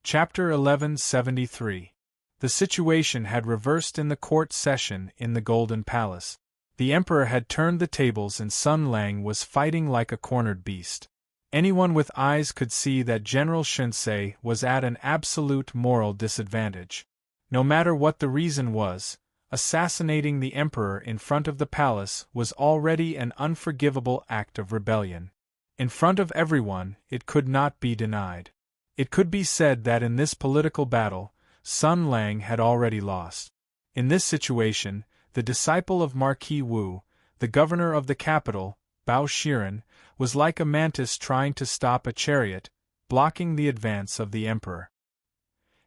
Chapter 1173. The situation had reversed in the court session in the Golden Palace. The Emperor had turned the tables and Sun Lang was fighting like a cornered beast. Anyone with eyes could see that General Shunsei was at an absolute moral disadvantage. No matter what the reason was, assassinating the Emperor in front of the palace was already an unforgivable act of rebellion. In front of everyone, it could not be denied. It could be said that in this political battle, Sun Lang had already lost. In this situation, the disciple of Marquis Wu, the governor of the capital, Bao Shiren, was like a mantis trying to stop a chariot, blocking the advance of the emperor.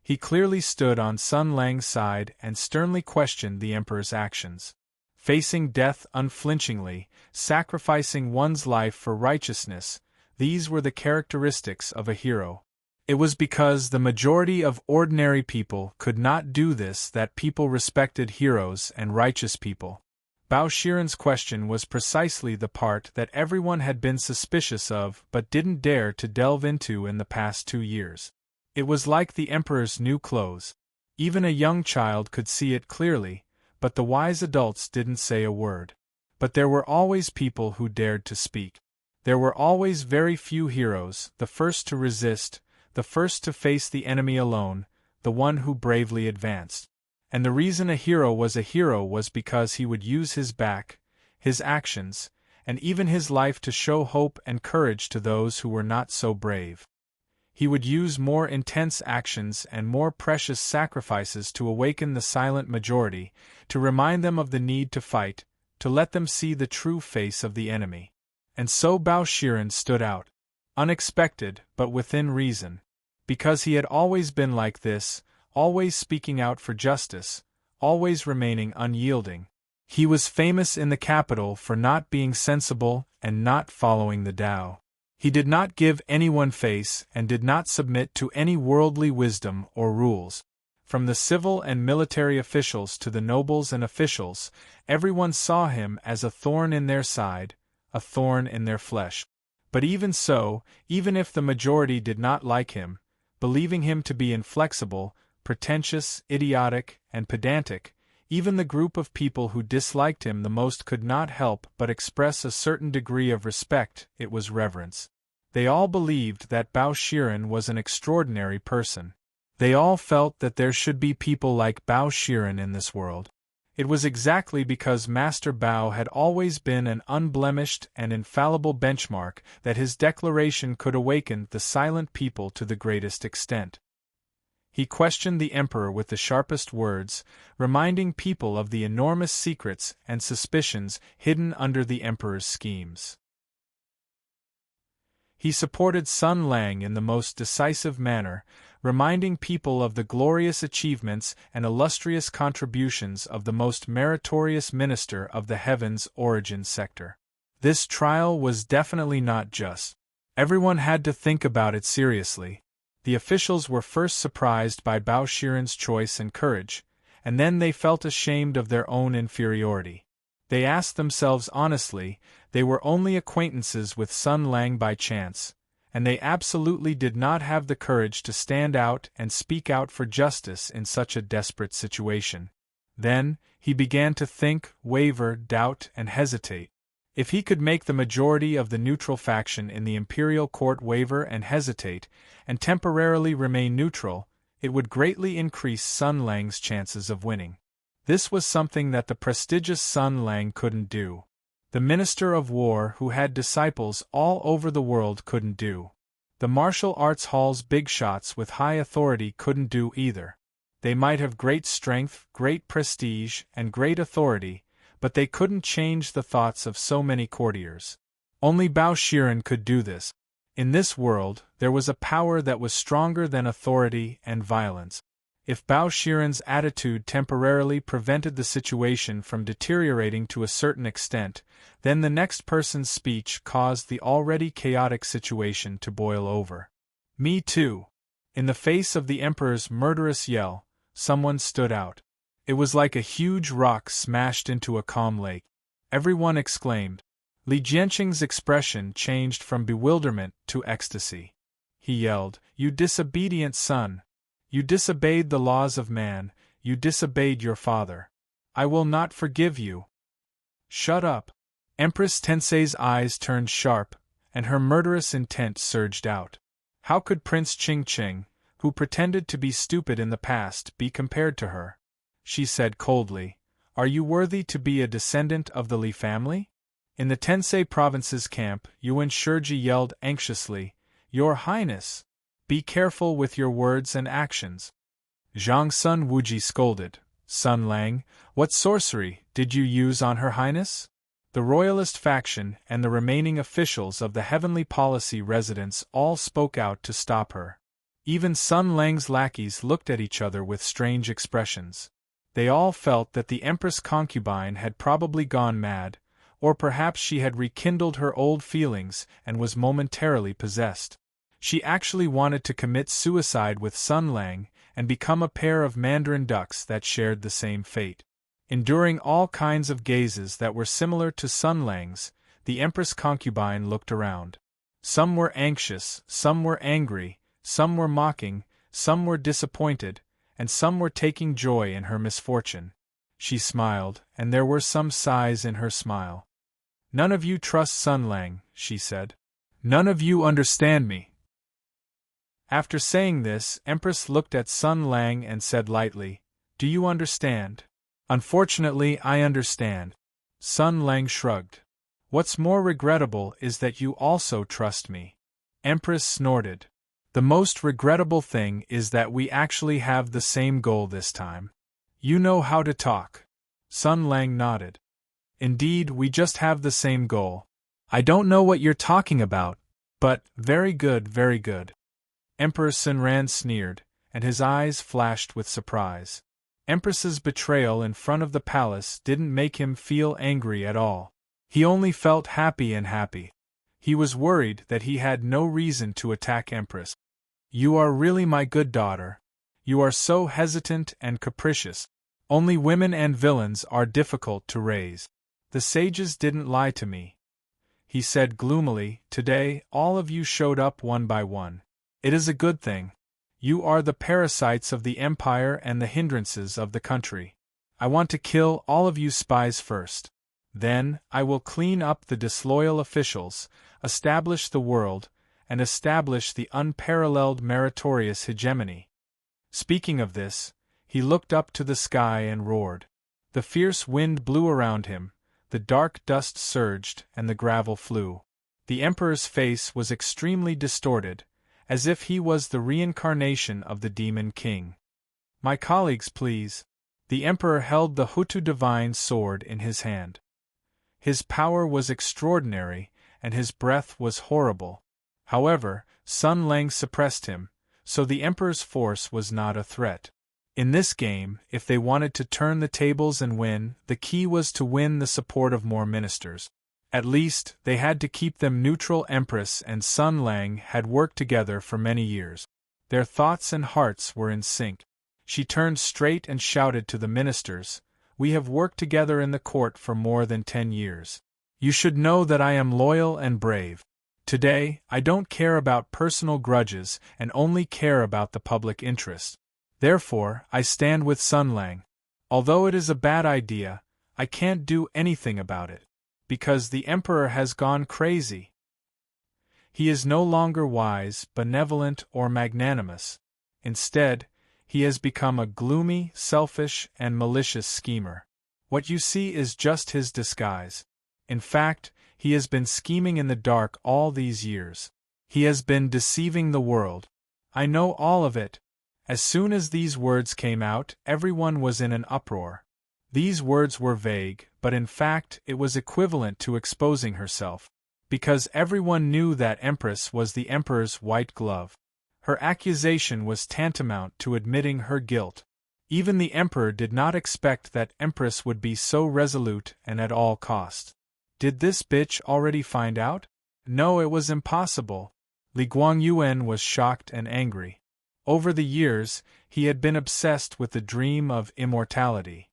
He clearly stood on Sun Lang's side and sternly questioned the emperor's actions. Facing death unflinchingly, sacrificing one's life for righteousness, these were the characteristics of a hero. It was because the majority of ordinary people could not do this that people respected heroes and righteous people. Bao Shiren's question was precisely the part that everyone had been suspicious of but didn't dare to delve into in the past 2 years. It was like the emperor's new clothes. Even a young child could see it clearly, but the wise adults didn't say a word. But there were always people who dared to speak. There were always very few heroes, the first to resist, the first to face the enemy alone, the one who bravely advanced. And the reason a hero was because he would use his back, his actions, and even his life to show hope and courage to those who were not so brave. He would use more intense actions and more precious sacrifices to awaken the silent majority, to remind them of the need to fight, to let them see the true face of the enemy. And so Bao Shiren stood out. Unexpected, but within reason. Because he had always been like this, always speaking out for justice, always remaining unyielding. He was famous in the capital for not being sensible and not following the Tao. He did not give anyone face and did not submit to any worldly wisdom or rules. From the civil and military officials to the nobles and officials, everyone saw him as a thorn in their side, a thorn in their flesh. But even so, even if the majority did not like him, believing him to be inflexible, pretentious, idiotic, and pedantic, even the group of people who disliked him the most could not help but express a certain degree of respect. It was reverence. They all believed that Bao Shiren was an extraordinary person. They all felt that there should be people like Bao Shiren in this world. It was exactly because Master Bao had always been an unblemished and infallible benchmark that his declaration could awaken the silent people to the greatest extent. He questioned the emperor with the sharpest words, reminding people of the enormous secrets and suspicions hidden under the emperor's schemes. He supported Sun Lang in the most decisive manner, reminding people of the glorious achievements and illustrious contributions of the most meritorious minister of the heavens origin sector. This trial was definitely not just. Everyone had to think about it seriously. The officials were first surprised by Bao Shiren's choice and courage, and then they felt ashamed of their own inferiority. They asked themselves honestly, they were only acquaintances with Sun Lang by chance, and they absolutely did not have the courage to stand out and speak out for justice in such a desperate situation. Then, he began to think, waver, doubt, and hesitate. If he could make the majority of the neutral faction in the imperial court waver and hesitate, and temporarily remain neutral, it would greatly increase Sun Lang's chances of winning. This was something that the prestigious Sun Lang couldn't do. The Minister of War who had disciples all over the world couldn't do. The martial arts hall's big shots with high authority couldn't do either. They might have great strength, great prestige, and great authority, but they couldn't change the thoughts of so many courtiers. Only Bao Shiren could do this. In this world, there was a power that was stronger than authority and violence. If Bao Shiren's attitude temporarily prevented the situation from deteriorating to a certain extent, then the next person's speech caused the already chaotic situation to boil over. Me too. In the face of the emperor's murderous yell, someone stood out. It was like a huge rock smashed into a calm lake. Everyone exclaimed. Li Jianqing's expression changed from bewilderment to ecstasy. He yelled, "You disobedient son! You disobeyed the laws of man, you disobeyed your father. I will not forgive you. Shut up. Empress Tensei's eyes turned sharp, and her murderous intent surged out. How could Prince Ching-Ching, who pretended to be stupid in the past, be compared to her? She said coldly, "Are you worthy to be a descendant of the Li family?" In the Tensei province's camp, Yuan Shiji yelled anxiously, "Your Highness! Be careful with your words and actions." Zhang Sun Wuji scolded, "Sun Lang, what sorcery did you use on Her Highness?" The royalist faction and the remaining officials of the Heavenly Policy residence all spoke out to stop her. Even Sun Lang's lackeys looked at each other with strange expressions. They all felt that the Empress concubine had probably gone mad, or perhaps she had rekindled her old feelings and was momentarily possessed. She actually wanted to commit suicide with Sun Lang and become a pair of mandarin ducks that shared the same fate. Enduring all kinds of gazes that were similar to Sun Lang's, the Empress concubine looked around. Some were anxious, some were angry, some were mocking, some were disappointed, and some were taking joy in her misfortune. She smiled, and there were some sighs in her smile. "None of you trust Sun Lang," she said. "None of you understand me." After saying this, Empress looked at Sun Lang and said lightly, "Do you understand?" "Unfortunately, I understand." Sun Lang shrugged. "What's more regrettable is that you also trust me." Empress snorted. "The most regrettable thing is that we actually have the same goal this time." "You know how to talk." Sun Lang nodded. "Indeed, we just have the same goal." "I don't know what you're talking about, but very good, very good." Emperor Sunran sneered, and his eyes flashed with surprise. Empress's betrayal in front of the palace didn't make him feel angry at all. He only felt happy and happy. He was worried that he had no reason to attack Empress. "You are really my good daughter. You are so hesitant and capricious. Only women and villains are difficult to raise. The sages didn't lie to me," he said gloomily. "Today, all of you showed up one by one. It is a good thing. You are the parasites of the empire and the hindrances of the country. I want to kill all of you spies first. Then, I will clean up the disloyal officials, establish the world, and establish the unparalleled meritorious hegemony." Speaking of this, he looked up to the sky and roared. The fierce wind blew around him, the dark dust surged, and the gravel flew. The Emperor's face was extremely distorted, as if he was the reincarnation of the Demon King. "My colleagues, please." The Emperor held the Hutu divine sword in his hand. His power was extraordinary, and his breath was horrible. However, Sun Lang suppressed him, so the Emperor's force was not a threat. In this game, if they wanted to turn the tables and win, the key was to win the support of more ministers. At least, they had to keep them neutral. Empress and Sun Lang had worked together for many years. Their thoughts and hearts were in sync. She turned straight and shouted to the ministers, "We have worked together in the court for more than 10 years. You should know that I am loyal and brave. Today, I don't care about personal grudges and only care about the public interest. Therefore, I stand with Sun Lang. Although it is a bad idea, I can't do anything about it. Because the Emperor has gone crazy. He is no longer wise, benevolent, or magnanimous. Instead, he has become a gloomy, selfish, and malicious schemer. What you see is just his disguise. In fact, he has been scheming in the dark all these years. He has been deceiving the world. I know all of it." As soon as these words came out, everyone was in an uproar. These words were vague, but in fact it was equivalent to exposing herself. Because everyone knew that Empress was the Emperor's white glove. Her accusation was tantamount to admitting her guilt. Even the Emperor did not expect that Empress would be so resolute and at all cost. Did this bitch already find out? No, it was impossible. Li Guangyuan was shocked and angry. Over the years, he had been obsessed with the dream of immortality.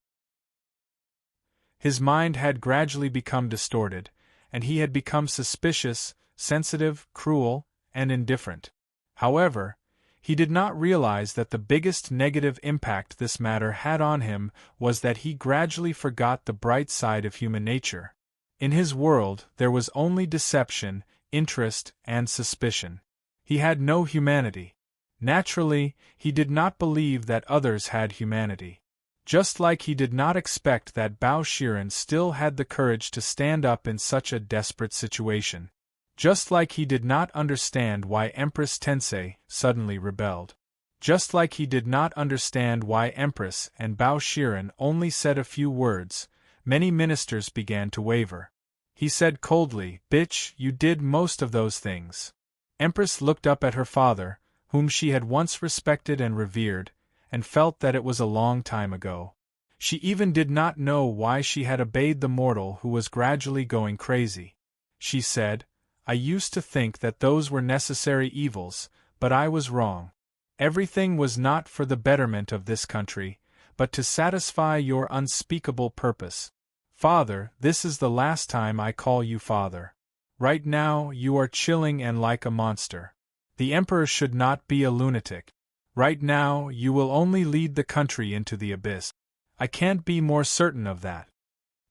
His mind had gradually become distorted, and he had become suspicious, sensitive, cruel, and indifferent. However, He did not realize that the biggest negative impact this matter had on him was that he gradually forgot the bright side of human nature. In his world, there was only deception, interest, and suspicion. He had no humanity. Naturally, he did not believe that others had humanity. Just like he did not expect that Bao Shiren still had the courage to stand up in such a desperate situation. Just like he did not understand why Empress Tensei suddenly rebelled. Just like he did not understand why Empress and Bao Shiren only said a few words, many ministers began to waver. He said coldly, "Bitch, you did most of those things." Empress looked up at her father, whom she had once respected and revered, and felt that it was a long time ago. She even did not know why she had obeyed the mortal who was gradually going crazy. She said, "I used to think that those were necessary evils, but I was wrong. Everything was not for the betterment of this country, but to satisfy your unspeakable purpose. Father, this is the last time I call you father. Right now, you are chilling and like a monster. The emperor should not be a lunatic. Right now, you will only lead the country into the abyss. I can't be more certain of that."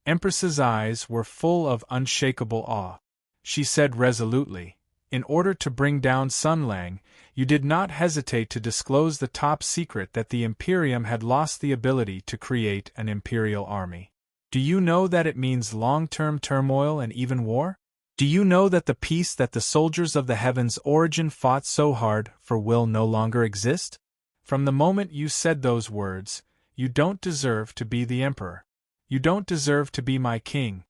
Empress's eyes were full of unshakable awe. She said resolutely, "In order to bring down Sun Lang, you did not hesitate to disclose the top secret that the Imperium had lost the ability to create an imperial army. Do you know that it means long-term turmoil and even war? Do you know that the peace that the soldiers of the heavens' origin fought so hard for will no longer exist? From the moment you said those words, you don't deserve to be the emperor. You don't deserve to be my king."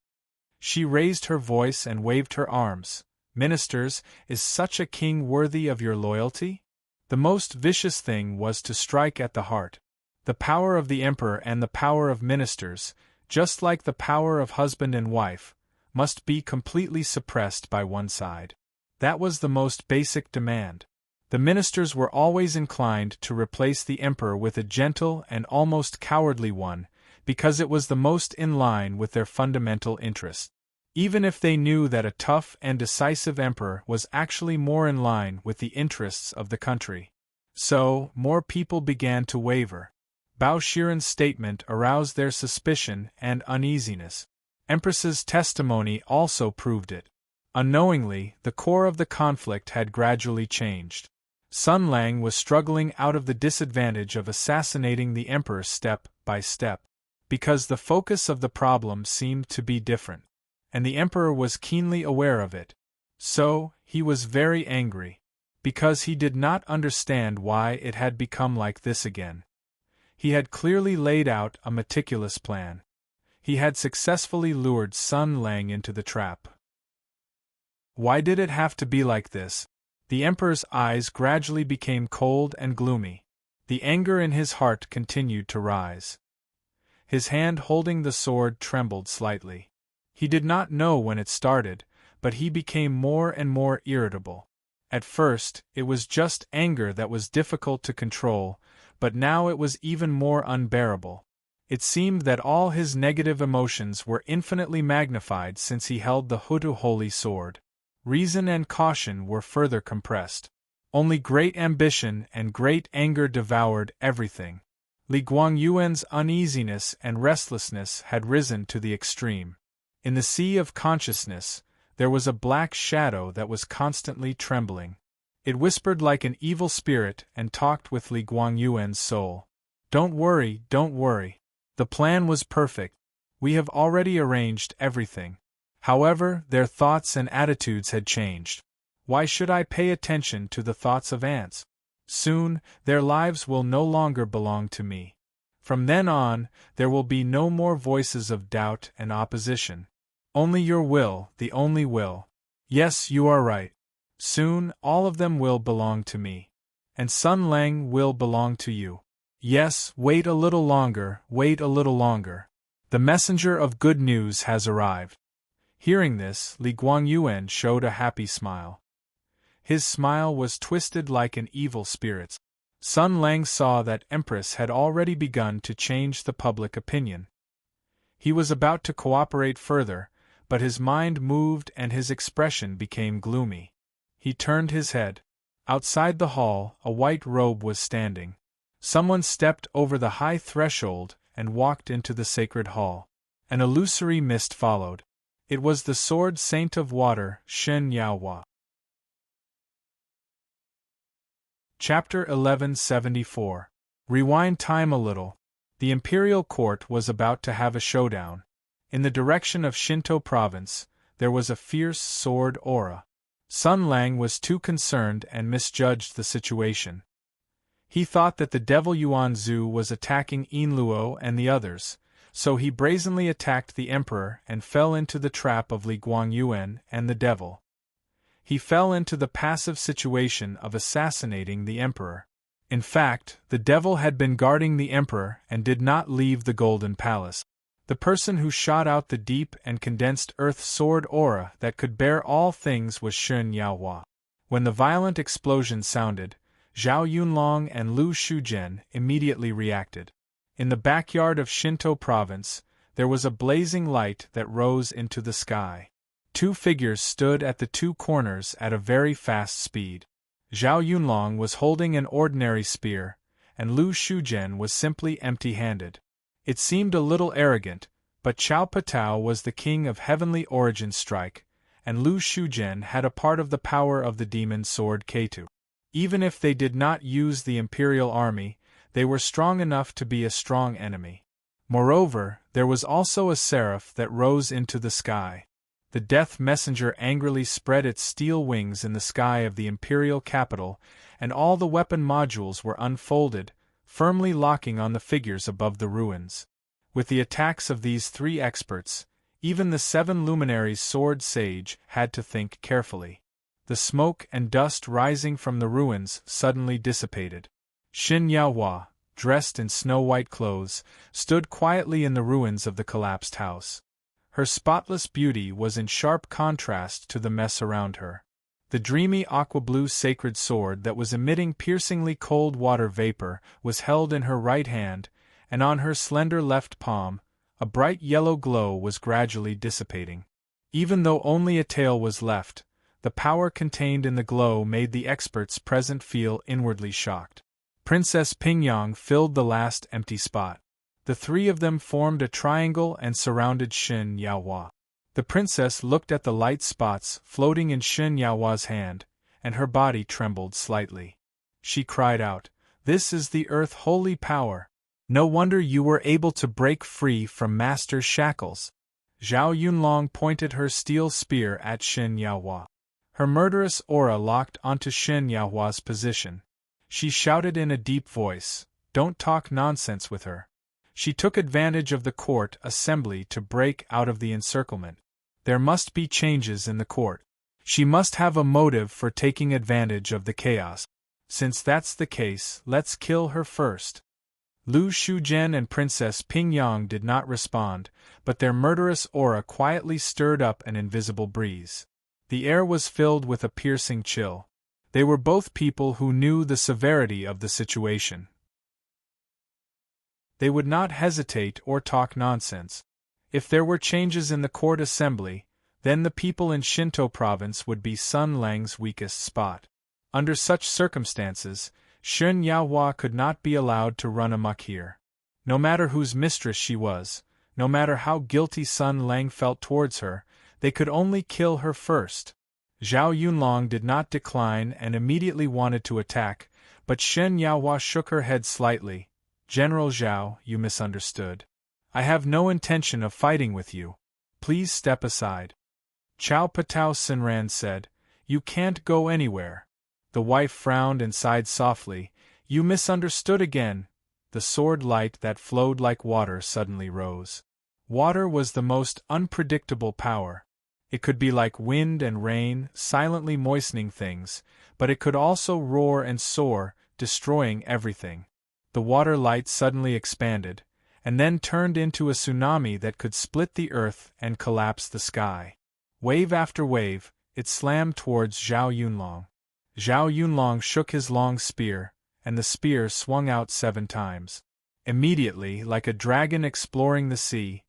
She raised her voice and waved her arms. "Ministers, is such a king worthy of your loyalty?" The most vicious thing was to strike at the heart. The power of the emperor and the power of ministers, just like the power of husband and wife, must be completely suppressed by one side. That was the most basic demand. The ministers were always inclined to replace the emperor with a gentle and almost cowardly one, because it was the most in line with their fundamental interests. Even if they knew that a tough and decisive emperor was actually more in line with the interests of the country. So, more people began to waver. Bao Shiren's statement aroused their suspicion and uneasiness. Empress's testimony also proved it. Unknowingly, the core of the conflict had gradually changed. Sun Lang was struggling out of the disadvantage of assassinating the emperor step by step, because the focus of the problem seemed to be different, and the emperor was keenly aware of it. So, he was very angry, because he did not understand why it had become like this again. He had clearly laid out a meticulous plan. He had successfully lured Sun Lang into the trap. Why did it have to be like this? The emperor's eyes gradually became cold and gloomy. The anger in his heart continued to rise. His hand holding the sword trembled slightly. He did not know when it started, but he became more and more irritable. At first, it was just anger that was difficult to control, but now it was even more unbearable. It seemed that all his negative emotions were infinitely magnified since he held the Hutu holy sword. Reason and caution were further compressed. Only great ambition and great anger devoured everything. Li Guangyuan's uneasiness and restlessness had risen to the extreme. In the sea of consciousness, there was a black shadow that was constantly trembling. It whispered like an evil spirit and talked with Li Guangyuan's soul. "Don't worry, don't worry. The plan was perfect. We have already arranged everything." However, their thoughts and attitudes had changed. Why should I pay attention to the thoughts of ants? Soon, their lives will no longer belong to me. From then on, there will be no more voices of doubt and opposition. Only your will, the only will. Yes, you are right. Soon, all of them will belong to me. And Sun Lang will belong to you. Yes, wait a little longer, wait a little longer. The messenger of good news has arrived. Hearing this, Li Guangyuan showed a happy smile. His smile was twisted like an evil spirit's. Sun Lang saw that Empress had already begun to change the public opinion. He was about to cooperate further, but his mind moved and his expression became gloomy. He turned his head. Outside the hall, a white robe was standing. Someone stepped over the high threshold and walked into the sacred hall. An illusory mist followed. It was the sword saint of water, Shen Yaohua. Chapter 1174. Rewind time a little. The imperial court was about to have a showdown. In the direction of Shinto province, there was a fierce sword aura. Sun Lang was too concerned and misjudged the situation. He thought that the devil Yuan Zhu was attacking Yin Luo and the others, so he brazenly attacked the emperor and fell into the trap of Li Guangyuan and the devil. He fell into the passive situation of assassinating the emperor. In fact, the devil had been guarding the emperor and did not leave the Golden Palace. The person who shot out the deep and condensed earth sword aura that could bear all things was Shen Yaohua. When the violent explosion sounded, Zhao Yunlong and Lu Shuzhen immediately reacted. In the backyard of Shinto province, there was a blazing light that rose into the sky. Two figures stood at the two corners at a very fast speed. Zhao Yunlong was holding an ordinary spear, and Lu Shuzhen was simply empty-handed. It seemed a little arrogant, but Chao Patao was the king of heavenly origin strike, and Lu Shuzhen had a part of the power of the demon sword Ketu. Even if they did not use the imperial army, they were strong enough to be a strong enemy. Moreover, there was also a seraph that rose into the sky. The death messenger angrily spread its steel wings in the sky of the imperial capital, and all the weapon modules were unfolded, firmly locking on the figures above the ruins. With the attacks of these three experts, even the seven luminaries' sword sage had to think carefully. The smoke and dust rising from the ruins suddenly dissipated. Shen Yaohua, dressed in snow-white clothes, stood quietly in the ruins of the collapsed house. Her spotless beauty was in sharp contrast to the mess around her. The dreamy aqua-blue sacred sword that was emitting piercingly cold water vapor was held in her right hand, and on her slender left palm, a bright yellow glow was gradually dissipating. Even though only a tail was left, the power contained in the glow made the experts present feel inwardly shocked. Princess Pingyang filled the last empty spot. The three of them formed a triangle and surrounded Shen Yaohua. The princess looked at the light spots floating in Shen Yaohua's hand, and her body trembled slightly. She cried out, "This is the earth holy power! No wonder you were able to break free from Master's shackles." Zhao Yunlong pointed her steel spear at Shen Yaohua. Her murderous aura locked onto Shen Yaohua's position. She shouted in a deep voice, "Don't talk nonsense with her." She took advantage of the court assembly to break out of the encirclement. There must be changes in the court. She must have a motive for taking advantage of the chaos. Since that's the case, let's kill her first. Lu Shuzhen and Princess Pingyang did not respond, but their murderous aura quietly stirred up an invisible breeze. The air was filled with a piercing chill. They were both people who knew the severity of the situation. They would not hesitate or talk nonsense. If there were changes in the court assembly, then the people in Shinto province would be Sun Lang's weakest spot. Under such circumstances, Shen Yaohua could not be allowed to run amok here. No matter whose mistress she was, no matter how guilty Sun Lang felt towards her, they could only kill her first. Zhao Yunlong did not decline and immediately wanted to attack, but Shen Yaohua shook her head slightly. "General Zhao, you misunderstood. I have no intention of fighting with you. Please step aside." Chao Patao Sinran said, "You can't go anywhere." The wife frowned and sighed softly. "You misunderstood again." The sword light that flowed like water suddenly rose. Water was the most unpredictable power. It could be like wind and rain, silently moistening things, but it could also roar and soar, destroying everything. The water light suddenly expanded, and then turned into a tsunami that could split the earth and collapse the sky. Wave after wave, it slammed towards Zhao Yunlong. Zhao Yunlong shook his long spear, and the spear swung out 7 times. Immediately, like a dragon exploring the sea,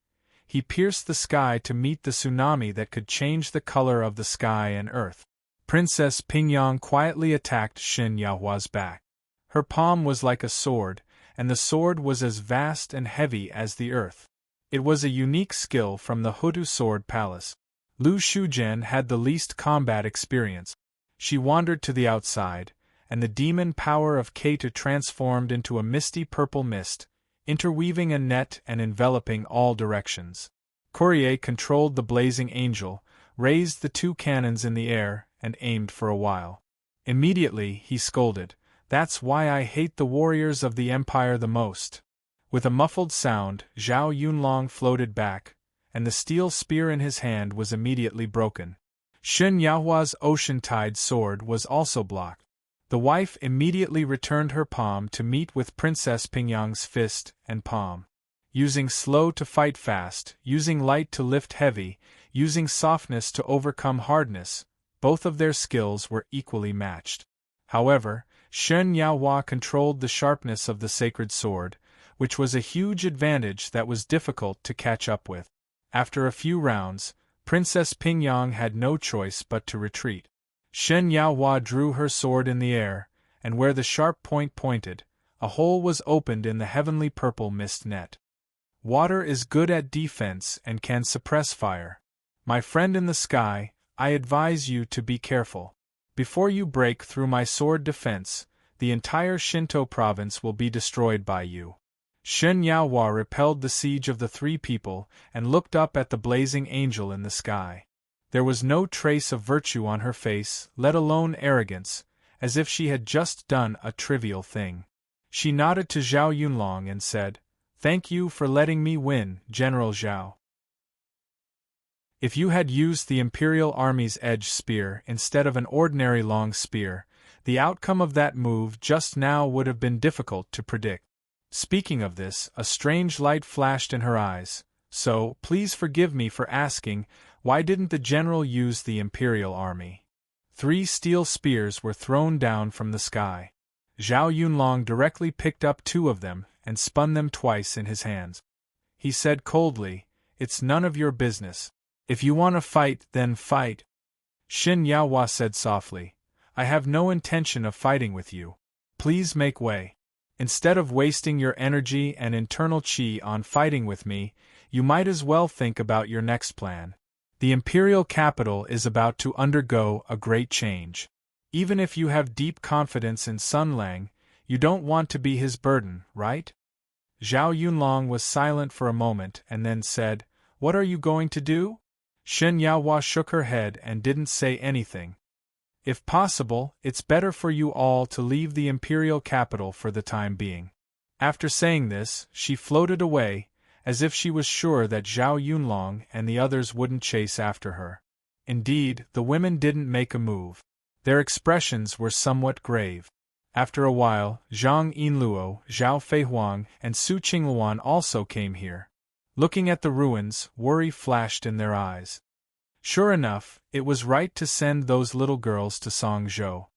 he pierced the sky to meet the tsunami that could change the color of the sky and earth. Princess Pingyang quietly attacked Shen Yahua's back. Her palm was like a sword, and the sword was as vast and heavy as the earth. It was a unique skill from the Hutu Sword Palace. Lu Shujian had the least combat experience. She wandered to the outside, and the demon power of Keita transformed into a misty purple mist, interweaving a net and enveloping all directions. Courier controlled the blazing angel, raised the two cannons in the air, and aimed for a while. Immediately, he scolded, "That's why I hate the warriors of the Empire the most." With a muffled sound, Zhao Yunlong floated back, and the steel spear in his hand was immediately broken. Shen Yahua's ocean-tide sword was also blocked. The wife immediately returned her palm to meet with Princess Pingyang's fist and palm. Using slow to fight fast, using light to lift heavy, using softness to overcome hardness, both of their skills were equally matched. However, Shen Yahua controlled the sharpness of the sacred sword, which was a huge advantage that was difficult to catch up with. After a few rounds, Princess Pingyang had no choice but to retreat. Shen Yahua drew her sword in the air, and where the sharp point pointed, a hole was opened in the heavenly purple mist net. Water is good at defense and can suppress fire. My friend in the sky, I advise you to be careful. Before you break through my sword defense, the entire Shinto province will be destroyed by you. Shen Yahua repelled the siege of the three people and looked up at the blazing angel in the sky. There was no trace of virtue on her face, let alone arrogance, as if she had just done a trivial thing. She nodded to Zhao Yunlong and said, "Thank you for letting me win, General Zhao. If you had used the Imperial Army's edge spear instead of an ordinary long spear, the outcome of that move just now would have been difficult to predict." Speaking of this, a strange light flashed in her eyes. "So, please forgive me for asking, why didn't the general use the Imperial Army?" 3 steel spears were thrown down from the sky. Zhao Yunlong directly picked up 2 of them and spun them twice in his hands. He said coldly, "It's none of your business. If you want to fight, then fight." Shen Yahua said softly, "I have no intention of fighting with you. Please make way. Instead of wasting your energy and internal chi on fighting with me, you might as well think about your next plan. The imperial capital is about to undergo a great change. Even if you have deep confidence in Sun Lang, you don't want to be his burden, right?" Zhao Yunlong was silent for a moment and then said, "What are you going to do?" Shen Yahua shook her head and didn't say anything. "If possible, it's better for you all to leave the imperial capital for the time being." After saying this, she floated away, as if she was sure that Zhao Yunlong and the others wouldn't chase after her. Indeed, the women didn't make a move. Their expressions were somewhat grave. After a while, Zhang Yinluo, Zhao Feihuang, and Su Qingluan also came here. Looking at the ruins, worry flashed in their eyes. Sure enough, it was right to send those little girls to Songzhou.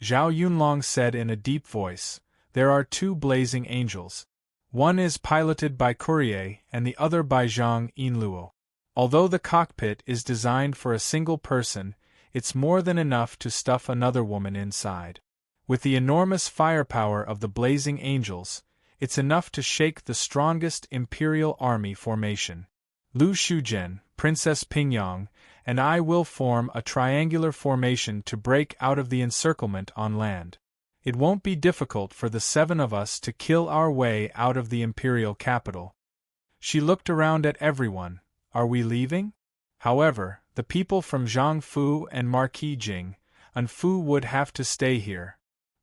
Zhao Yunlong said in a deep voice, "There are 2 blazing angels. One is piloted by Courier and the other by Zhang Yinluo. Although the cockpit is designed for a single person, it's more than enough to stuff another woman inside. With the enormous firepower of the blazing angels, it's enough to shake the strongest imperial army formation. Lu Shujian, Princess Pingyang, and I will form a triangular formation to break out of the encirclement on land. It won't be difficult for the 7 of us to kill our way out of the imperial capital." She looked around at everyone. "Are we leaving?" However, the people from Zhangfu and Marquis Jing, Anfu would have to stay here.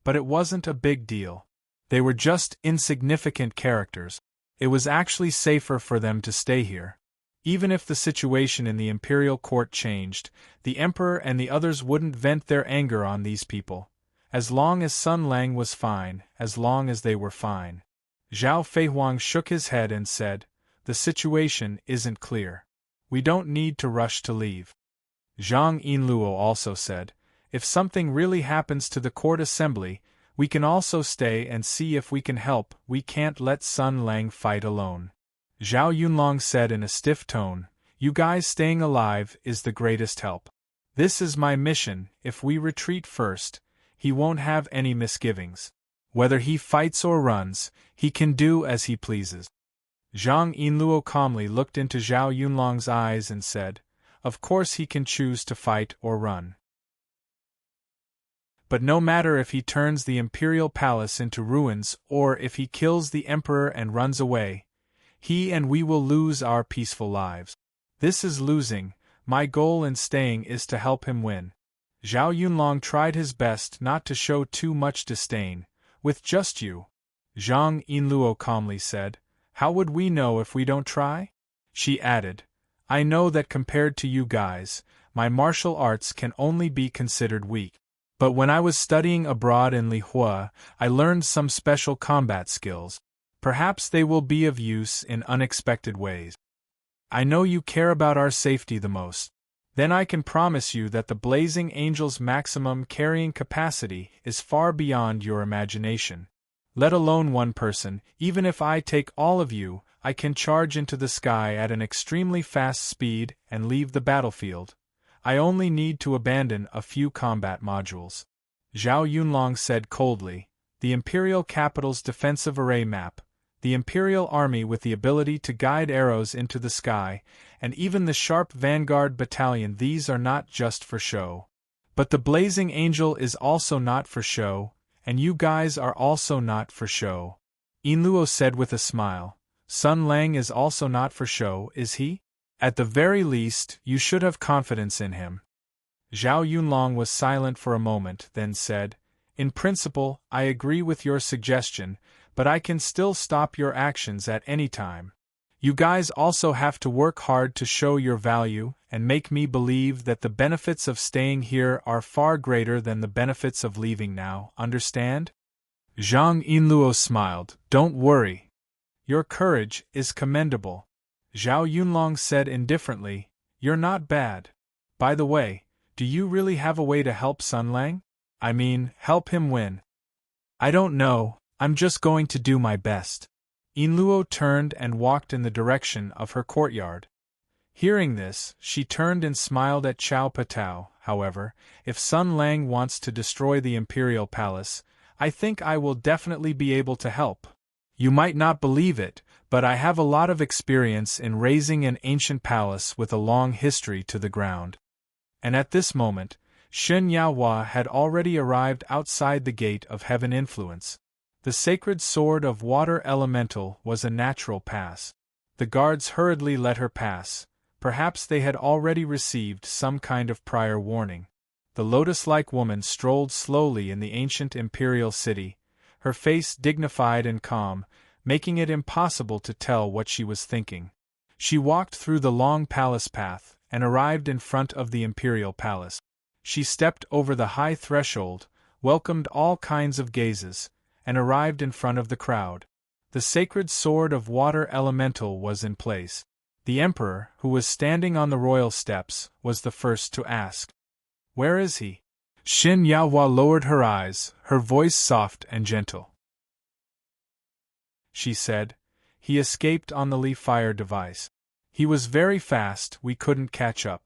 But it wasn't a big deal. They were just insignificant characters. It was actually safer for them to stay here. Even if the situation in the imperial court changed, the emperor and the others wouldn't vent their anger on these people. As long as Sun Lang was fine, as long as they were fine. Zhao Feihuang shook his head and said, "The situation isn't clear. We don't need to rush to leave." Zhang Yinluo also said, "If something really happens to the court assembly, we can also stay and see if we can help. We can't let Sun Lang fight alone." Zhao Yunlong said in a stiff tone, "You guys staying alive is the greatest help. This is my mission. If we retreat first, he won't have any misgivings. Whether he fights or runs, he can do as he pleases. Zhang Yinluo calmly looked into Zhao Yunlong's eyes and said, "Of course he can choose to fight or run. But no matter if he turns the imperial palace into ruins or if he kills the emperor and runs away, he and we will lose our peaceful lives. This is losing. My goal in staying is to help him win." Zhao Yunlong tried his best not to show too much disdain. "With just you," Zhang Yinluo calmly said, "how would we know if we don't try?" She added, "I know that compared to you guys, my martial arts can only be considered weak. But when I was studying abroad in Lihua, I learned some special combat skills. Perhaps they will be of use in unexpected ways. I know you care about our safety the most. Then I can promise you that the Blazing Angel's maximum carrying capacity is far beyond your imagination. Let alone one person, even if I take all of you, I can charge into the sky at an extremely fast speed and leave the battlefield. I only need to abandon a few combat modules." Zhao Yunlong said coldly, "The Imperial capital's defensive array map, the Imperial army with the ability to guide arrows into the sky, and even the sharp vanguard battalion, these are not just for show. But the Blazing Angel is also not for show, and you guys are also not for show." Yinluo said with a smile, "Sun Lang is also not for show, is he? At the very least, you should have confidence in him." Zhao Yunlong was silent for a moment, then said, "In principle, I agree with your suggestion, but I can still stop your actions at any time. You guys also have to work hard to show your value and make me believe that the benefits of staying here are far greater than the benefits of leaving now, understand?" Zhang Yinluo smiled. "Don't worry. Your courage is commendable." Zhao Yunlong said indifferently, "You're not bad. By the way, do you really have a way to help Sun Lang? I mean, help him win?" "I don't know, I'm just going to do my best." Yinluo turned and walked in the direction of her courtyard. Hearing this, she turned and smiled at Chao Patao. "However, if Sun Lang wants to destroy the Imperial Palace, I think I will definitely be able to help. You might not believe it, but I have a lot of experience in razing an ancient palace with a long history to the ground." And at this moment, Shen Yaohua had already arrived outside the Gate of Heaven Influence. The sacred sword of water elemental was a natural pass. The guards hurriedly let her pass. Perhaps they had already received some kind of prior warning. The lotus-like woman strolled slowly in the ancient imperial city, her face dignified and calm, making it impossible to tell what she was thinking. She walked through the long palace path and arrived in front of the imperial palace. She stepped over the high threshold, welcomed all kinds of gazes, and arrived in front of the crowd. The sacred sword of water elemental was in place. The emperor, who was standing on the royal steps, was the first to ask, "Where is he?" Shen Yaohua lowered her eyes, her voice soft and gentle. She said, "He escaped on the Li fire device. He was very fast, we couldn't catch up."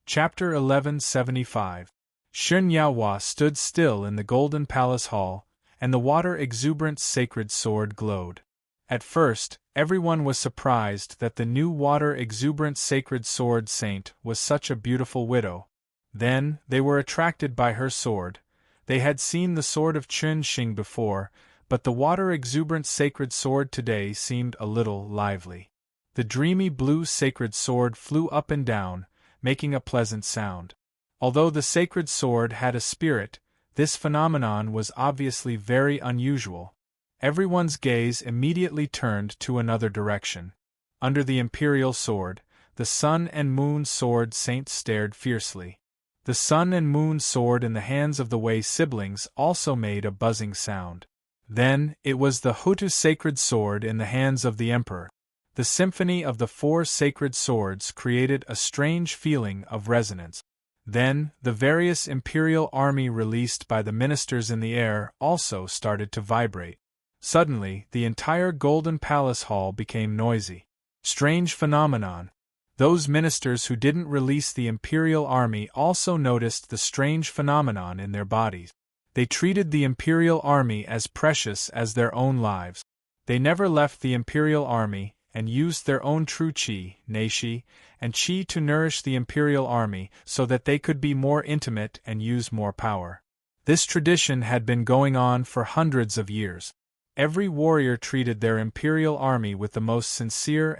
Chapter 1175. Shen Yaohua stood still in the Golden Palace Hall, and the water-exuberant sacred sword glowed. At first, everyone was surprised that the new water-exuberant sacred sword saint was such a beautiful widow. Then, they were attracted by her sword. They had seen the sword of Chun Xing before, but the water-exuberant sacred sword today seemed a little lively. The dreamy blue sacred sword flew up and down, making a pleasant sound. Although the sacred sword had a spirit, this phenomenon was obviously very unusual. Everyone's gaze immediately turned to another direction. Under the imperial sword, the sun and moon sword saint stared fiercely. The sun and moon sword in the hands of the Wei siblings also made a buzzing sound. Then, it was the Hutu sacred sword in the hands of the emperor. The symphony of the four sacred swords created a strange feeling of resonance. Then, the various imperial army released by the ministers in the air also started to vibrate. Suddenly, the entire Golden Palace Hall became noisy. Strange phenomenon. Those ministers who didn't release the imperial army also noticed the strange phenomenon in their bodies. They treated the imperial army as precious as their own lives. They never left the imperial army, and used their own true chi, neishi, and chi to nourish the imperial army so that they could be more intimate and use more power. This tradition had been going on for hundreds of years. Every warrior treated their imperial army with the most sincere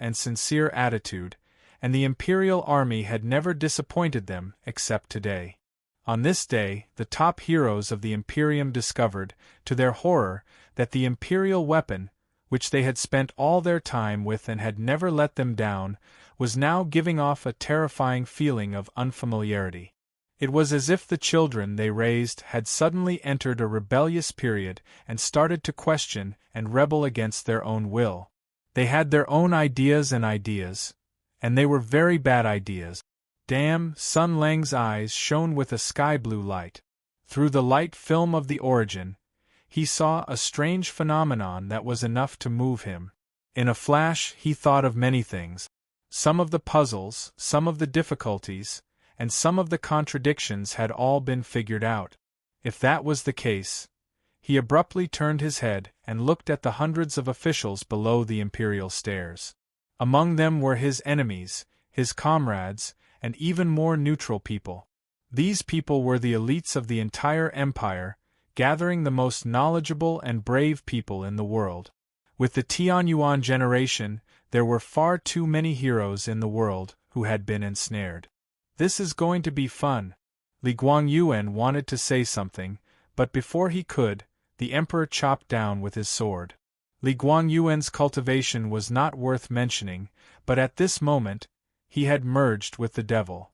attitude, and the imperial army had never disappointed them except today. On this day, the top heroes of the Imperium discovered, to their horror, that the imperial weapon, which they had spent all their time with and had never let them down, was now giving off a terrifying feeling of unfamiliarity. It was as if the children they raised had suddenly entered a rebellious period and started to question and rebel against their own will. They had their own ideas, and they were very bad ideas. Damn, Sun Lang's eyes shone with a sky-blue light. Through the light film of the origin, he saw a strange phenomenon that was enough to move him. In a flash he thought of many things. Some of the puzzles, some of the difficulties, and some of the contradictions had all been figured out. If that was the case, he abruptly turned his head and looked at the hundreds of officials below the imperial stairs. Among them were his enemies, his comrades, and even more neutral people. These people were the elites of the entire empire, gathering the most knowledgeable and brave people in the world. With the Tianyuan generation, there were far too many heroes in the world who had been ensnared. This is going to be fun. Li Guangyuan wanted to say something, but before he could, the emperor chopped down with his sword. Li Guangyuan's cultivation was not worth mentioning, but at this moment, he had merged with the devil.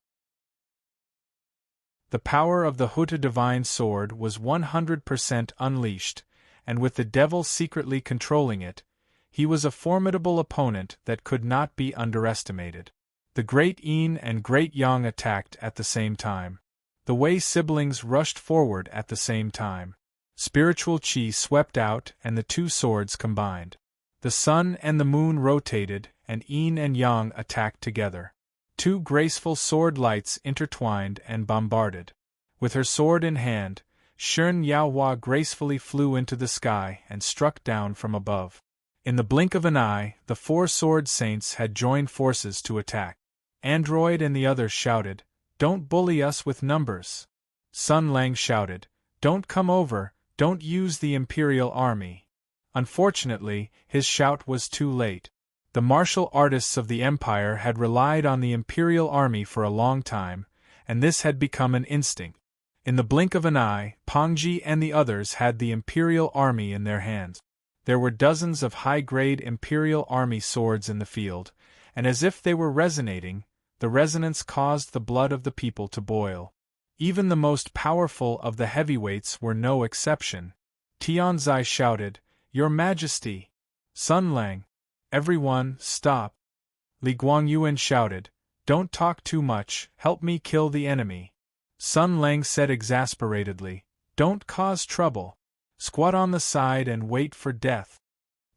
The power of the Huta divine sword was 100% unleashed, and with the devil secretly controlling it, he was a formidable opponent that could not be underestimated. The Great Yin and Great Yang attacked at the same time. The Wei siblings rushed forward at the same time. Spiritual chi swept out and the two swords combined. The sun and the moon rotated, and Yin and Yang attacked together. Two graceful sword lights intertwined and bombarded. With her sword in hand, Shun Yaohua gracefully flew into the sky and struck down from above. In the blink of an eye, the four sword saints had joined forces to attack. Android and the others shouted, "Don't bully us with numbers." Sun Lang shouted, "Don't come over, don't use the imperial army." Unfortunately, his shout was too late. The martial artists of the empire had relied on the imperial army for a long time, and this had become an instinct. In the blink of an eye, Pongji and the others had the imperial army in their hands. There were dozens of high-grade imperial army swords in the field, and as if they were resonating, the resonance caused the blood of the people to boil. Even the most powerful of the heavyweights were no exception. Tianzai shouted, "Your Majesty!" Sun Lang. "Everyone, stop!" Li Guangyuan shouted, "Don't talk too much, help me kill the enemy." Sun Lang said exasperatedly, "Don't cause trouble. Squat on the side and wait for death."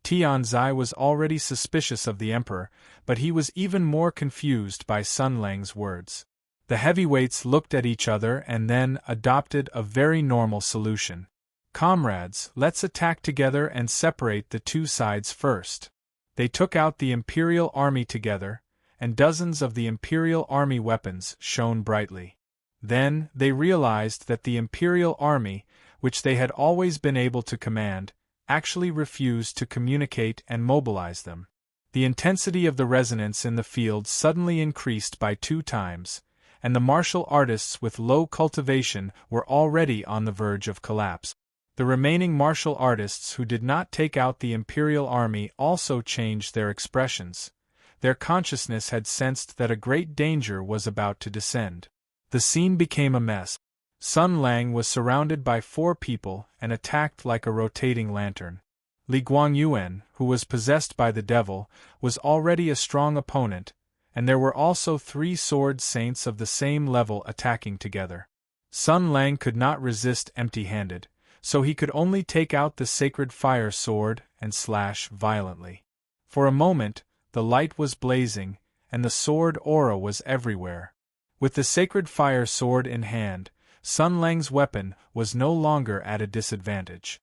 Tianzai was already suspicious of the emperor, but he was even more confused by Sun Lang's words. The heavyweights looked at each other and then adopted a very normal solution. "Comrades, let's attack together and separate the two sides first." They took out the imperial army together, and dozens of the imperial army weapons shone brightly. Then, they realized that the imperial army, which they had always been able to command, actually refused to communicate and mobilize them. The intensity of the resonance in the field suddenly increased by 2 times, and the martial artists with low cultivation were already on the verge of collapse. The remaining martial artists who did not take out the imperial army also changed their expressions. Their consciousness had sensed that a great danger was about to descend. The scene became a mess. Sun Lang was surrounded by 4 people and attacked like a rotating lantern. Li Guangyuan, who was possessed by the devil, was already a strong opponent, and there were also 3 sword saints of the same level attacking together. Sun Lang could not resist empty-handed, so he could only take out the sacred fire sword and slash violently. For a moment, the light was blazing, and the sword aura was everywhere. With the sacred fire sword in hand, Sun Lang's weapon was no longer at a disadvantage.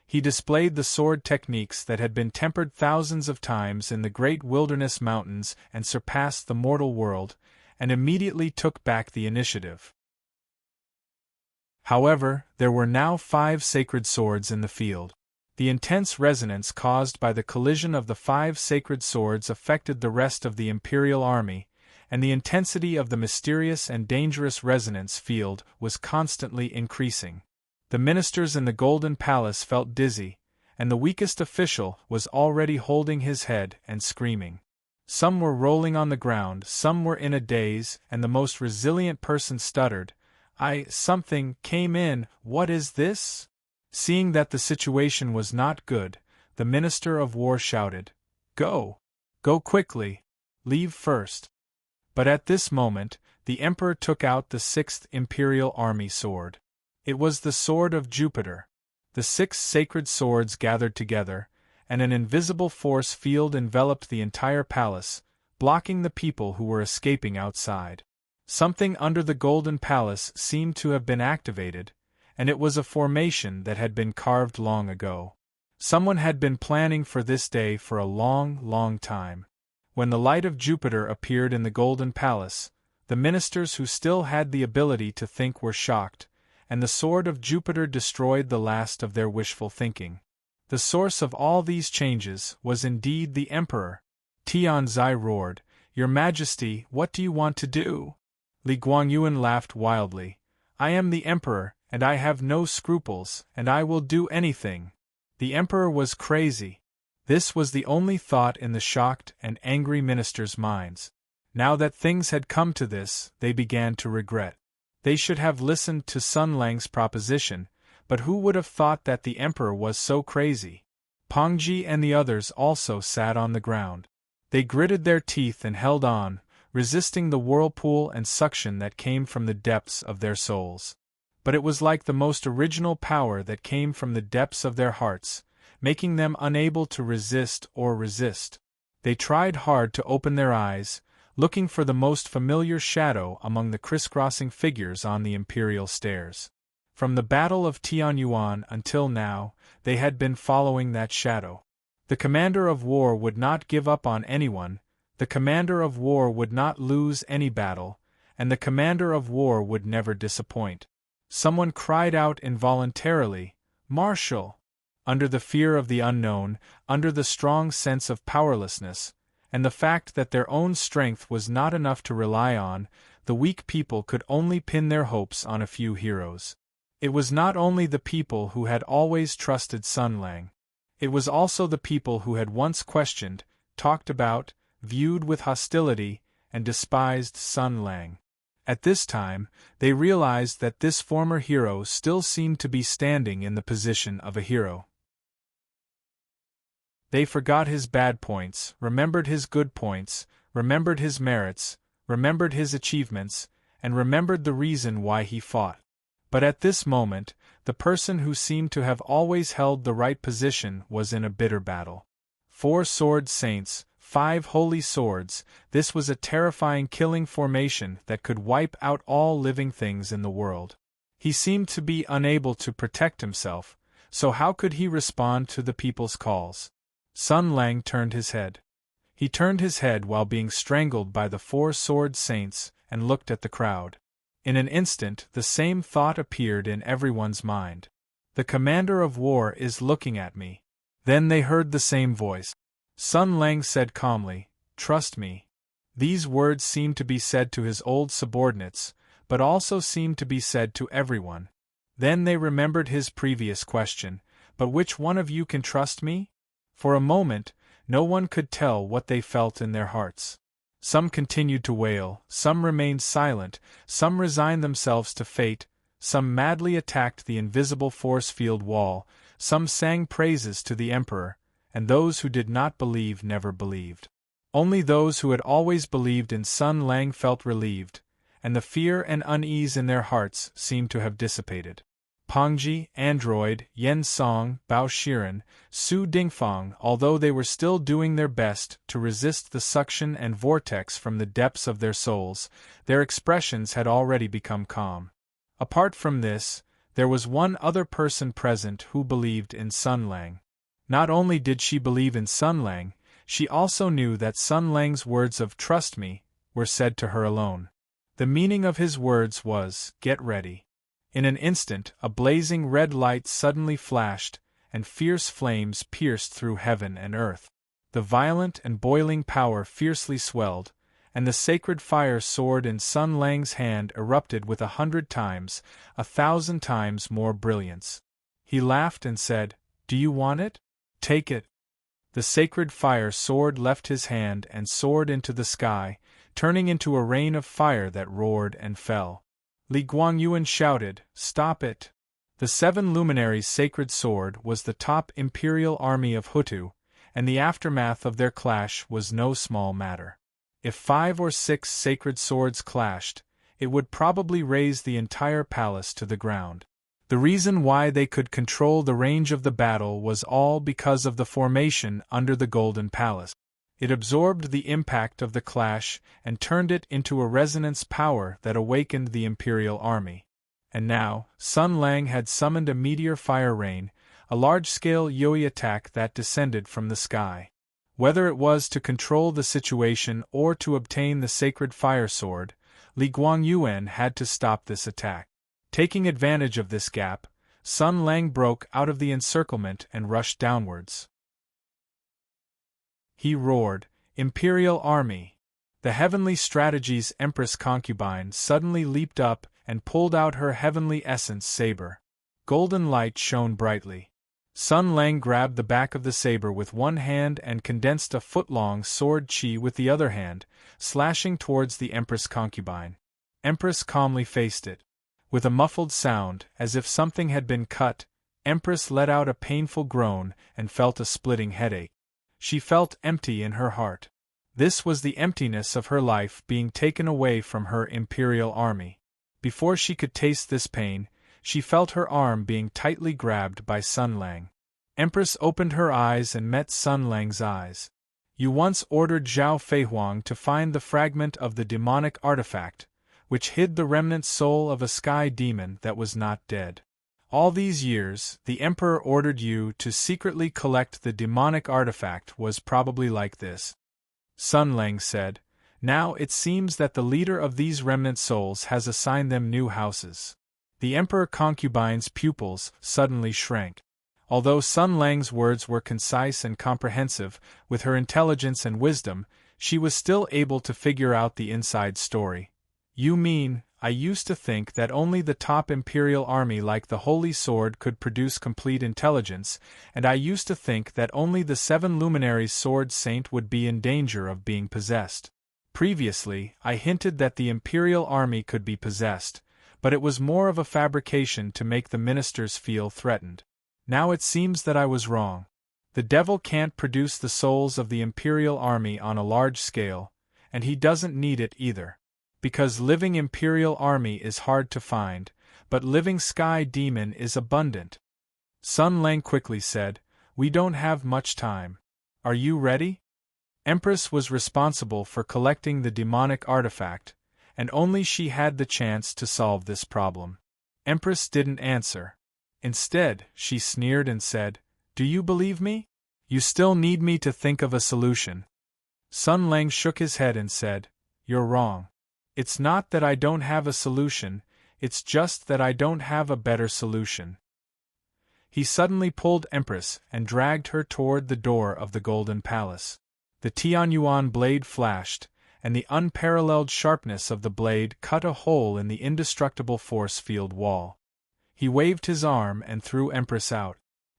He displayed the sword techniques that had been tempered thousands of times in the great wilderness mountains and surpassed the mortal world, and immediately took back the initiative. However, there were now 5 sacred swords in the field. The intense resonance caused by the collision of the 5 sacred swords affected the rest of the Imperial army, and the intensity of the mysterious and dangerous resonance field was constantly increasing. The ministers in the Golden Palace felt dizzy, and the weakest official was already holding his head and screaming. Some were rolling on the ground, some were in a daze, and the most resilient person stuttered, Something came in, what is this?" Seeing that the situation was not good, the Minister of War shouted, "Go! Go quickly! Leave first!" But at this moment, the Emperor took out the 6th Imperial Army sword. It was the sword of Jupiter. The 6 sacred swords gathered together, and an invisible force field enveloped the entire palace, blocking the people who were escaping outside. Something under the Golden Palace seemed to have been activated, and it was a formation that had been carved long ago. Someone had been planning for this day for a long, long time. When the light of Jupiter appeared in the Golden Palace, the ministers who still had the ability to think were shocked, and the sword of Jupiter destroyed the last of their wishful thinking. The source of all these changes was indeed the Emperor. Tianzai roared, "Your Majesty, what do you want to do?" Li Guangyuan laughed wildly, "I am the Emperor, and I have no scruples, and I will do anything." The Emperor was crazy. This was the only thought in the shocked and angry ministers' minds. Now that things had come to this, they began to regret. They should have listened to Sun Lang's proposition, but who would have thought that the Emperor was so crazy? Pongji and the others also sat on the ground. They gritted their teeth and held on, resisting the whirlpool and suction that came from the depths of their souls. But it was like the most original power that came from the depths of their hearts, making them unable to resist or resist. They tried hard to open their eyes, looking for the most familiar shadow among the crisscrossing figures on the imperial stairs. From the Battle of Tianyuan until now, they had been following that shadow. The commander of war would not give up on anyone, the commander of war would not lose any battle, and the commander of war would never disappoint. Someone cried out involuntarily, "Marshal!" Under the fear of the unknown, under the strong sense of powerlessness, and the fact that their own strength was not enough to rely on, the weak people could only pin their hopes on a few heroes. It was not only the people who had always trusted Sun Lang. It was also the people who had once questioned, talked about, viewed with hostility, and despised Sun Lang. At this time, they realized that this former hero still seemed to be standing in the position of a hero. They forgot his bad points, remembered his good points, remembered his merits, remembered his achievements, and remembered the reason why he fought. But at this moment, the person who seemed to have always held the right position was in a bitter battle. 4 sword saints, 5 holy swords, this was a terrifying killing formation that could wipe out all living things in the world. He seemed to be unable to protect himself, so how could he respond to the people's calls? Sun Lang turned his head. He turned his head while being strangled by the 4 sword saints and looked at the crowd. In an instant the same thought appeared in everyone's mind. The commander of war is looking at me. Then they heard the same voice. Sun Lang said calmly, "Trust me." These words seemed to be said to his old subordinates, but also seemed to be said to everyone. Then they remembered his previous question, "But which one of you can trust me?" For a moment, no one could tell what they felt in their hearts. Some continued to wail, some remained silent, some resigned themselves to fate, some madly attacked the invisible force field wall, some sang praises to the Emperor, and those who did not believe never believed. Only those who had always believed in Sun Lang felt relieved, and the fear and unease in their hearts seemed to have dissipated. Pengji, Android, Yen Song, Bao Shiren, Su Dingfang, although they were still doing their best to resist the suction and vortex from the depths of their souls, their expressions had already become calm. Apart from this, there was one other person present who believed in Sun Lang. Not only did she believe in Sun Lang, she also knew that Sun Lang's words of "trust me" were said to her alone. The meaning of his words was, "Get ready." In an instant, a blazing red light suddenly flashed, and fierce flames pierced through heaven and earth. The violent and boiling power fiercely swelled, and the sacred fire sword in Sun Lang's hand erupted with 100 times, 1,000 times more brilliance. He laughed and said, "Do you want it? Take it." The sacred fire sword left his hand and soared into the sky, turning into a rain of fire that roared and fell. Li Guangyuan shouted, "Stop it!" The 7 luminaries' sacred sword was the top imperial army of Hutu, and the aftermath of their clash was no small matter. If 5 or 6 sacred swords clashed, it would probably raze the entire palace to the ground. The reason why they could control the range of the battle was all because of the formation under the Golden Palace. It absorbed the impact of the clash and turned it into a resonance power that awakened the Imperial Army. And now, Sun Lang had summoned a meteor fire rain, a large-scale Yoi attack that descended from the sky. Whether it was to control the situation or to obtain the sacred fire sword, Li Guangyuan had to stop this attack. Taking advantage of this gap, Sun Lang broke out of the encirclement and rushed downwards. He roared, "Imperial Army!" The heavenly strategy's Empress concubine suddenly leaped up and pulled out her heavenly essence saber. Golden light shone brightly. Sun Lang grabbed the back of the saber with one hand and condensed a foot-long sword chi with the other hand, slashing towards the Empress concubine. Empress calmly faced it. With a muffled sound, as if something had been cut, Empress let out a painful groan and felt a splitting headache. She felt empty in her heart. This was the emptiness of her life being taken away from her Imperial Army. Before she could taste this pain, she felt her arm being tightly grabbed by Sun Lang. Empress opened her eyes and met Sun Lang's eyes. "You once ordered Zhao Feihuang to find the fragment of the demonic artifact, which hid the remnant soul of a sky demon that was not dead. All these years, the Emperor ordered you to secretly collect the demonic artifact was probably like this." Sun Lang said, "Now it seems that the leader of these remnant souls has assigned them new houses." The Emperor concubine's pupils suddenly shrank. Although Sun Lang's words were concise and comprehensive, with her intelligence and wisdom, she was still able to figure out the inside story. "You mean, I used to think that only the top Imperial Army like the Holy Sword could produce complete intelligence, and I used to think that only the 7 luminaries' Sword Saint would be in danger of being possessed. Previously, I hinted that the Imperial Army could be possessed, but it was more of a fabrication to make the ministers feel threatened. Now it seems that I was wrong. The devil can't produce the souls of the Imperial Army on a large scale, and he doesn't need it either. Because living Imperial Army is hard to find, but living Sky Demon is abundant." Sun Lang quickly said, "We don't have much time. Are you ready?" Empress was responsible for collecting the demonic artifact, and only she had the chance to solve this problem. Empress didn't answer. Instead, she sneered and said, "Do you believe me? You still need me to think of a solution." Sun Lang shook his head and said, "You're wrong. It's not that I don't have a solution, it's just that I don't have a better solution." He suddenly pulled Empress and dragged her toward the door of the Golden Palace. The Tianyuan blade flashed, and the unparalleled sharpness of the blade cut a hole in the indestructible force field wall. He waved his arm and threw Empress out.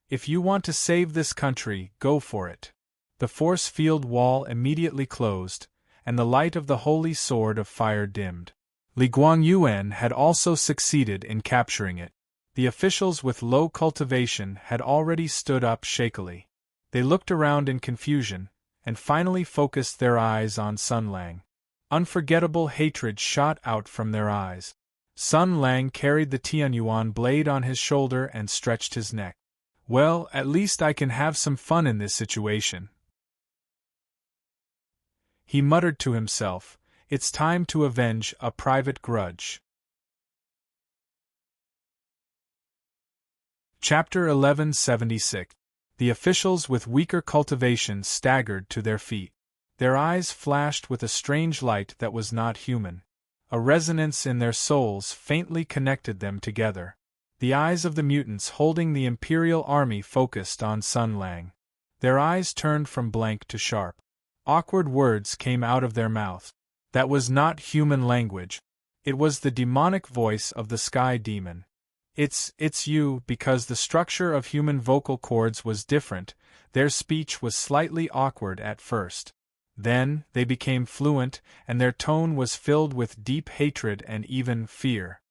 "If you want to save this country, go for it." The force field wall immediately closed, and the light of the holy sword of fire dimmed. Li Guangyuan had also succeeded in capturing it. The officials with low cultivation had already stood up shakily. They looked around in confusion, and finally focused their eyes on Sun Lang. Unforgettable hatred shot out from their eyes. Sun Lang carried the Tianyuan blade on his shoulder and stretched his neck. Well, at least I can have some fun in this situation. He muttered to himself, it's time to avenge a private grudge. Chapter 1176. The officials with weaker cultivation staggered to their feet. Their eyes flashed with a strange light that was not human. A resonance in their souls faintly connected them together. The eyes of the mutants holding the Imperial army focused on Sun Lang. Their eyes turned from blank to sharp. Awkward words came out of their mouths. That was not human language. It was the demonic voice of the Sky Demon. It's you. Because the structure of human vocal cords was different, their speech was slightly awkward at first. Then, they became fluent, and their tone was filled with deep hatred and even fear.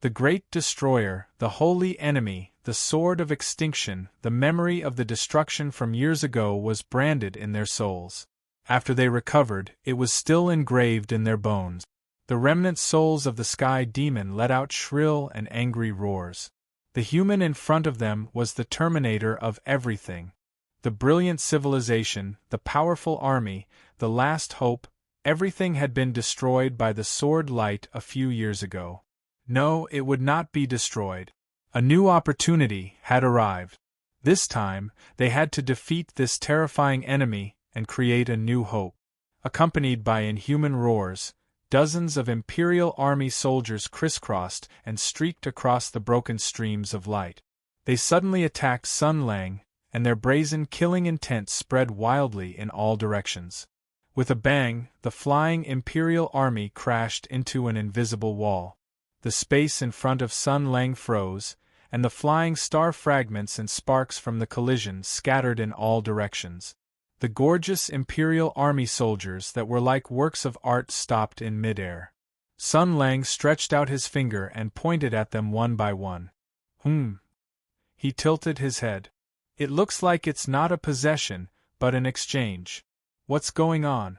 The great destroyer, the holy enemy, the sword of extinction, the memory of the destruction from years ago was branded in their souls. After they recovered, it was still engraved in their bones. The remnant souls of the Sky Demon let out shrill and angry roars. The human in front of them was the terminator of everything. The brilliant civilization, the powerful army, the last hope, everything had been destroyed by the sword light a few years ago. No, it would not be destroyed. A new opportunity had arrived. This time, they had to defeat this terrifying enemy and create a new hope. Accompanied by inhuman roars, dozens of Imperial Army soldiers crisscrossed and streaked across the broken streams of light. They suddenly attacked Sun Lang, and their brazen killing intent spread wildly in all directions. With a bang, the flying Imperial Army crashed into an invisible wall. The space in front of Sun Lang froze, and the flying star fragments and sparks from the collision scattered in all directions. The gorgeous Imperial Army soldiers that were like works of art stopped in midair. Sun Lang stretched out his finger and pointed at them one by one. He tilted his head. It looks like it's not a possession, but an exchange. What's going on?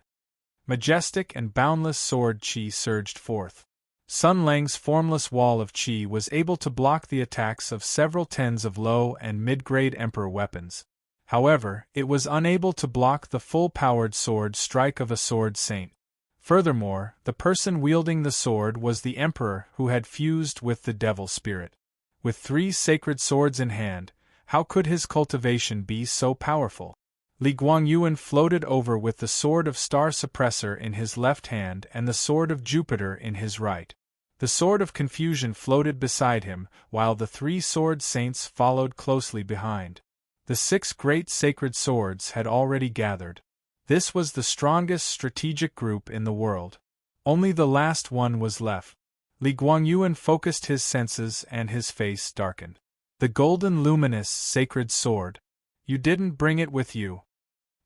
Majestic and boundless sword chi surged forth. Sun Lang's formless wall of chi was able to block the attacks of several tens of low and mid-grade Emperor weapons. However, it was unable to block the full-powered sword strike of a sword saint. Furthermore, the person wielding the sword was the Emperor who had fused with the devil spirit. With 3 sacred swords in hand, how could his cultivation be so powerful? Li Guangyuan floated over with the sword of Star Suppressor in his left hand and the sword of Jupiter in his right. The sword of Confusion floated beside him, while the 3 sword saints followed closely behind. The 6 great sacred swords had already gathered. This was the strongest strategic group in the world. Only the last one was left. Li Guangyuan focused his senses and his face darkened. The golden luminous sacred sword. You didn't bring it with you.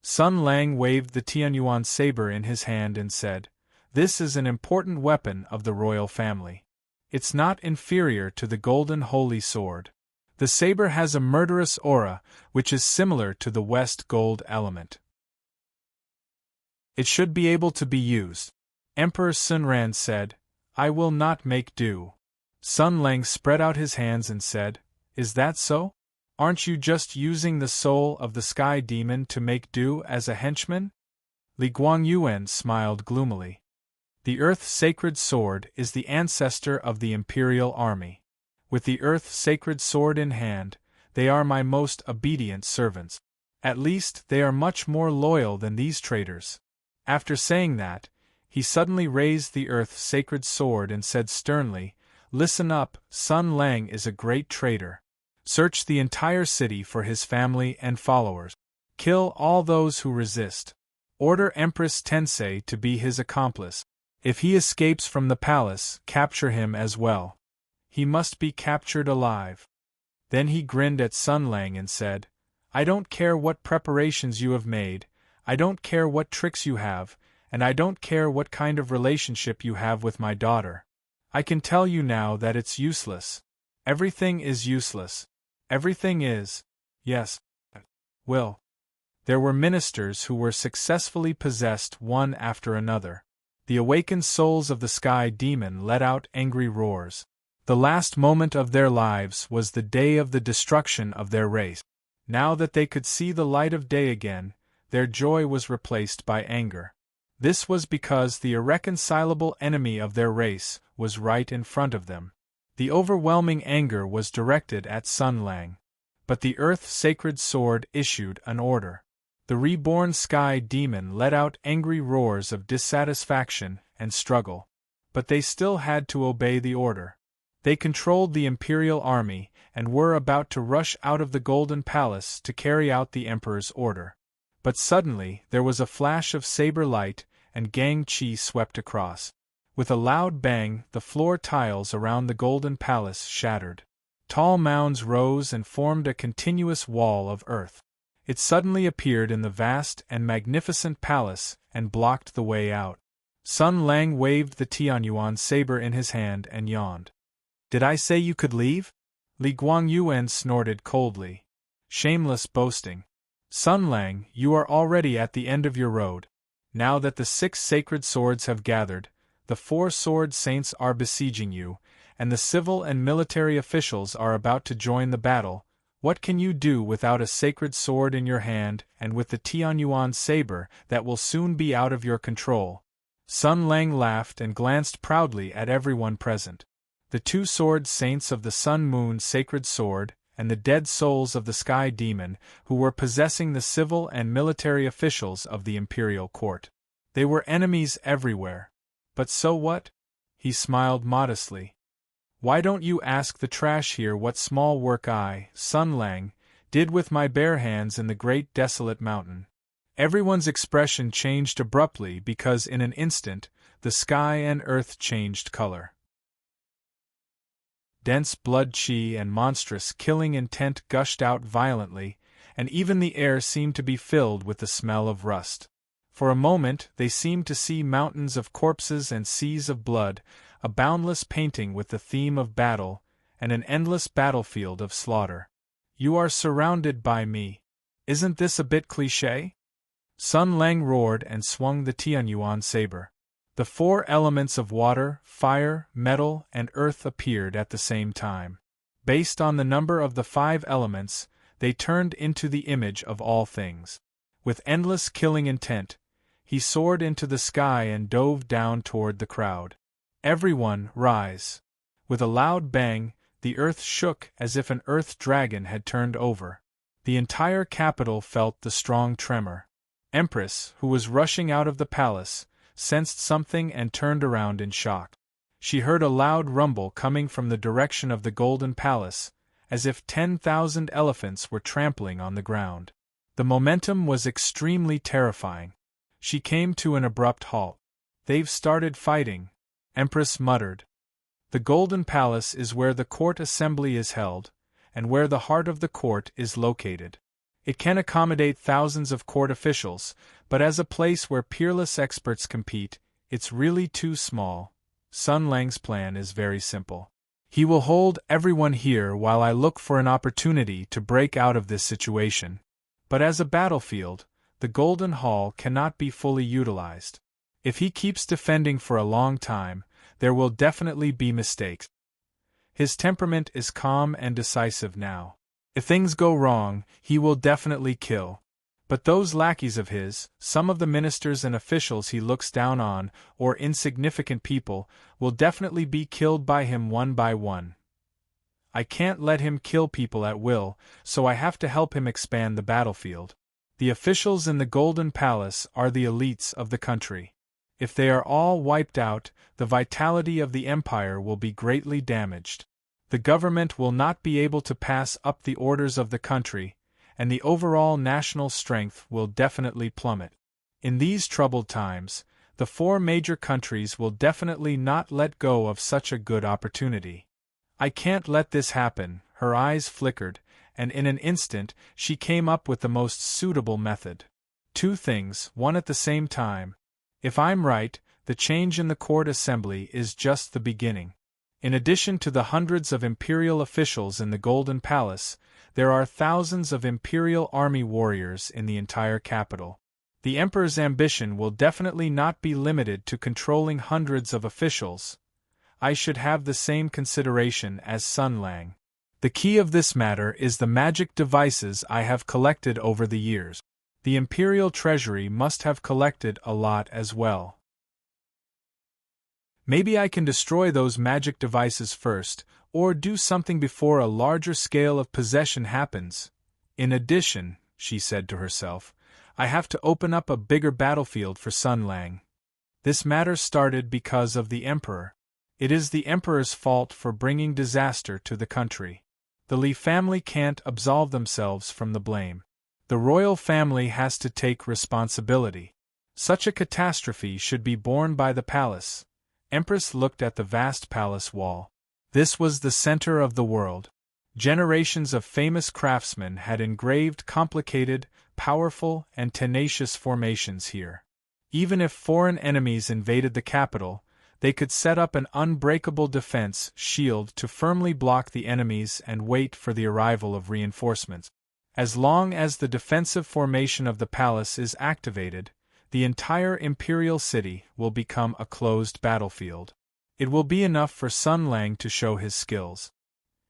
Sun Lang waved the Tianyuan saber in his hand and said, "This is an important weapon of the royal family. It's not inferior to the golden holy sword. The saber has a murderous aura, which is similar to the West gold element. It should be able to be used." Emperor Sunran said, "I will not make do." Sun Lang spread out his hands and said, "Is that so? Aren't you just using the soul of the Sky Demon to make do as a henchman?" Li Guangyuan smiled gloomily. "The Earth Sacred Sword is the ancestor of the Imperial Army. With the Earth Sacred Sword in hand, they are my most obedient servants. At least, they are much more loyal than these traitors." After saying that, he suddenly raised the Earth Sacred Sword and said sternly, "Listen up, Sun Lang is a great traitor. Search the entire city for his family and followers. Kill all those who resist. Order Empress Tensei to be his accomplice. If he escapes from the palace, capture him as well. He must be captured alive." Then he grinned at Sun Lang and said, "I don't care what preparations you have made, I don't care what tricks you have, and I don't care what kind of relationship you have with my daughter. I can tell you now that it's useless. Everything is useless. Everything is. Yes. Will." There were ministers who were successfully possessed one after another. The awakened souls of the Sky Demon let out angry roars. The last moment of their lives was the day of the destruction of their race. Now that they could see the light of day again, their joy was replaced by anger. This was because the irreconcilable enemy of their race was right in front of them. The overwhelming anger was directed at Sun Lang. But the Earth-Sacred Sword issued an order. The reborn Sky Demon let out angry roars of dissatisfaction and struggle. But they still had to obey the order. They controlled the Imperial Army and were about to rush out of the Golden Palace to carry out the Emperor's order. But suddenly there was a flash of saber light, and Gang Chi swept across. With a loud bang, the floor tiles around the Golden Palace shattered. Tall mounds rose and formed a continuous wall of earth. It suddenly appeared in the vast and magnificent palace and blocked the way out. Sun Lang waved the Tianyuan saber in his hand and yawned. "Did I say you could leave?" Li Guangyuan snorted coldly. "Shameless boasting. Sun Lang, you are already at the end of your road. Now that the 6 sacred swords have gathered, the 4 sword saints are besieging you, and the civil and military officials are about to join the battle. What can you do without a sacred sword in your hand and with the Tianyuan saber that will soon be out of your control?" Sun Lang laughed and glanced proudly at everyone present. The 2 sword saints of the Sun Moon Sacred Sword and the dead souls of the Sky Demon, who were possessing the civil and military officials of the Imperial Court. They were enemies everywhere. But so what? He smiled modestly. Why don't you ask the trash here what small work I, Sun Lang, did with my bare hands in the great desolate mountain? Everyone's expression changed abruptly because in an instant, the sky and earth changed color. Dense blood chi and monstrous killing intent gushed out violently, and even the air seemed to be filled with the smell of rust. For a moment they seemed to see mountains of corpses and seas of blood, a boundless painting with the theme of battle, and an endless battlefield of slaughter. "You are surrounded by me. Isn't this a bit cliché?" Sun Lang roared and swung the Tianyuan saber. The 4 elements of water, fire, metal, and earth appeared at the same time. Based on the number of the 5 elements, they turned into the image of all things. With endless killing intent, he soared into the sky and dove down toward the crowd. "Everyone, rise!" With a loud bang, the earth shook as if an earth dragon had turned over. The entire capital felt the strong tremor. Empress, who was rushing out of the palace, sensed something and turned around in shock. She heard a loud rumble coming from the direction of the Golden Palace, as if 10,000 elephants were trampling on the ground. The momentum was extremely terrifying. She came to an abrupt halt. "They've started fighting," Empress muttered. The Golden Palace is where the court assembly is held, and where the heart of the court is located. It can accommodate thousands of court officials, but as a place where peerless experts compete, it's really too small. Sun Lang's plan is very simple. He will hold everyone here while I look for an opportunity to break out of this situation. But as a battlefield, the Golden Hall cannot be fully utilized. If he keeps defending for a long time, there will definitely be mistakes. His temperament is calm and decisive now. If things go wrong, he will definitely kill. But those lackeys of his, some of the ministers and officials he looks down on, or insignificant people, will definitely be killed by him one by one. I can't let him kill people at will, so I have to help him expand the battlefield. The officials in the Golden Palace are the elites of the country. If they are all wiped out, the vitality of the empire will be greatly damaged. The government will not be able to pass up the orders of the country, and the overall national strength will definitely plummet. In these troubled times, the 4 major countries will definitely not let go of such a good opportunity. I can't let this happen. Her eyes flickered, and in an instant she came up with the most suitable method. 2 things, one at the same time. If I'm right, the change in the court assembly is just the beginning. In addition to the hundreds of imperial officials in the Golden Palace, there are thousands of imperial army warriors in the entire capital. The emperor's ambition will definitely not be limited to controlling hundreds of officials. I should have the same consideration as Sun Lang. The key of this matter is the magic devices I have collected over the years. The imperial treasury must have collected a lot as well. Maybe I can destroy those magic devices first, or do something before a larger scale of possession happens. In addition, she said to herself, I have to open up a bigger battlefield for Sun Lang. This matter started because of the emperor. It is the emperor's fault for bringing disaster to the country. The Li family can't absolve themselves from the blame. The royal family has to take responsibility. Such a catastrophe should be borne by the palace. Empress looked at the vast palace wall. This was the center of the world. Generations of famous craftsmen had engraved complicated, powerful, and tenacious formations here. Even if foreign enemies invaded the capital, they could set up an unbreakable defense shield to firmly block the enemies and wait for the arrival of reinforcements. As long as the defensive formation of the palace is activated, the entire imperial city will become a closed battlefield. It will be enough for Sun Lang to show his skills.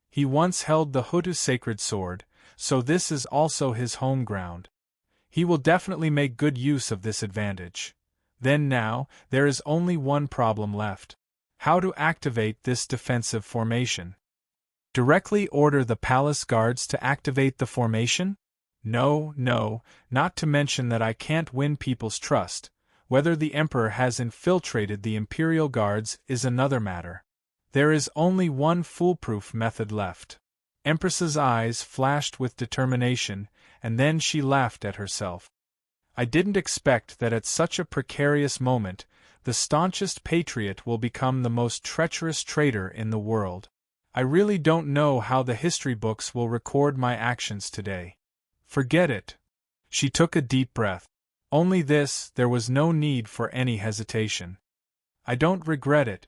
He once held the Hutu sacred sword, so this is also his home ground. He will definitely make good use of this advantage. Then now, there is only one problem left. How to activate this defensive formation? Directly order the palace guards to activate the formation? No, not to mention that I can't win people's trust. Whether the emperor has infiltrated the imperial guards is another matter. There is only one foolproof method left. Empress's eyes flashed with determination, and then she laughed at herself. I didn't expect that at such a precarious moment, the staunchest patriot will become the most treacherous traitor in the world. I really don't know how the history books will record my actions today. Forget it. She took a deep breath. Only this, there was no need for any hesitation. I don't regret it.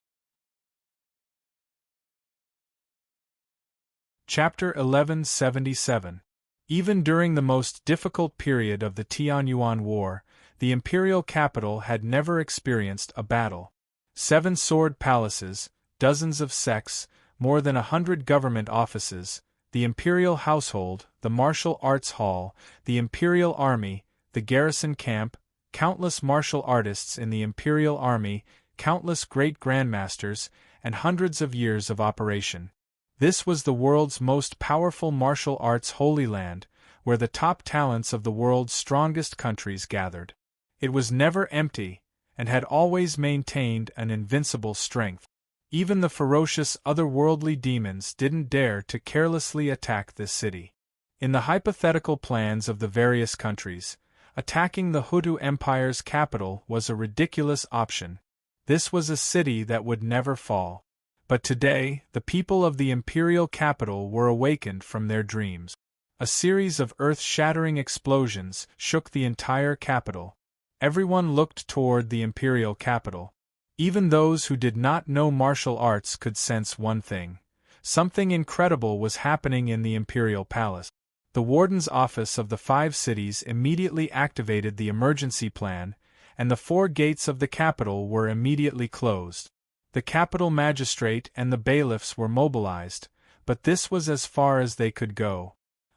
Chapter 1177. Even during the most difficult period of the Tianyuan War, the imperial capital had never experienced a battle. 7 sword palaces, dozens of sects, more than 100 government offices, the imperial household, the martial arts hall, the imperial army, the garrison camp, countless martial artists in the imperial army, countless great grandmasters, and hundreds of years of operation. This was the world's most powerful martial arts holy land, where the top talents of the world's strongest countries gathered. It was never empty, and had always maintained an invincible strength. Even the ferocious otherworldly demons didn't dare to carelessly attack this city. In the hypothetical plans of the various countries, attacking the Hutu Empire's capital was a ridiculous option. This was a city that would never fall. But today, the people of the imperial capital were awakened from their dreams. A series of earth-shattering explosions shook the entire capital. Everyone looked toward the imperial capital. Even those who did not know martial arts could sense one thing. Something incredible was happening in the imperial palace. The warden's office of the 5 cities immediately activated the emergency plan, and the 4 gates of the capital were immediately closed. The capital magistrate and the bailiffs were mobilized, but this was as far as they could go.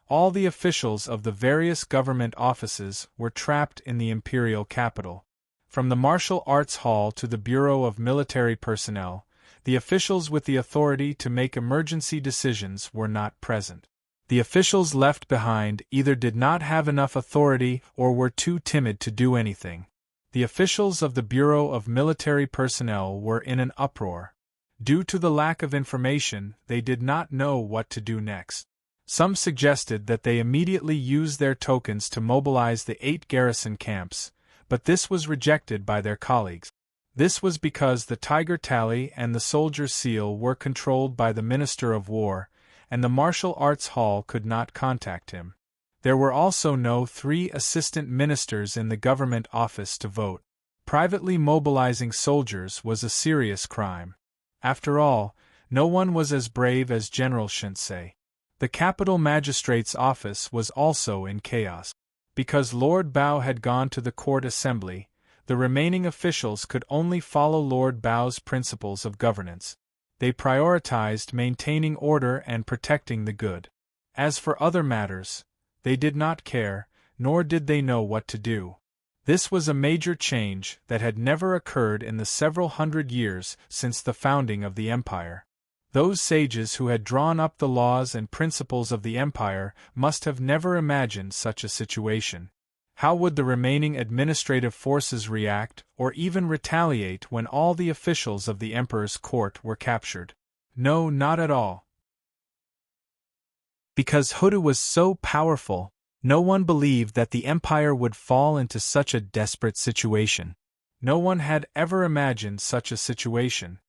All the officials of the various government offices were trapped in the imperial capital. From the martial arts hall to the Bureau of Military Personnel, the officials with the authority to make emergency decisions were not present. The officials left behind either did not have enough authority or were too timid to do anything. The officials of the Bureau of Military Personnel were in an uproar. Due to the lack of information, they did not know what to do next. Some suggested that they immediately use their tokens to mobilize the 8 garrison camps, but this was rejected by their colleagues. This was because the Tiger Tally and the Soldier Seal were controlled by the Minister of War, and the Martial Arts Hall could not contact him. There were also no 3 assistant ministers in the government office to vote. Privately mobilizing soldiers was a serious crime. After all, no one was as brave as General Shinsei. The capital magistrate's office was also in chaos. Because Lord Bao had gone to the court assembly, the remaining officials could only follow Lord Bao's principles of governance. They prioritized maintaining order and protecting the good. As for other matters, they did not care, nor did they know what to do. This was a major change that had never occurred in the several hundred years since the founding of the empire. Those sages who had drawn up the laws and principles of the empire must have never imagined such a situation. How would the remaining administrative forces react or even retaliate when all the officials of the emperor's court were captured? No, not at all. Because Hudu was so powerful, no one believed that the empire would fall into such a desperate situation. No one had ever imagined such a situation.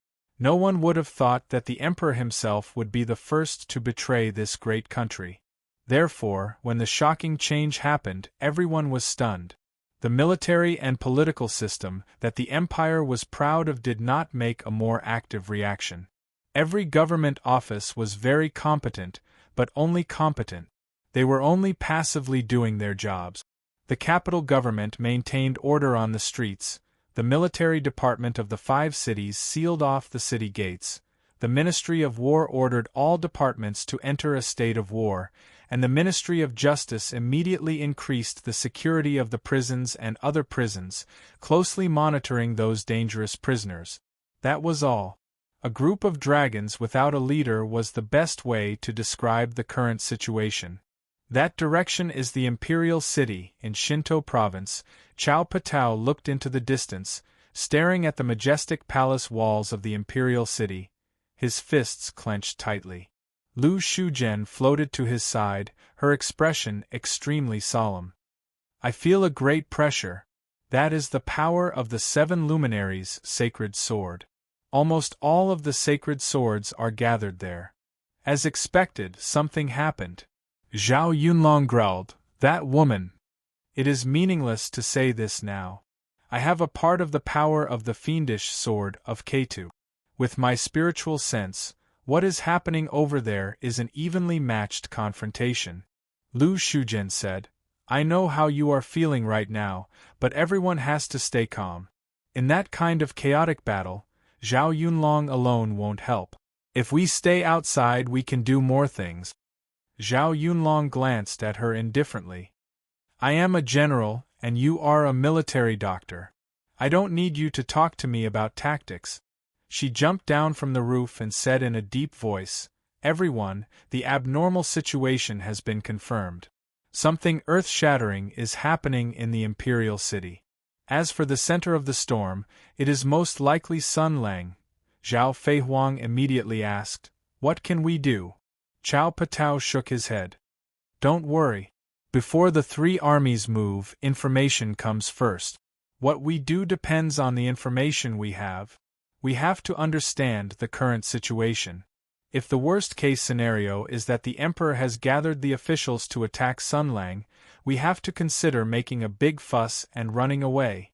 No one would have thought that the emperor himself would be the first to betray this great country. Therefore, when the shocking change happened, everyone was stunned. The military and political system that the empire was proud of did not make a more active reaction. Every government office was very competent, but only competent. They were only passively doing their jobs. The capital government maintained order on the streets, the military department of the 5 cities sealed off the city gates, the Ministry of War ordered all departments to enter a state of war, and the Ministry of Justice immediately increased the security of the prisons and other prisons, closely monitoring those dangerous prisoners. That was all. A group of dragons without a leader was the best way to describe the current situation. That direction is the imperial city in Shinto province. Chao Patao looked into the distance, staring at the majestic palace walls of the imperial city, his fists clenched tightly. Lu Shuzhen floated to his side, her expression extremely solemn. I feel a great pressure. That is the power of the 7 luminaries' sacred sword. Almost all of the sacred swords are gathered there. As expected, something happened. Zhao Yunlong growled, "That woman!" It is meaningless to say this now. I have a part of the power of the fiendish sword of Ketu. With my spiritual sense, what is happening over there is an evenly matched confrontation. Lu Shuzhen said, I know how you are feeling right now, but everyone has to stay calm. In that kind of chaotic battle, Zhao Yunlong alone won't help. If we stay outside, we can do more things. Zhao Yunlong glanced at her indifferently. I am a general, and you are a military doctor. I don't need you to talk to me about tactics. She jumped down from the roof and said in a deep voice, Everyone, the abnormal situation has been confirmed. Something earth-shattering is happening in the imperial city. As for the center of the storm, it is most likely Sun Lang. Zhao Feihuang immediately asked, What can we do? Chao Patao shook his head. Don't worry. Before the 3 armies move, information comes first. What we do depends on the information we have. We have to understand the current situation. If the worst-case scenario is that the emperor has gathered the officials to attack Sun Lang, we have to consider making a big fuss and running away.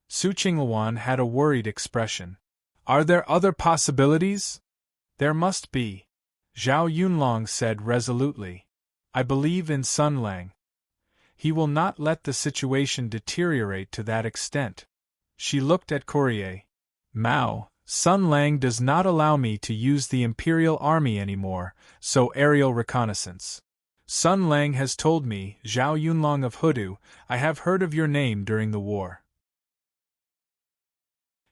Su Qingluan had a worried expression. Are there other possibilities? There must be. Zhao Yunlong said resolutely. I believe in Sun Lang. He will not let the situation deteriorate to that extent. She looked at Courier. Mao, Sun Lang does not allow me to use the Imperial Army anymore, so aerial reconnaissance. Sun Lang has told me, Zhao Yunlong of Hudu, I have heard of your name during the war.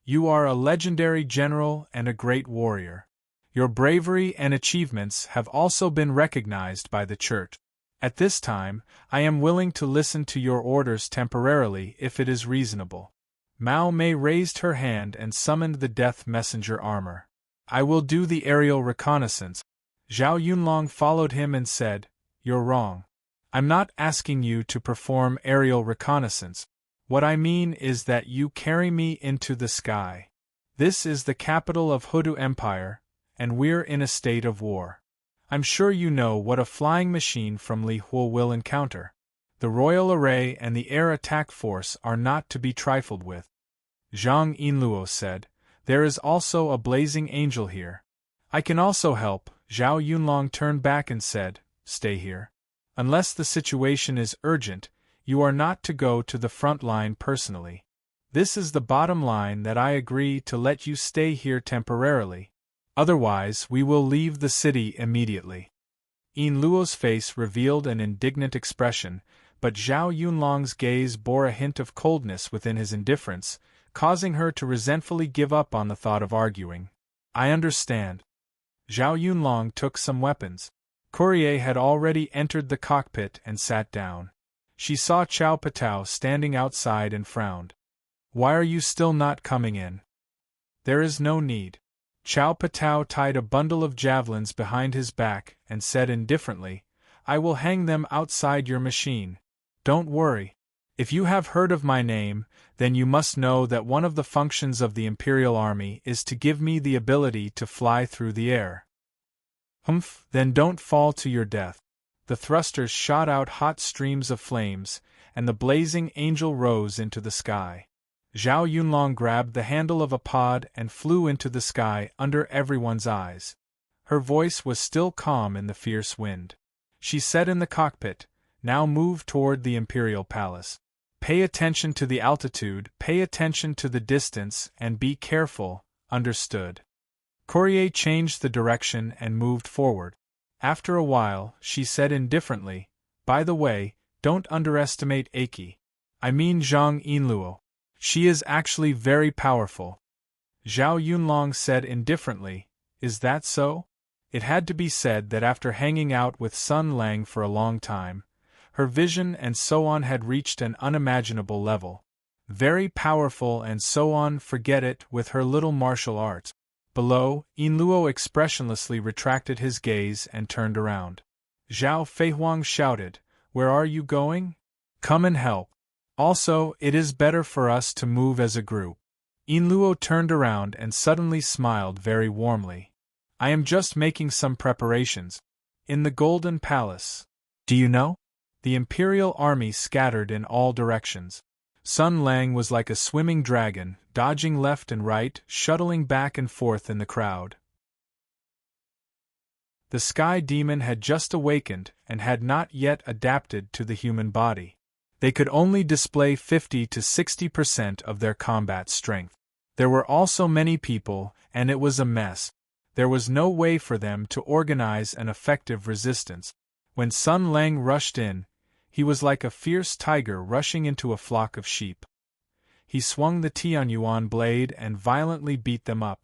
You are a legendary general and a great warrior. Your bravery and achievements have also been recognized by the Church. At this time, I am willing to listen to your orders temporarily if it is reasonable. Mao Mei raised her hand and summoned the Death Messenger armor. I will do the aerial reconnaissance. Zhao Yunlong followed him and said, You're wrong. I'm not asking you to perform aerial reconnaissance. What I mean is that you carry me into the sky. This is the capital of Hudu Empire, and we're in a state of war. I'm sure you know what a flying machine from Li Huo will encounter. The Royal Array and the Air Attack Force are not to be trifled with. Zhang Yinluo said, There is also a blazing angel here. I can also help. Zhao Yunlong turned back and said, Stay here. Unless the situation is urgent, You are not to go to the front line personally. This is the bottom line, that I agree to let you stay here temporarily. Otherwise, we will leave the city immediately. Yin Luo's face revealed an indignant expression, but Zhao Yunlong's gaze bore a hint of coldness within his indifference, causing her to resentfully give up on the thought of arguing. I understand. Zhao Yunlong took some weapons. Courier had already entered the cockpit and sat down. She saw Chao Patao standing outside and frowned. Why are you still not coming in? There is no need. Chao Patao tied a bundle of javelins behind his back and said indifferently, I will hang them outside your machine. Don't worry. If you have heard of my name, then you must know that one of the functions of the Imperial Army is to give me the ability to fly through the air. Humph, then don't fall to your death. The thrusters shot out hot streams of flames, and the blazing angel rose into the sky. Zhao Yunlong grabbed the handle of a pod and flew into the sky under everyone's eyes. Her voice was still calm in the fierce wind. She said in the cockpit, Now move toward the Imperial Palace. Pay attention to the altitude, pay attention to the distance, and be careful, understood. Courier changed the direction and moved forward. After a while, she said indifferently, By the way, don't underestimate Aki. I mean Zhang Yinluo. She is actually very powerful. Zhao Yunlong said indifferently, Is that so? It had to be said that after hanging out with Sun Lang for a long time, her vision and so on had reached an unimaginable level. Very powerful and so on, forget it, with her little martial arts. Below, Yinluo expressionlessly retracted his gaze and turned around. Zhao Feihuang shouted, Where are you going? Come and help. Also, it is better for us to move as a group. Yinluo turned around and suddenly smiled very warmly. I am just making some preparations. In the Golden Palace. Do you know? The Imperial Army scattered in all directions. Sun Lang was like a swimming dragon, dodging left and right, shuttling back and forth in the crowd. The Sky Demon had just awakened and had not yet adapted to the human body. They could only display 50 to 60% of their combat strength. There were also many people, and it was a mess. There was no way for them to organize an effective resistance. When Sun Lang rushed in, he was like a fierce tiger rushing into a flock of sheep. He swung the Tianyuan blade and violently beat them up.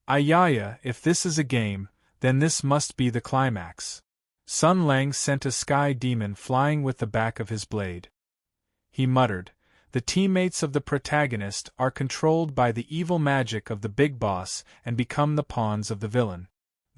Ayaya, if this is a game, then this must be the climax. Sun Lang sent a sky demon flying with the back of his blade. He muttered, The teammates of the protagonist are controlled by the evil magic of the big boss and become the pawns of the villain.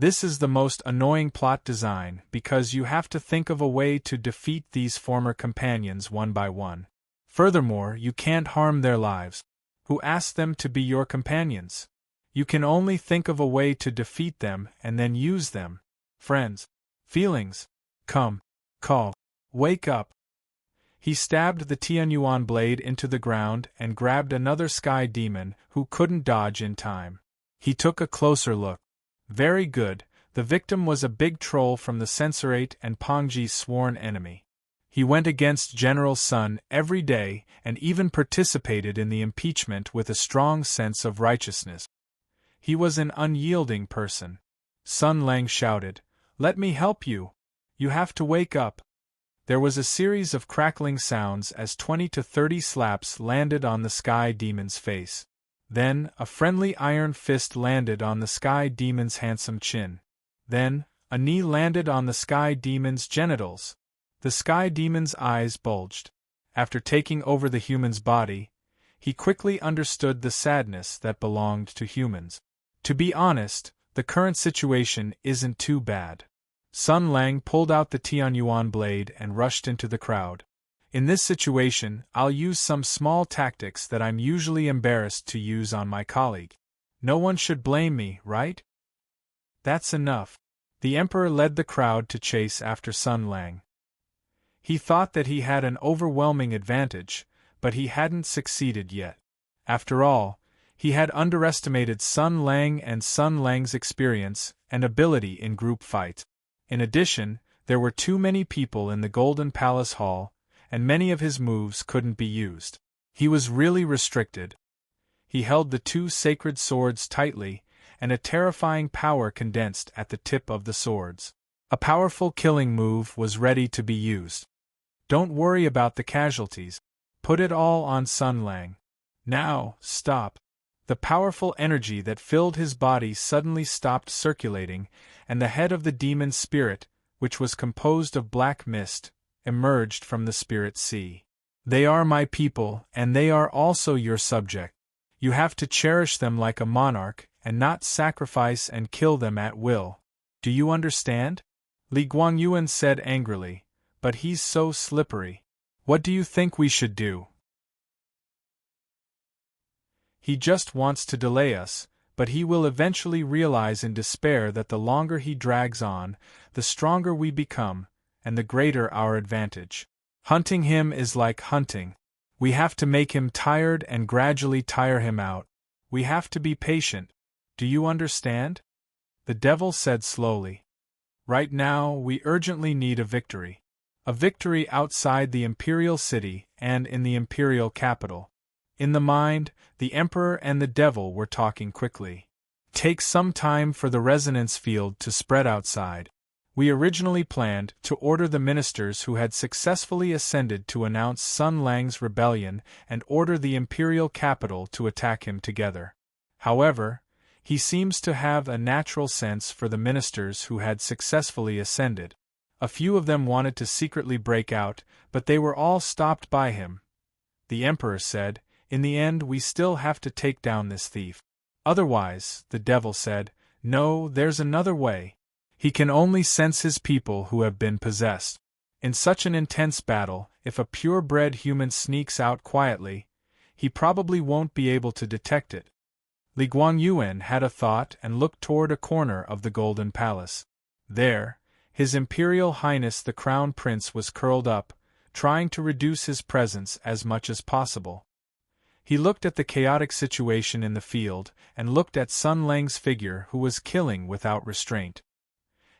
This is the most annoying plot design because you have to think of a way to defeat these former companions one by one. Furthermore, you can't harm their lives. Who asked them to be your companions? You can only think of a way to defeat them and then use them. Friends. Feelings. Come. Call. Wake up. He stabbed the Tianyuan blade into the ground and grabbed another sky demon who couldn't dodge in time. He took a closer look. Very good, the victim was a big troll from the Censorate and Pongji's sworn enemy. He went against General Sun every day and even participated in the impeachment with a strong sense of righteousness. He was an unyielding person. Sun Lang shouted, Let me help you. You have to wake up. There was a series of crackling sounds as 20 to 30 slaps landed on the sky demon's face. Then, a friendly iron fist landed on the sky demon's handsome chin. Then, a knee landed on the sky demon's genitals. The sky demon's eyes bulged. After taking over the human's body, he quickly understood the sadness that belonged to humans. To be honest, the current situation isn't too bad. Sun Lang pulled out the Tianyuan blade and rushed into the crowd. In this situation, I'll use some small tactics that I'm usually embarrassed to use on my colleague. No one should blame me, right? That's enough. The Emperor led the crowd to chase after Sun Lang. He thought that he had an overwhelming advantage, but he hadn't succeeded yet. After all, he had underestimated Sun Lang and Sun Lang's experience and ability in group fights. In addition, there were too many people in the Golden Palace Hall, and many of his moves couldn't be used. He was really restricted. He held the two sacred swords tightly, and a terrifying power condensed at the tip of the swords. A powerful killing move was ready to be used. Don't worry about the casualties. Put it all on Sun Lang. Now, stop. The powerful energy that filled his body suddenly stopped circulating, and the head of the demon spirit, which was composed of black mist, emerged from the spirit sea. They are my people, and they are also your subject. You have to cherish them like a monarch, and not sacrifice and kill them at will. Do you understand? Li Guangyuan said angrily, but he's so slippery. What do you think we should do? He just wants to delay us, but he will eventually realize in despair that the longer he drags on, the stronger we become, and the greater our advantage. Hunting him is like hunting. We have to make him tired and gradually tire him out. We have to be patient. Do you understand? The devil said slowly. Right now, we urgently need a victory. A victory outside the imperial city and in the imperial capital. In the mind, the emperor and the devil were talking quickly. Take some time for the resonance field to spread outside. We originally planned to order the ministers who had successfully ascended to announce Sun Lang's rebellion and order the imperial capital to attack him together. However, he seems to have a natural sense for the ministers who had successfully ascended. A few of them wanted to secretly break out, but they were all stopped by him. The emperor said, "In the end we still have to take down this thief. Otherwise," the devil said, "no, there's another way. He can only sense his people who have been possessed. In such an intense battle, if a purebred human sneaks out quietly, he probably won't be able to detect it." Li Guangyuan had a thought and looked toward a corner of the Golden Palace. There, His Imperial Highness the Crown Prince was curled up, trying to reduce his presence as much as possible. He looked at the chaotic situation in the field, and looked at Sun Lang's figure who was killing without restraint.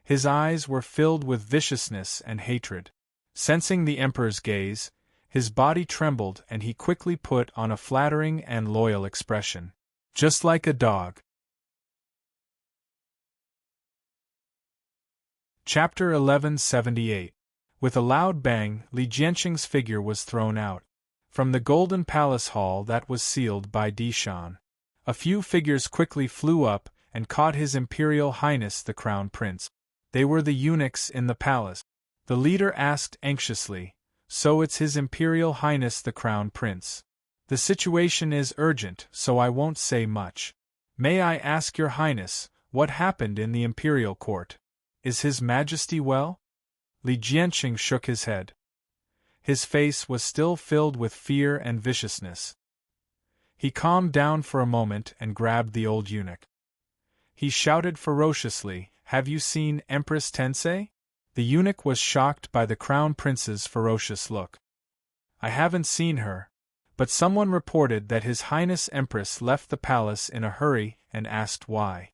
His eyes were filled with viciousness and hatred. Sensing the Emperor's gaze, his body trembled and he quickly put on a flattering and loyal expression. Just like a dog. Chapter 1178. With a loud bang, Li Jianqing's figure was thrown out. From the Golden Palace hall that was sealed by Dishan. A few figures quickly flew up and caught His Imperial Highness the Crown Prince. They were the eunuchs in the palace. The leader asked anxiously, "So it's His Imperial Highness the Crown Prince. The situation is urgent, so I won't say much. May I ask Your Highness, what happened in the Imperial Court? Is His Majesty well?" Li Jianqing shook his head. His face was still filled with fear and viciousness. He calmed down for a moment and grabbed the old eunuch. He shouted ferociously, "Have you seen Empress Tensei?" The eunuch was shocked by the Crown Prince's ferocious look. "I haven't seen her, but someone reported that His Highness Empress left the palace in a hurry and asked why.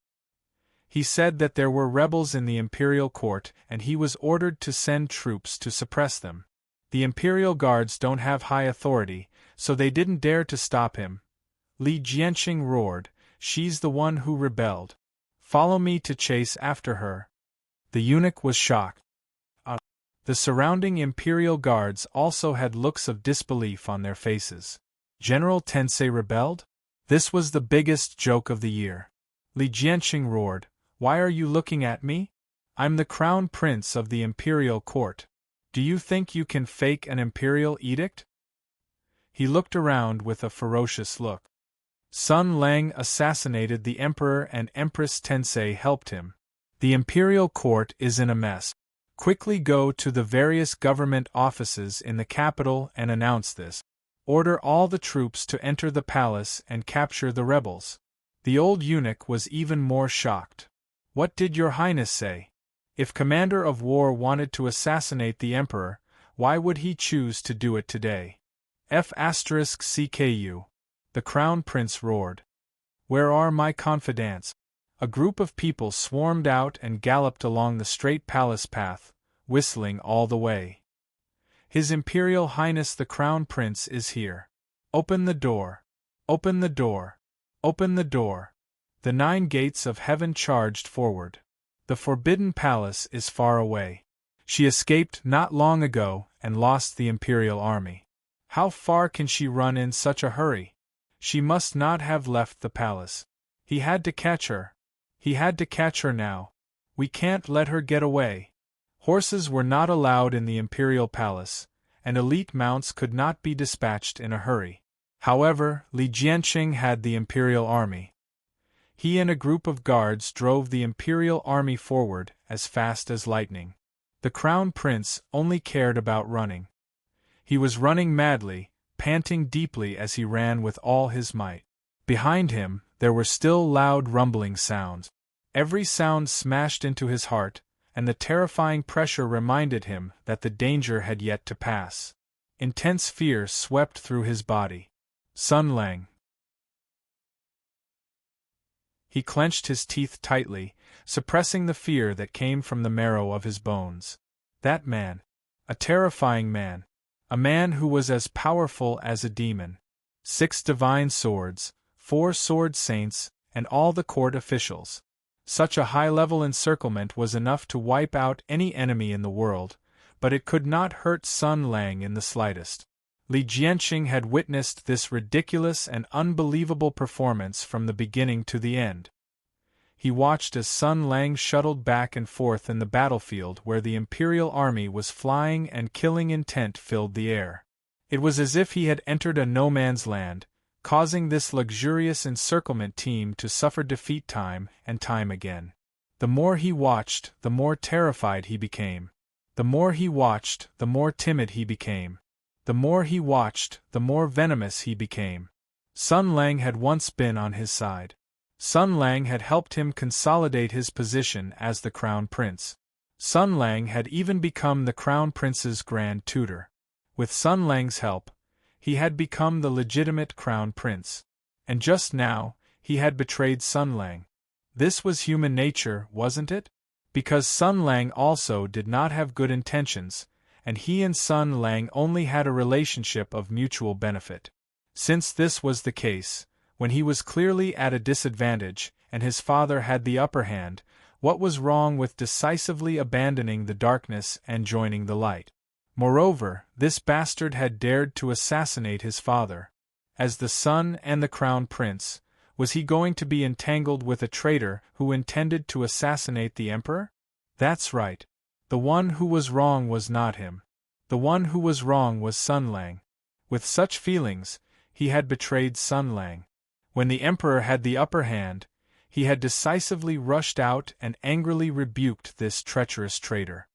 He said that there were rebels in the imperial court and he was ordered to send troops to suppress them. The imperial guards don't have high authority, so they didn't dare to stop him." Li Jianqing roared, "She's the one who rebelled. Follow me to chase after her." The eunuch was shocked. The surrounding imperial guards also had looks of disbelief on their faces. General Tensei rebelled? This was the biggest joke of the year. Li Jianqing roared, "Why are you looking at me? I'm the Crown Prince of the Imperial Court. Do you think you can fake an imperial edict?" He looked around with a ferocious look. Sun Lang assassinated the Emperor and Empress Tensei helped him. The Imperial Court is in a mess. Quickly go to the various government offices in the capital and announce this. Order all the troops to enter the palace and capture the rebels. The old eunuch was even more shocked. What did Your Highness say? If Commander of War wanted to assassinate the Emperor, why would he choose to do it today? F***CKU. The Crown Prince roared. "Where are my confidants?" A group of people swarmed out and galloped along the straight palace path, whistling all the way. His Imperial Highness the Crown Prince is here. Open the door. Open the door. Open the door. The 9 gates of heaven charged forward. The forbidden palace is far away. She escaped not long ago and lost the Imperial army. How far can she run in such a hurry? She must not have left the palace. He had to catch her. He had to catch her now. We can't let her get away. Horses were not allowed in the Imperial Palace, and elite mounts could not be dispatched in a hurry. However, Li Jianqing had the Imperial army. He and a group of guards drove the Imperial army forward as fast as lightning. The Crown Prince only cared about running. He was running madly, panting deeply as he ran with all his might. Behind him, there were still loud rumbling sounds. Every sound smashed into his heart, and the terrifying pressure reminded him that the danger had yet to pass. Intense fear swept through his body. Sun Lang. He clenched his teeth tightly, suppressing the fear that came from the marrow of his bones. That man. A terrifying man. A man who was as powerful as a demon. 6 divine swords, 4 sword saints, and all the court officials. Such a high-level encirclement was enough to wipe out any enemy in the world, but it could not hurt Sun Lang in the slightest. Li Jianqing had witnessed this ridiculous and unbelievable performance from the beginning to the end. He watched as Sun Lang shuttled back and forth in the battlefield where the Imperial army was flying and killing intent filled the air. It was as if he had entered a no-man's land, causing this luxurious encirclement team to suffer defeat time and time again. The more he watched, the more terrified he became. The more he watched, the more timid he became. The more he watched, the more venomous he became. Sun Lang had once been on his side. Sun Lang had helped him consolidate his position as the Crown Prince. Sun Lang had even become the Crown Prince's Grand Tutor. With Sun Lang's help, he had become the legitimate Crown Prince. And just now, he had betrayed Sun Lang. This was human nature, wasn't it? Because Sun Lang also did not have good intentions, and he and Sun Lang only had a relationship of mutual benefit. Since this was the case, when he was clearly at a disadvantage, and his father had the upper hand, what was wrong with decisively abandoning the darkness and joining the light? Moreover, this bastard had dared to assassinate his father. As the son and the Crown Prince, was he going to be entangled with a traitor who intended to assassinate the Emperor? That's right. The one who was wrong was not him. The one who was wrong was Sun Lang. With such feelings, he had betrayed Sun Lang. When the Emperor had the upper hand, he had decisively rushed out and angrily rebuked this treacherous traitor.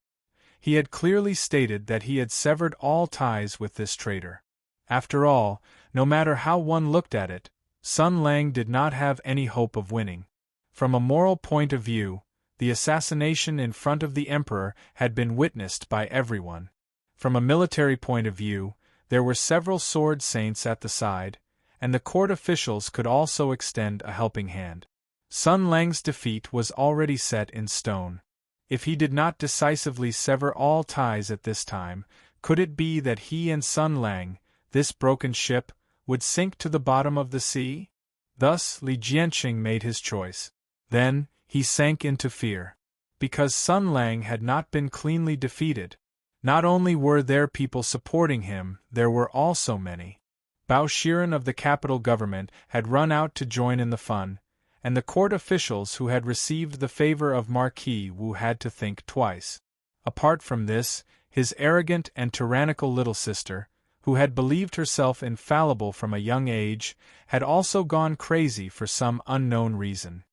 He had clearly stated that he had severed all ties with this traitor. After all, no matter how one looked at it, Sun Lang did not have any hope of winning. From a moral point of view, the assassination in front of the Emperor had been witnessed by everyone. From a military point of view, there were several sword saints at the side, and the court officials could also extend a helping hand. Sun Lang's defeat was already set in stone. If he did not decisively sever all ties at this time, could it be that he and Sun Lang, this broken ship, would sink to the bottom of the sea? Thus Li Jianqing made his choice. Then, he sank into fear. Because Sun Lang had not been cleanly defeated. Not only were there people supporting him, there were also many. Bao Shiren of the capital government had run out to join in the fun, and the court officials who had received the favor of Marquis Wu had to think twice. Apart from this, his arrogant and tyrannical little sister, who had believed herself infallible from a young age, had also gone crazy for some unknown reason.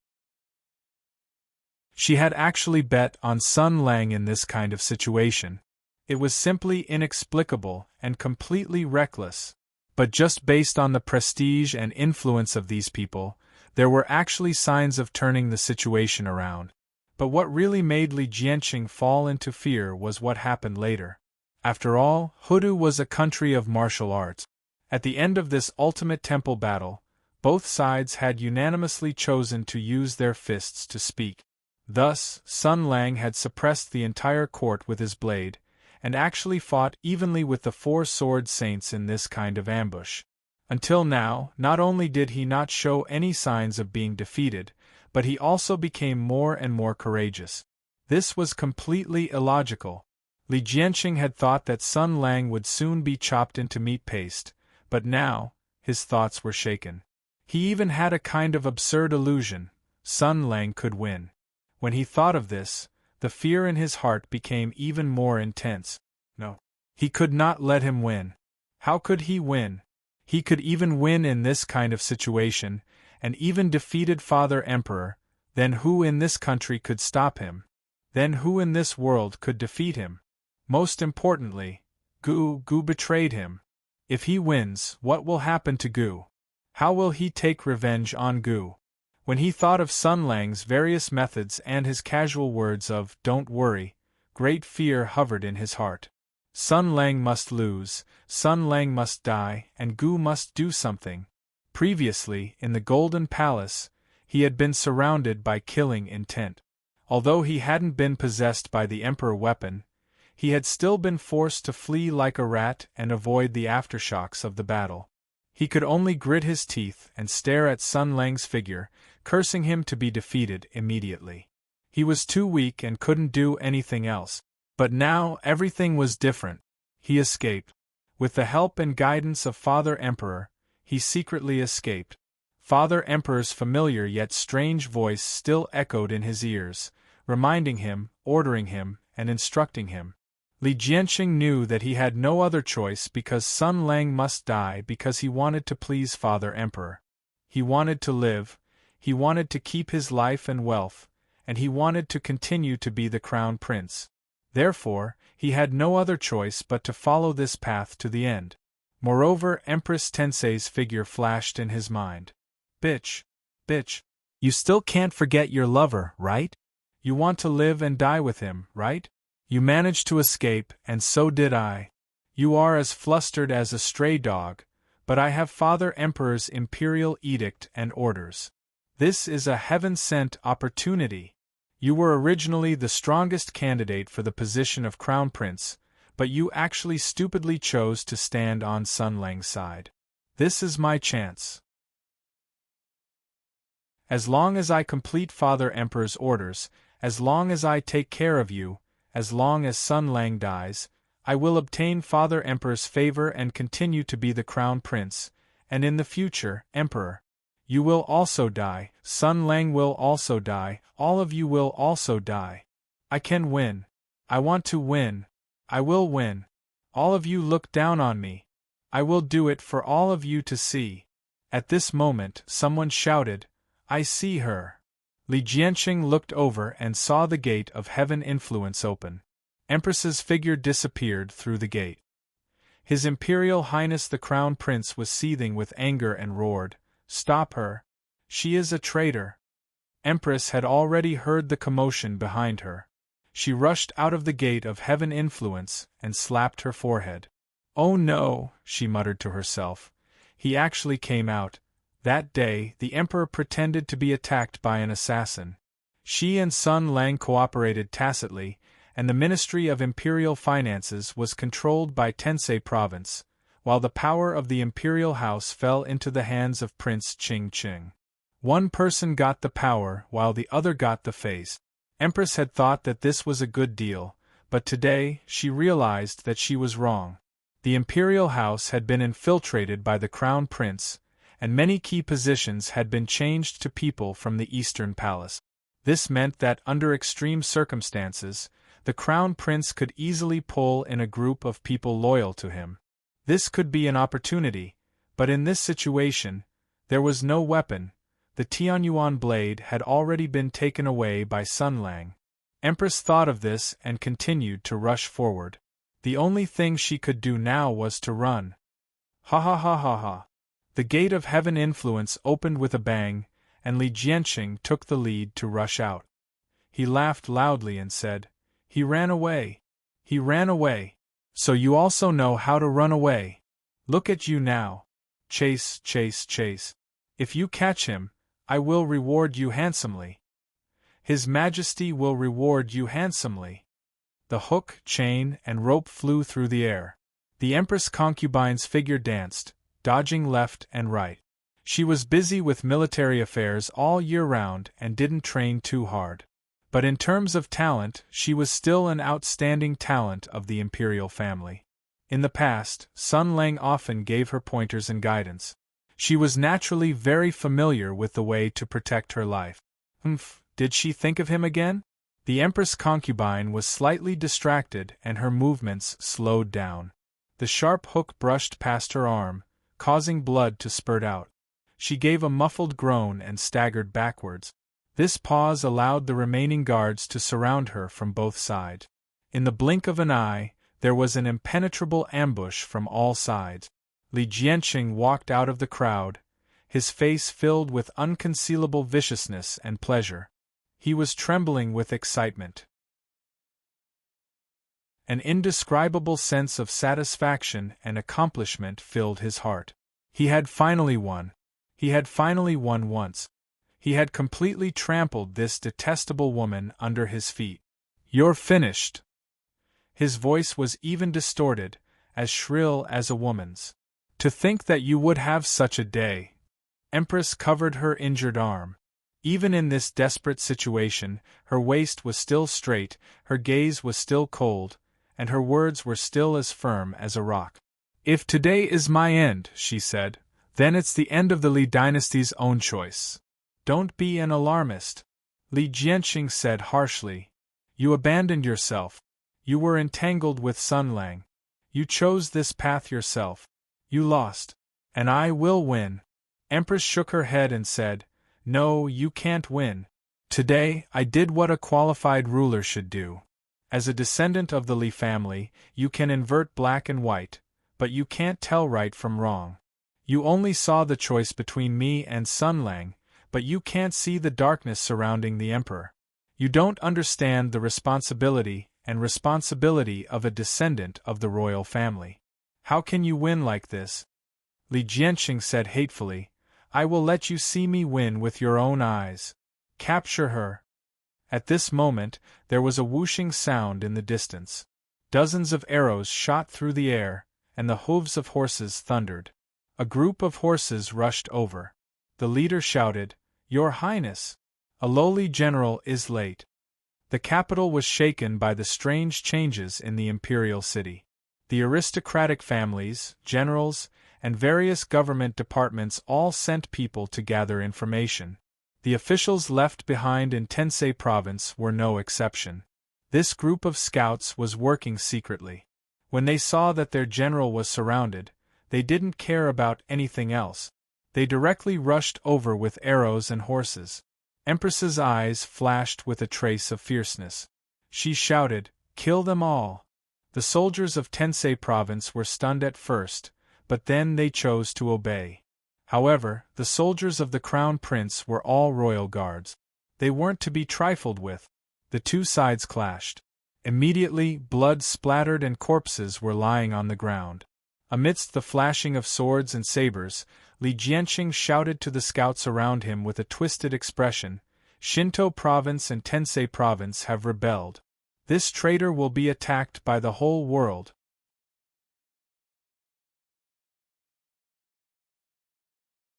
She had actually bet on Sun Lang in this kind of situation. It was simply inexplicable and completely reckless. But just based on the prestige and influence of these people, there were actually signs of turning the situation around. But what really made Li Jianqing fall into fear was what happened later. After all, Hudu was a country of martial arts. At the end of this ultimate temple battle, both sides had unanimously chosen to use their fists to speak. Thus, Sun Lang had suppressed the entire court with his blade, and actually fought evenly with the four sword saints in this kind of ambush. Until now, not only did he not show any signs of being defeated, but he also became more and more courageous. This was completely illogical. Li Jianqing had thought that Sun Lang would soon be chopped into meat paste, but now, his thoughts were shaken. He even had a kind of absurd illusion: Sun Lang could win. When he thought of this, the fear in his heart became even more intense. No. He could not let him win. How could he win? He could even win in this kind of situation, and even defeated Father Emperor. Then who in this country could stop him? Then who in this world could defeat him? Most importantly, Gu betrayed him. If he wins, what will happen to Gu? How will he take revenge on Gu? When he thought of Sun Lang's various methods and his casual words of "don't worry," great fear hovered in his heart. Sun Lang must lose, Sun Lang must die, and Gu must do something. Previously, in the Golden Palace, he had been surrounded by killing intent. Although he hadn't been possessed by the Emperor weapon, he had still been forced to flee like a rat and avoid the aftershocks of the battle. He could only grit his teeth and stare at Sun Lang's figure, cursing him to be defeated immediately. He was too weak and couldn't do anything else. But now everything was different. He escaped. With the help and guidance of Father Emperor, he secretly escaped. Father Emperor's familiar yet strange voice still echoed in his ears, reminding him, ordering him, and instructing him. Li Jianqing knew that he had no other choice because Sun Lang must die because he wanted to please Father Emperor. He wanted to live, he wanted to keep his life and wealth, and he wanted to continue to be the crown prince. Therefore, he had no other choice but to follow this path to the end. Moreover, Empress Tensei's figure flashed in his mind. Bitch. You still can't forget your lover, right? You want to live and die with him, right? You managed to escape, and so did I. You are as flustered as a stray dog, but I have Father Emperor's imperial edict and orders. This is a heaven-sent opportunity. You were originally the strongest candidate for the position of Crown Prince, but you actually stupidly chose to stand on Sun Lang's side. This is my chance. As long as I complete Father Emperor's orders, as long as I take care of you, as long as Sun Lang dies, I will obtain Father Emperor's favor and continue to be the Crown Prince, and in the future, Emperor. You will also die, Sun Lang will also die, all of you will also die. I can win. I want to win. I will win. All of you look down on me. I will do it for all of you to see. At this moment, someone shouted, I see her. Li Jianqing looked over and saw the gate of heaven influence open. Empress's figure disappeared through the gate. His Imperial Highness the Crown Prince was seething with anger and roared, Stop her! She is a traitor! Empress had already heard the commotion behind her. She rushed out of the gate of heaven influence and slapped her forehead. Oh no, she muttered to herself. He actually came out. That day, the Emperor pretended to be attacked by an assassin. She and Sun Lang cooperated tacitly, and the Ministry of Imperial Finances was controlled by Tensei Province, while the power of the Imperial House fell into the hands of Prince Qing. One person got the power while the other got the face. Empress had thought that this was a good deal, but today she realized that she was wrong. The Imperial House had been infiltrated by the Crown Prince, and many key positions had been changed to people from the Eastern Palace. This meant that under extreme circumstances, the Crown Prince could easily pull in a group of people loyal to him. This could be an opportunity, but in this situation, there was no weapon. The Tianyuan blade had already been taken away by Sun Lang. Empress thought of this and continued to rush forward. The only thing she could do now was to run. Ha ha ha ha ha. The gate of heaven influence opened with a bang, and Li Jianqing took the lead to rush out. He laughed loudly and said, He ran away. He ran away. So you also know how to run away. Look at you now. Chase, chase, chase. If you catch him, I will reward you handsomely. His Majesty will reward you handsomely. The hook, chain, and rope flew through the air. The Empress concubine's figure danced, dodging left and right. She was busy with military affairs all year round and didn't train too hard. But in terms of talent, she was still an outstanding talent of the imperial family. In the past, Sun Lang often gave her pointers and guidance. She was naturally very familiar with the way to protect her life. Did she think of him again? The Empress concubine was slightly distracted and her movements slowed down. The sharp hook brushed past her arm, causing blood to spurt out. She gave a muffled groan and staggered backwards. This pause allowed the remaining guards to surround her from both sides. In the blink of an eye, there was an impenetrable ambush from all sides. Li Jianqing walked out of the crowd, his face filled with unconcealable viciousness and pleasure. He was trembling with excitement. An indescribable sense of satisfaction and accomplishment filled his heart. He had finally won. He had finally won once. He had completely trampled this detestable woman under his feet. "You're finished." His voice was even distorted, as shrill as a woman's. "To think that you would have such a day." Empress covered her injured arm. Even in this desperate situation, her waist was still straight, her gaze was still cold, and her words were still as firm as a rock. "If today is my end," she said, "then it's the end of the Li dynasty's own choice." "Don't be an alarmist," Li Jianqing said harshly. "You abandoned yourself. You were entangled with Sun Lang. You chose this path yourself. You lost. And I will win." Empress shook her head and said, "No, you can't win. Today, I did what a qualified ruler should do. As a descendant of the Li family, you can invert black and white, but you can't tell right from wrong. You only saw the choice between me and Sun Lang, but you can't see the darkness surrounding the Emperor. You don't understand the responsibility of a descendant of the royal family. How can you win like this?" Li Jianqing said hatefully, "I will let you see me win with your own eyes. Capture her." At this moment, there was a whooshing sound in the distance. Dozens of arrows shot through the air, and the hooves of horses thundered. A group of horses rushed over. The leader shouted, "Your Highness! A lowly general is late." The capital was shaken by the strange changes in the imperial city. The aristocratic families, generals, and various government departments all sent people to gather information. The officials left behind in Tensei province were no exception. This group of scouts was working secretly. When they saw that their general was surrounded, they didn't care about anything else. They directly rushed over with arrows and horses. Empress's eyes flashed with a trace of fierceness. She shouted, "Kill them all!" The soldiers of Tensei province were stunned at first, but then they chose to obey. However, the soldiers of the Crown Prince were all royal guards. They weren't to be trifled with. The two sides clashed. Immediately, blood splattered and corpses were lying on the ground. Amidst the flashing of swords and sabers, Li Jianqing shouted to the scouts around him with a twisted expression, "Shinto province and Tensei province have rebelled. This traitor will be attacked by the whole world."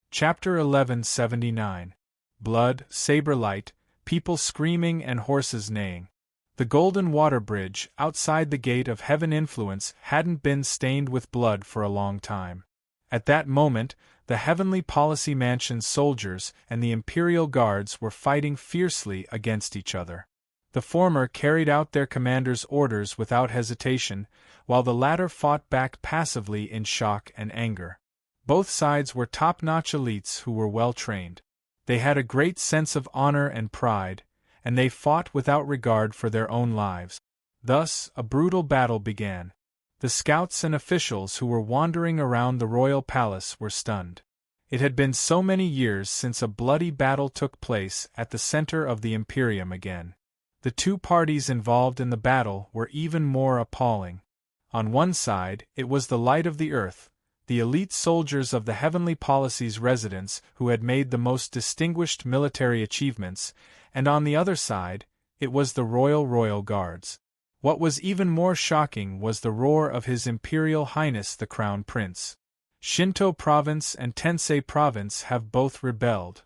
Chapter 1179. Blood, saber light, people screaming and horses neighing. The golden water bridge outside the gate of heaven influence hadn't been stained with blood for a long time. At that moment, the Heavenly Policy Mansion's soldiers and the Imperial Guards were fighting fiercely against each other. The former carried out their commander's orders without hesitation, while the latter fought back passively in shock and anger. Both sides were top-notch elites who were well-trained. They had a great sense of honor and pride, and they fought without regard for their own lives. Thus, a brutal battle began. The scouts and officials who were wandering around the royal palace were stunned. It had been so many years since a bloody battle took place at the center of the Imperium again. The two parties involved in the battle were even more appalling. On one side, it was the light of the earth, the elite soldiers of the Heavenly Policy's residents who had made the most distinguished military achievements, and on the other side, it was the Royal Guards. What was even more shocking was the roar of His Imperial Highness the Crown Prince. Shinto Province and Tensei Province have both rebelled.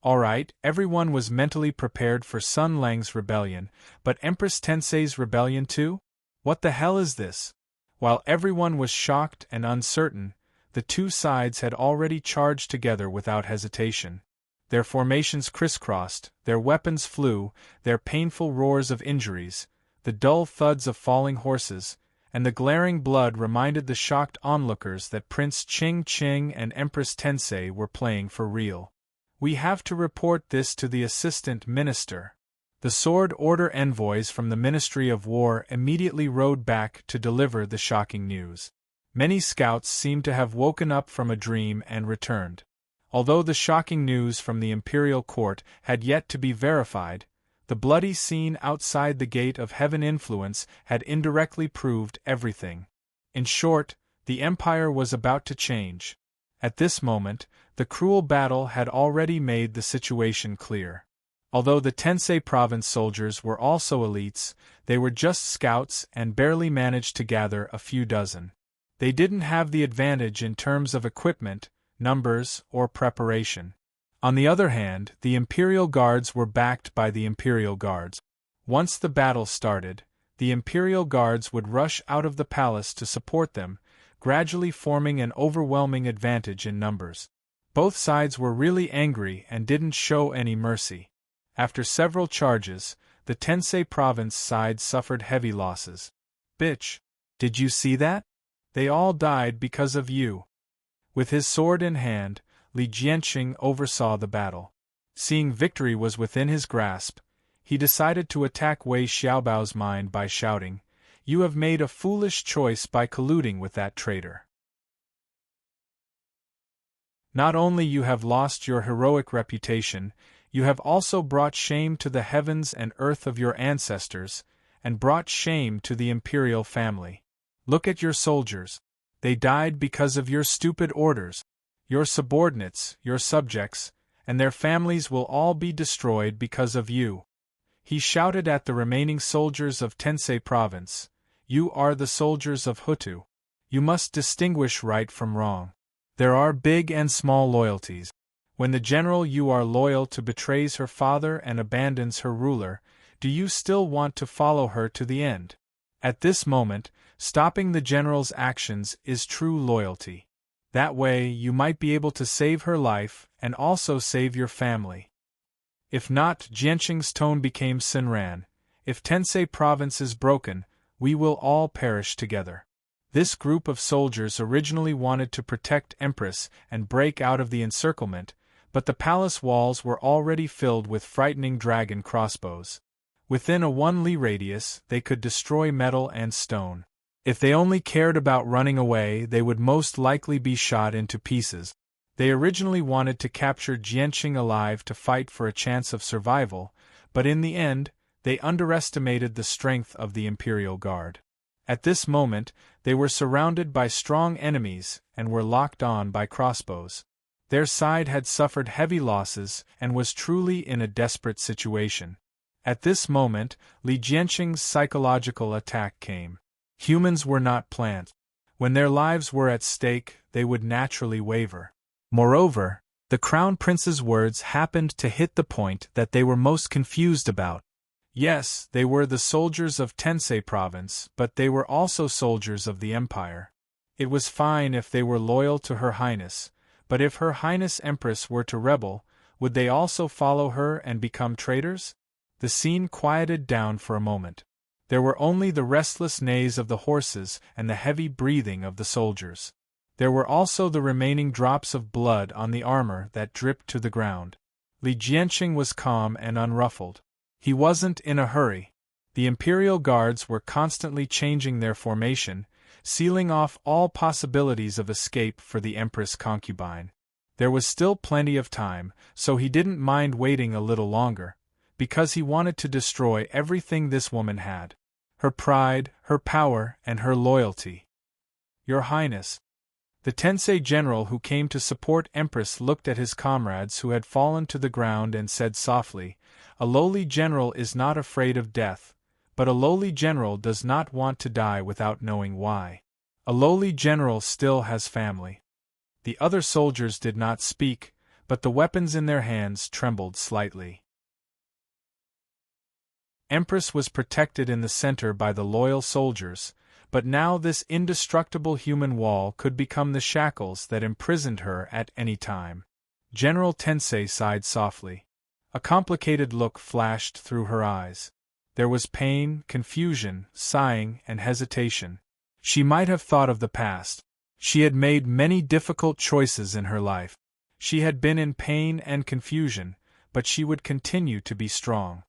Alright, everyone was mentally prepared for Sun Lang's rebellion, but Empress Tensei's rebellion too? What the hell is this? While everyone was shocked and uncertain, the two sides had already charged together without hesitation. Their formations crisscrossed, their weapons flew, their painful roars of injuries, the dull thuds of falling horses, and the glaring blood reminded the shocked onlookers that Prince Ching Ching and Empress Tensei were playing for real. We have to report this to the Assistant Minister. The Sword Order envoys from the Ministry of War immediately rode back to deliver the shocking news. Many scouts seemed to have woken up from a dream and returned. Although the shocking news from the Imperial Court had yet to be verified, the bloody scene outside the Gate of Heaven influence had indirectly proved everything. In short, the Empire was about to change. At this moment, the cruel battle had already made the situation clear. Although the Tensei Province soldiers were also elites, they were just scouts and barely managed to gather a few dozen. They didn't have the advantage in terms of equipment, numbers, or preparation. On the other hand, the Imperial Guards were backed by the Imperial Guards. Once the battle started, the Imperial Guards would rush out of the palace to support them, gradually forming an overwhelming advantage in numbers. Both sides were really angry and didn't show any mercy. After several charges, the Tensei Province side suffered heavy losses. Bitch! Did you see that? They all died because of you. With his sword in hand, Li Jianqing oversaw the battle. Seeing victory was within his grasp, he decided to attack Wei Xiaobao's mind by shouting, "You have made a foolish choice by colluding with that traitor. Not only you have lost your heroic reputation, you have also brought shame to the heavens and earth of your ancestors, and brought shame to the imperial family. Look at your soldiers. They died because of your stupid orders. Your subordinates, your subjects, and their families will all be destroyed because of you." He shouted at the remaining soldiers of Tensei Province, "You are the soldiers of Hutu. You must distinguish right from wrong. There are big and small loyalties. When the general you are loyal to betrays her father and abandons her ruler, do you still want to follow her to the end? At this moment, stopping the general's actions is true loyalty. That way you might be able to save her life and also save your family. If not," Jianqing's tone became Sinran, "if Tensei Province is broken, we will all perish together." This group of soldiers originally wanted to protect Empress and break out of the encirclement, but the palace walls were already filled with frightening dragon crossbows. Within a 1 li radius, they could destroy metal and stone. If they only cared about running away, they would most likely be shot into pieces. They originally wanted to capture Jianqing alive to fight for a chance of survival, but in the end, they underestimated the strength of the Imperial Guard. At this moment, they were surrounded by strong enemies and were locked on by crossbows. Their side had suffered heavy losses and was truly in a desperate situation. At this moment, Li Jianqing's psychological attack came. Humans were not plants. When their lives were at stake, they would naturally waver. Moreover, the Crown Prince's words happened to hit the point that they were most confused about. Yes, they were the soldiers of Tensei Province, but they were also soldiers of the Empire. It was fine if they were loyal to Her Highness, but if Her Highness Empress were to rebel, would they also follow her and become traitors? The scene quieted down for a moment. There were only the restless neighs of the horses and the heavy breathing of the soldiers. There were also the remaining drops of blood on the armor that dripped to the ground. Li Jianqing was calm and unruffled. He wasn't in a hurry. The Imperial Guards were constantly changing their formation, sealing off all possibilities of escape for the Empress concubine. There was still plenty of time, so he didn't mind waiting a little longer, because he wanted to destroy everything this woman had. Her pride, her power, and her loyalty. "Your Highness." The Tensei general who came to support Empress looked at his comrades who had fallen to the ground and said softly, "A lowly general is not afraid of death, but a lowly general does not want to die without knowing why. A lowly general still has family. The other soldiers did not speak, but the weapons in their hands trembled slightly. Empress was protected in the center by the loyal soldiers, but now this indestructible human wall could become the shackles that imprisoned her at any time. General Tensei sighed softly. A complicated look flashed through her eyes. There was pain, confusion, sighing, and hesitation. She might have thought of the past. She had made many difficult choices in her life. She had been in pain and confusion, but she would continue to be strong.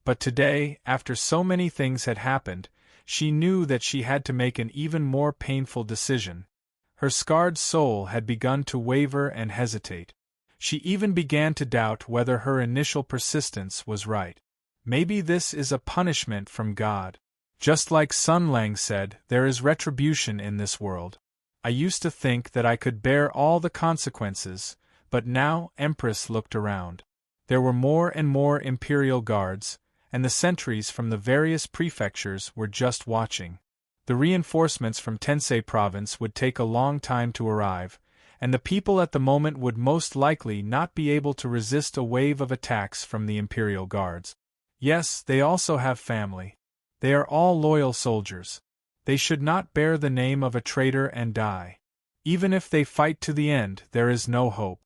But today, after so many things had happened, she knew that she had to make an even more painful decision. Her scarred soul had begun to waver and hesitate. She even began to doubt whether her initial persistence was right. Maybe this is a punishment from God. Just like Sun Lang said, there is retribution in this world. I used to think that I could bear all the consequences, but now Empress looked around. There were more and more imperial guards, and the sentries from the various prefectures were just watching. The reinforcements from Tensei province would take a long time to arrive, and the people at the moment would most likely not be able to resist a wave of attacks from the imperial guards. Yes, they also have family. They are all loyal soldiers. They should not bear the name of a traitor and die. Even if they fight to the end, there is no hope.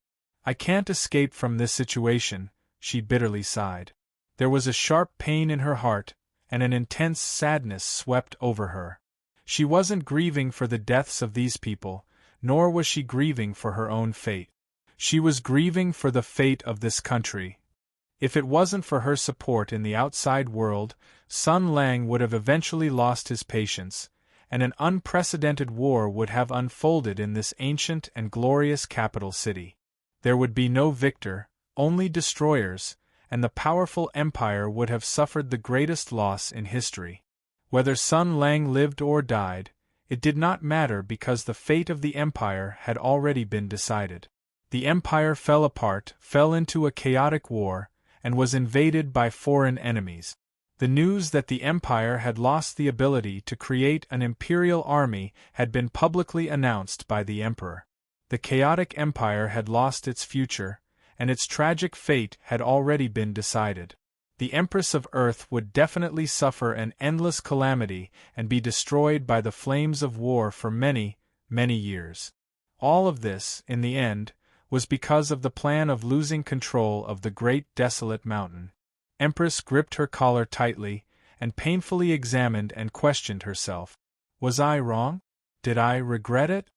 I can't escape from this situation, she bitterly sighed. There was a sharp pain in her heart, and an intense sadness swept over her. She wasn't grieving for the deaths of these people, nor was she grieving for her own fate. She was grieving for the fate of this country. If it wasn't for her support in the outside world, Sun Lang would have eventually lost his patience, and an unprecedented war would have unfolded in this ancient and glorious capital city. There would be no victor, only destroyers, and the powerful empire would have suffered the greatest loss in history. Whether Sun Lang lived or died, it did not matter because the fate of the empire had already been decided. The empire fell apart, fell into a chaotic war, and was invaded by foreign enemies. The news that the empire had lost the ability to create an imperial army had been publicly announced by the emperor. The chaotic empire had lost its future, and its tragic fate had already been decided. The Empress of Earth would definitely suffer an endless calamity and be destroyed by the flames of war for many, many years. All of this, in the end, was because of the plan of losing control of the great desolate mountain. Empress gripped her collar tightly, and painfully examined and questioned herself. Was I wrong? Did I regret it?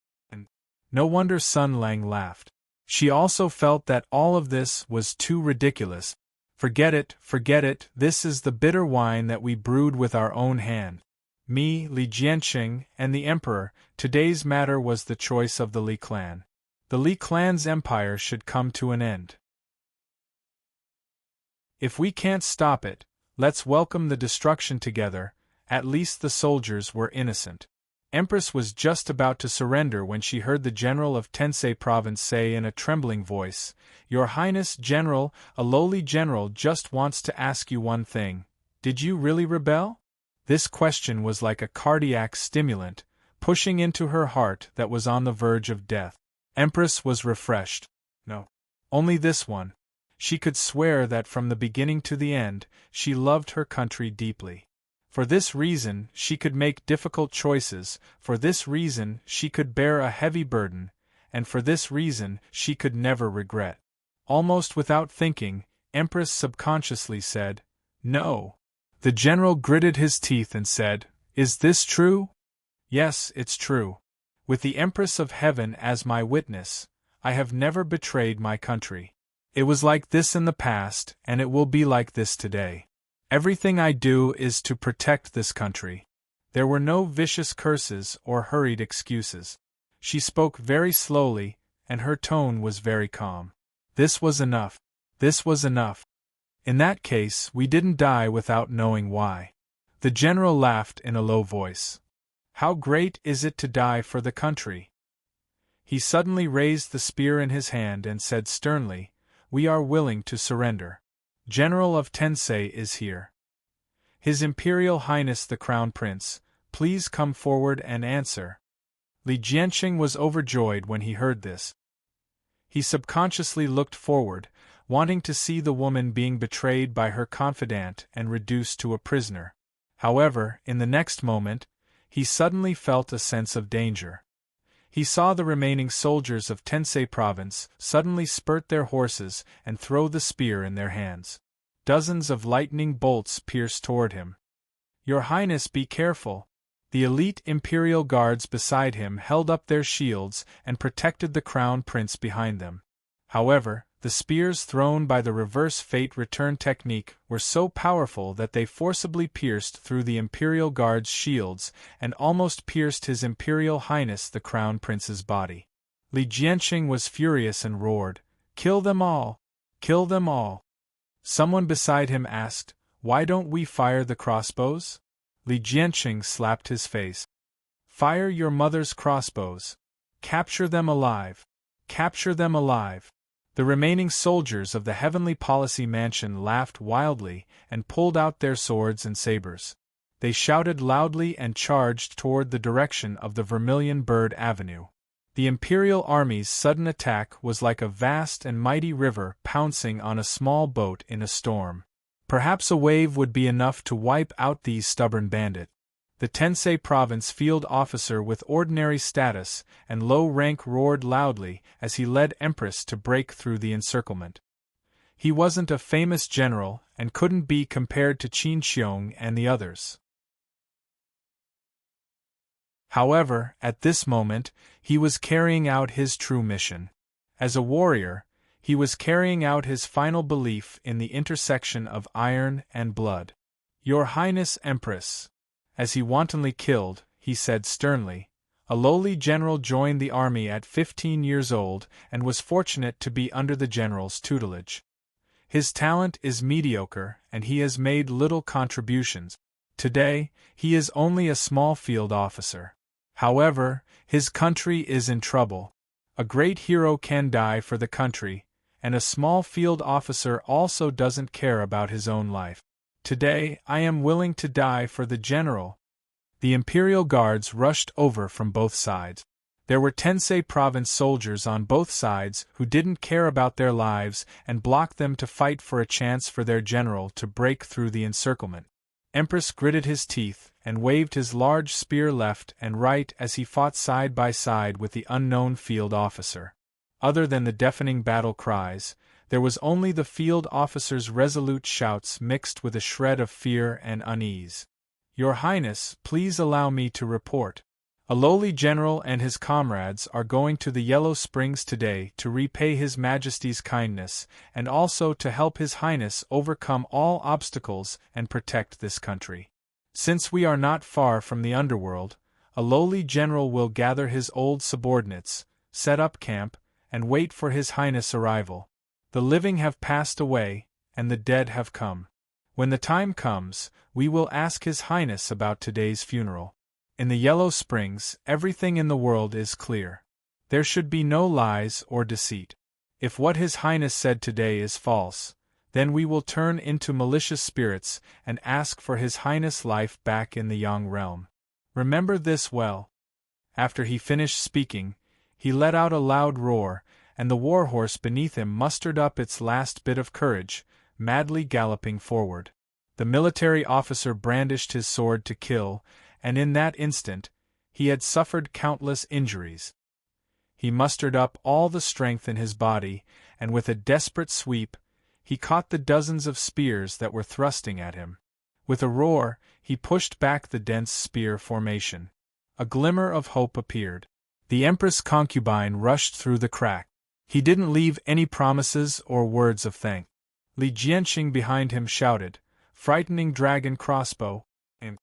No wonder Sun Lang laughed. She also felt that all of this was too ridiculous. Forget it, this is the bitter wine that we brewed with our own hand. Me, Li Jianqing, and the Emperor, today's matter was the choice of the Li clan. The Li clan's empire should come to an end. If we can't stop it, let's welcome the destruction together. At least the soldiers were innocent. Empress was just about to surrender when she heard the general of Tensei province say in a trembling voice, "Your Highness General, a lowly general just wants to ask you one thing. Did you really rebel?" This question was like a cardiac stimulant, pushing into her heart that was on the verge of death. Empress was refreshed. No. Only this one. She could swear that from the beginning to the end, she loved her country deeply. For this reason, she could make difficult choices, for this reason, she could bear a heavy burden, and for this reason, she could never regret. Almost without thinking, Empress subconsciously said, "No." The general gritted his teeth and said, "Is this true?" "Yes, it's true. With the Empress of Heaven as my witness, I have never betrayed my country. It was like this in the past, and it will be like this today. Everything I do is to protect this country." There were no vicious curses or hurried excuses. She spoke very slowly, and her tone was very calm. This was enough. This was enough. In that case, we didn't die without knowing why. The general laughed in a low voice. "How great is it to die for the country?" He suddenly raised the spear in his hand and said sternly, "We are willing to surrender. General of Tensei is here." "His Imperial Highness the Crown Prince, please come forward and answer." Li Jianqing was overjoyed when he heard this. He subconsciously looked forward, wanting to see the woman being betrayed by her confidant and reduced to a prisoner. However, in the next moment, he suddenly felt a sense of danger. He saw the remaining soldiers of Tensei Province suddenly spurt their horses and throw the spear in their hands. Dozens of lightning bolts pierced toward him. "Your Highness, be careful!" The elite Imperial guards beside him held up their shields and protected the Crown Prince behind them. However, the spears thrown by the reverse fate return technique were so powerful that they forcibly pierced through the Imperial Guard's shields and almost pierced His Imperial Highness the Crown Prince's body. Li Jianqing was furious and roared, "Kill them all! Kill them all!" Someone beside him asked, "Why don't we fire the crossbows?" Li Jianqing slapped his face. "Fire your mother's crossbows! Capture them alive! Capture them alive!" The remaining soldiers of the Heavenly Policy Mansion laughed wildly and pulled out their swords and sabers. They shouted loudly and charged toward the direction of the Vermilion Bird Avenue. The Imperial Army's sudden attack was like a vast and mighty river pouncing on a small boat in a storm. Perhaps a wave would be enough to wipe out these stubborn bandits. The Tensei Province field officer with ordinary status and low rank roared loudly as he led Empress to break through the encirclement. He wasn't a famous general and couldn't be compared to Qin Xiong and the others. However, at this moment, he was carrying out his true mission. As a warrior, he was carrying out his final belief in the intersection of iron and blood. "Your Highness Empress." As he wantonly killed, he said sternly, "A lowly general joined the army at 15 years old and was fortunate to be under the general's tutelage. His talent is mediocre and he has made little contributions. Today, he is only a small field officer. However, his country is in trouble. A great hero can die for the country, and a small field officer also doesn't care about his own life. Today, I am willing to die for the general." The Imperial Guards rushed over from both sides. There were Tensei Province soldiers on both sides who didn't care about their lives and blocked them to fight for a chance for their general to break through the encirclement. Empress gritted his teeth and waved his large spear left and right as he fought side by side with the unknown field officer. Other than the deafening battle cries, there was only the field officer's resolute shouts mixed with a shred of fear and unease. "Your Highness, please allow me to report. A lowly general and his comrades are going to the Yellow Springs today to repay His Majesty's kindness and also to help His Highness overcome all obstacles and protect this country. Since we are not far from the underworld, a lowly general will gather his old subordinates, set up camp, and wait for His Highness' arrival. The living have passed away, and the dead have come. When the time comes, we will ask His Highness about today's funeral. In the Yellow Springs, everything in the world is clear. There should be no lies or deceit. If what His Highness said today is false, then we will turn into malicious spirits and ask for His Highness' life back in the Yang realm. Remember this well." After he finished speaking, he let out a loud roar, and the warhorse beneath him mustered up its last bit of courage, madly galloping forward. The military officer brandished his sword to kill, and in that instant, he had suffered countless injuries. He mustered up all the strength in his body, and with a desperate sweep, he caught the dozens of spears that were thrusting at him. With a roar, he pushed back the dense spear formation. A glimmer of hope appeared. The Empress' concubine rushed through the crack. He didn't leave any promises or words of thanks. Li Jianqing behind him shouted, "Frightening dragon crossbow!" And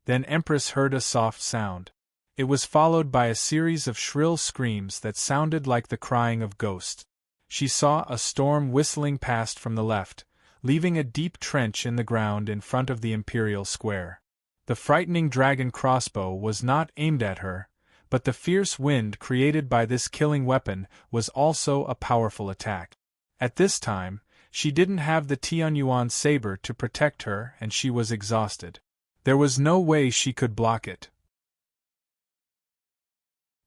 then Empress heard a soft sound. It was followed by a series of shrill screams that sounded like the crying of ghosts. She saw a storm whistling past from the left, leaving a deep trench in the ground in front of the Imperial Square. The frightening dragon crossbow was not aimed at her, but the fierce wind created by this killing weapon was also a powerful attack. At this time, She didn't have the Tianyuan saber to protect her and she was exhausted. There was no way she could block it.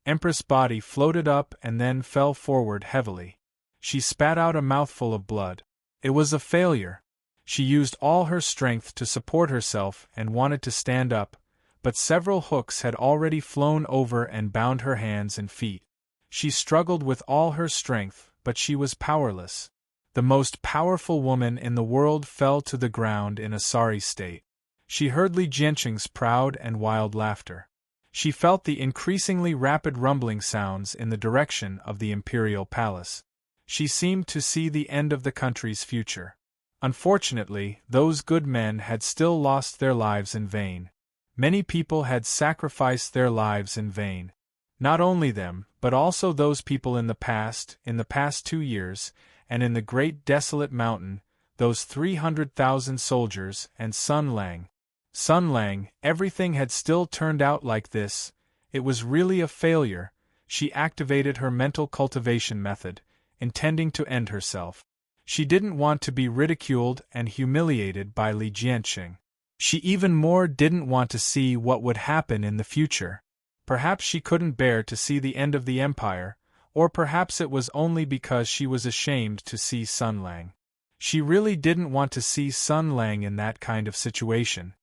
Empress' body floated up and then fell forward heavily. She spat out a mouthful of blood. It was a failure. She used all her strength to support herself and wanted to stand up, but several hooks had already flown over and bound her hands and feet. She struggled with all her strength, but she was powerless. The most powerful woman in the world fell to the ground in a sorry state. She heard Li Jianqing's proud and wild laughter. She felt the increasingly rapid rumbling sounds in the direction of the imperial palace. She seemed to see the end of the country's future. Unfortunately, those good men had still lost their lives in vain. Many people had sacrificed their lives in vain. Not only them, but also those people in the past 2 years, and in the great desolate mountain, those 300,000 soldiers, and Sun Lang. Sun Lang, everything had still turned out like this. It was really a failure. She activated her mental cultivation method, intending to end herself. She didn't want to be ridiculed and humiliated by Li Jianqing. She even more didn't want to see what would happen in the future. Perhaps she couldn't bear to see the end of the empire, or perhaps it was only because she was ashamed to see Sun Lang. She really didn't want to see Sun Lang in that kind of situation.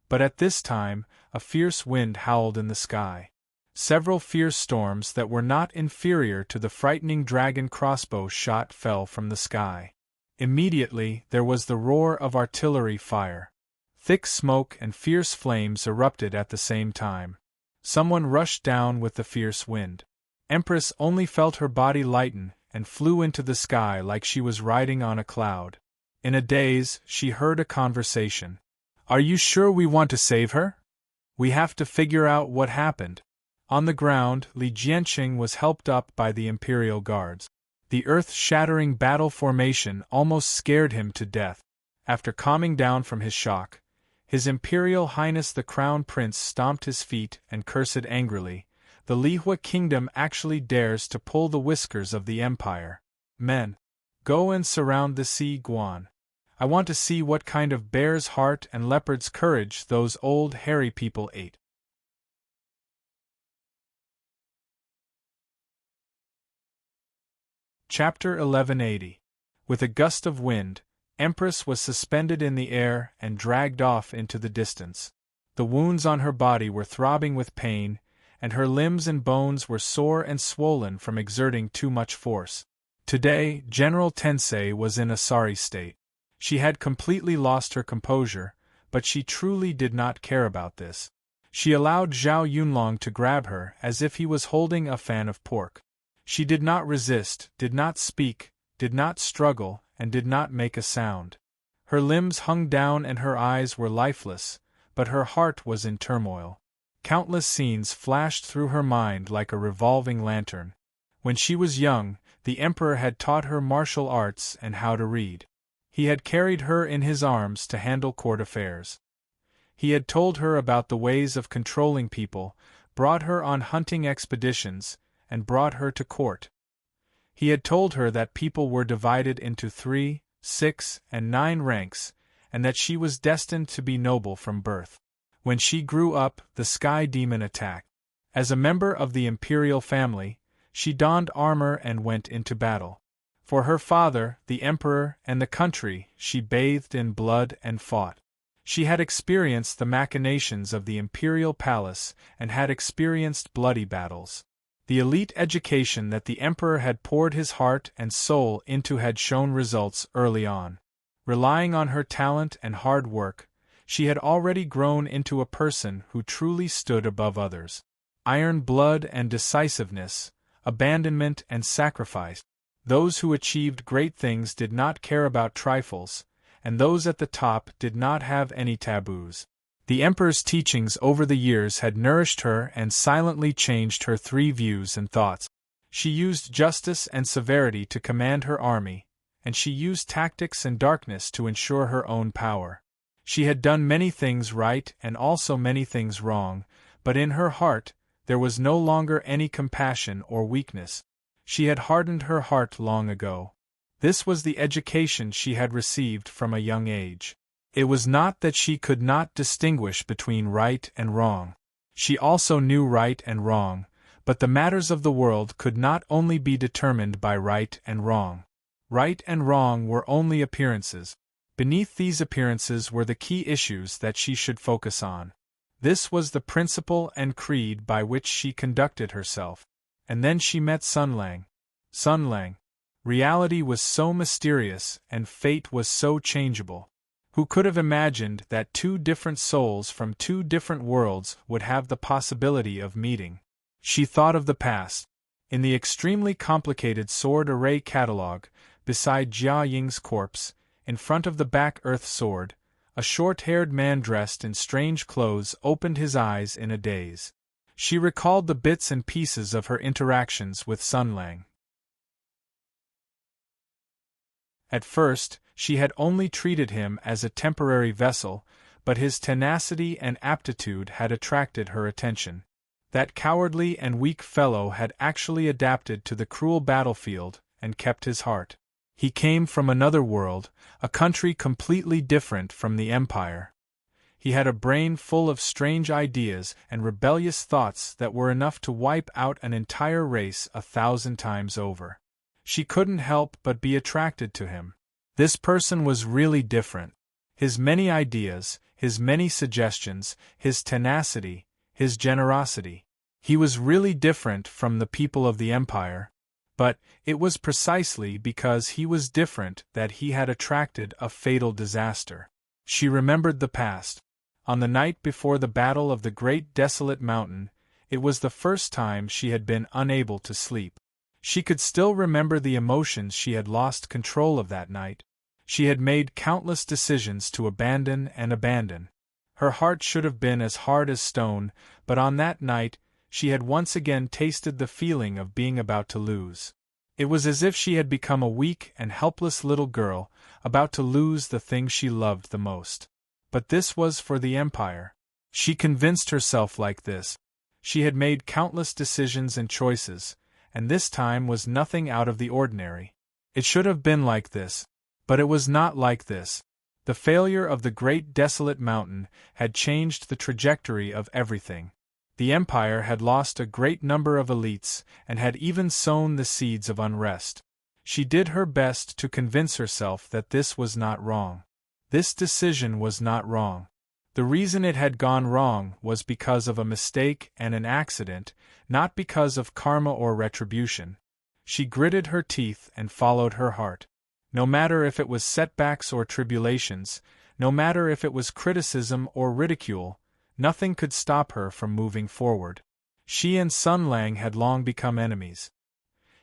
But at this time, a fierce wind howled in the sky. Several fierce storms that were not inferior to the frightening dragon crossbow shot fell from the sky. Immediately, there was the roar of artillery fire. Thick smoke and fierce flames erupted at the same time. Someone rushed down with the fierce wind. Empress only felt her body lighten and flew into the sky like she was riding on a cloud. In a daze, she heard a conversation. "Are you sure we want to save her? We have to figure out what happened." On the ground, Li Jianqing was helped up by the Imperial Guards. The earth-shattering battle formation almost scared him to death. After calming down from his shock, His Imperial Highness the Crown Prince stomped his feet and cursed angrily. The Lihua Kingdom actually dares to pull the whiskers of the Empire. Men, go and surround the Sea Guan. I want to see what kind of bear's heart and leopard's courage those old hairy people ate. Chapter 1180. With a gust of wind, Empress was suspended in the air and dragged off into the distance. The wounds on her body were throbbing with pain, and her limbs and bones were sore and swollen from exerting too much force. Today, General Tensei was in a sorry state. She had completely lost her composure, but she truly did not care about this. She allowed Zhao Yunlong to grab her as if he was holding a fan of pork. She did not resist, did not speak, did not struggle, and did not make a sound. Her limbs hung down and her eyes were lifeless, but her heart was in turmoil. Countless scenes flashed through her mind like a revolving lantern. When she was young, the Emperor had taught her martial arts and how to read. He had carried her in his arms to handle court affairs. He had told her about the ways of controlling people, brought her on hunting expeditions, and brought her to court. He had told her that people were divided into 3, 6, and 9 ranks, and that she was destined to be noble from birth. When she grew up, the Sky Demon attacked. As a member of the imperial family, she donned armor and went into battle. For her father, the emperor, and the country, she bathed in blood and fought. She had experienced the machinations of the imperial palace and had experienced bloody battles. The elite education that the emperor had poured his heart and soul into had shown results early on. Relying on her talent and hard work, she had already grown into a person who truly stood above others. Iron blood and decisiveness, abandonment and sacrifice. Those who achieved great things did not care about trifles, and those at the top did not have any taboos. The emperor's teachings over the years had nourished her and silently changed her 3 views and thoughts. She used justice and severity to command her army, and she used tactics and darkness to ensure her own power. She had done many things right and also many things wrong, but in her heart, there was no longer any compassion or weakness. She had hardened her heart long ago. This was the education she had received from a young age. It was not that she could not distinguish between right and wrong. She also knew right and wrong, but the matters of the world could not only be determined by right and wrong. Right and wrong were only appearances. Beneath these appearances were the key issues that she should focus on. This was the principle and creed by which she conducted herself. And then she met Sun Lang. Sun Lang. Reality was so mysterious and fate was so changeable. Who could have imagined that two different souls from two different worlds would have the possibility of meeting? She thought of the past. In the extremely complicated sword array catalogue, beside Jia Ying's corpse, in front of the back earth sword, a short-haired man dressed in strange clothes opened his eyes in a daze. She recalled the bits and pieces of her interactions with Sun Lang. At first, she had only treated him as a temporary vessel, but his tenacity and aptitude had attracted her attention. That cowardly and weak fellow had actually adapted to the cruel battlefield and kept his heart. He came from another world, a country completely different from the Empire. He had a brain full of strange ideas and rebellious thoughts that were enough to wipe out an entire race 1,000 times over. She couldn't help but be attracted to him. This person was really different. His many ideas, his many suggestions, his tenacity, his generosity. He was really different from the people of the Empire. But it was precisely because he was different that he had attracted a fatal disaster. She remembered the past. On the night before the battle of the Great Desolate Mountain, it was the first time she had been unable to sleep. She could still remember the emotions she had lost control of that night. She had made countless decisions to abandon and abandon. Her heart should have been as hard as stone, but on that night, she had once again tasted the feeling of being about to lose. It was as if she had become a weak and helpless little girl, about to lose the thing she loved the most. But this was for the Empire. She convinced herself like this. She had made countless decisions and choices, and this time was nothing out of the ordinary. It should have been like this, but it was not like this. The failure of the Great Desolate Mountain had changed the trajectory of everything. The Empire had lost a great number of elites and had even sown the seeds of unrest. She did her best to convince herself that this was not wrong. This decision was not wrong. The reason it had gone wrong was because of a mistake and an accident, not because of karma or retribution. She gritted her teeth and followed her heart. No matter if it was setbacks or tribulations, no matter if it was criticism or ridicule, nothing could stop her from moving forward. She and Sun Lang had long become enemies.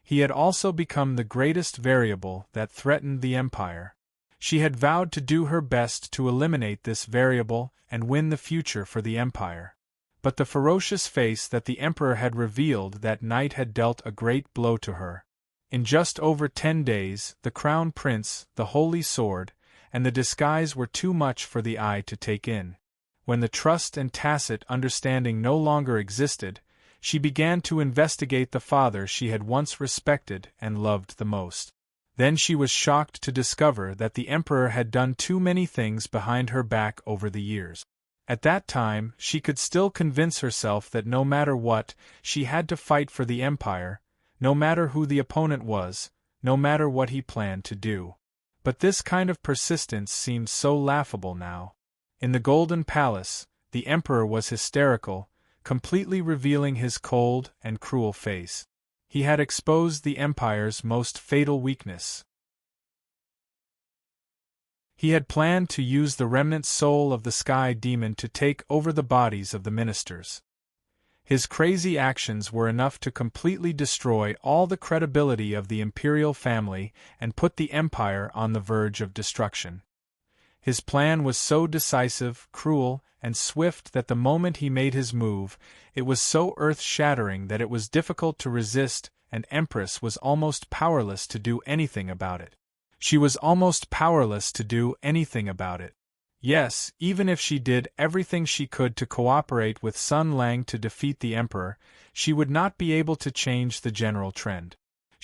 He had also become the greatest variable that threatened the Empire. She had vowed to do her best to eliminate this variable and win the future for the Empire. But the ferocious face that the Emperor had revealed that night had dealt a great blow to her. In just over 10 days, the Crown Prince, the Holy Sword, and the disguise were too much for the eye to take in. When the trust and tacit understanding no longer existed, she began to investigate the father she had once respected and loved the most. Then she was shocked to discover that the Emperor had done too many things behind her back over the years. At that time, she could still convince herself that no matter what, she had to fight for the Empire, no matter who the opponent was, no matter what he planned to do. But this kind of persistence seemed so laughable now. In the Golden Palace, the Emperor was hysterical, completely revealing his cold and cruel face. He had exposed the Empire's most fatal weakness. He had planned to use the remnant soul of the Sky Demon to take over the bodies of the ministers. His crazy actions were enough to completely destroy all the credibility of the imperial family and put the Empire on the verge of destruction. His plan was so decisive, cruel, and swift that the moment he made his move, it was so earth-shattering that it was difficult to resist, and Empress was almost powerless to do anything about it. She was almost powerless to do anything about it. Yes, even if she did everything she could to cooperate with Sun Lang to defeat the Emperor, she would not be able to change the general trend.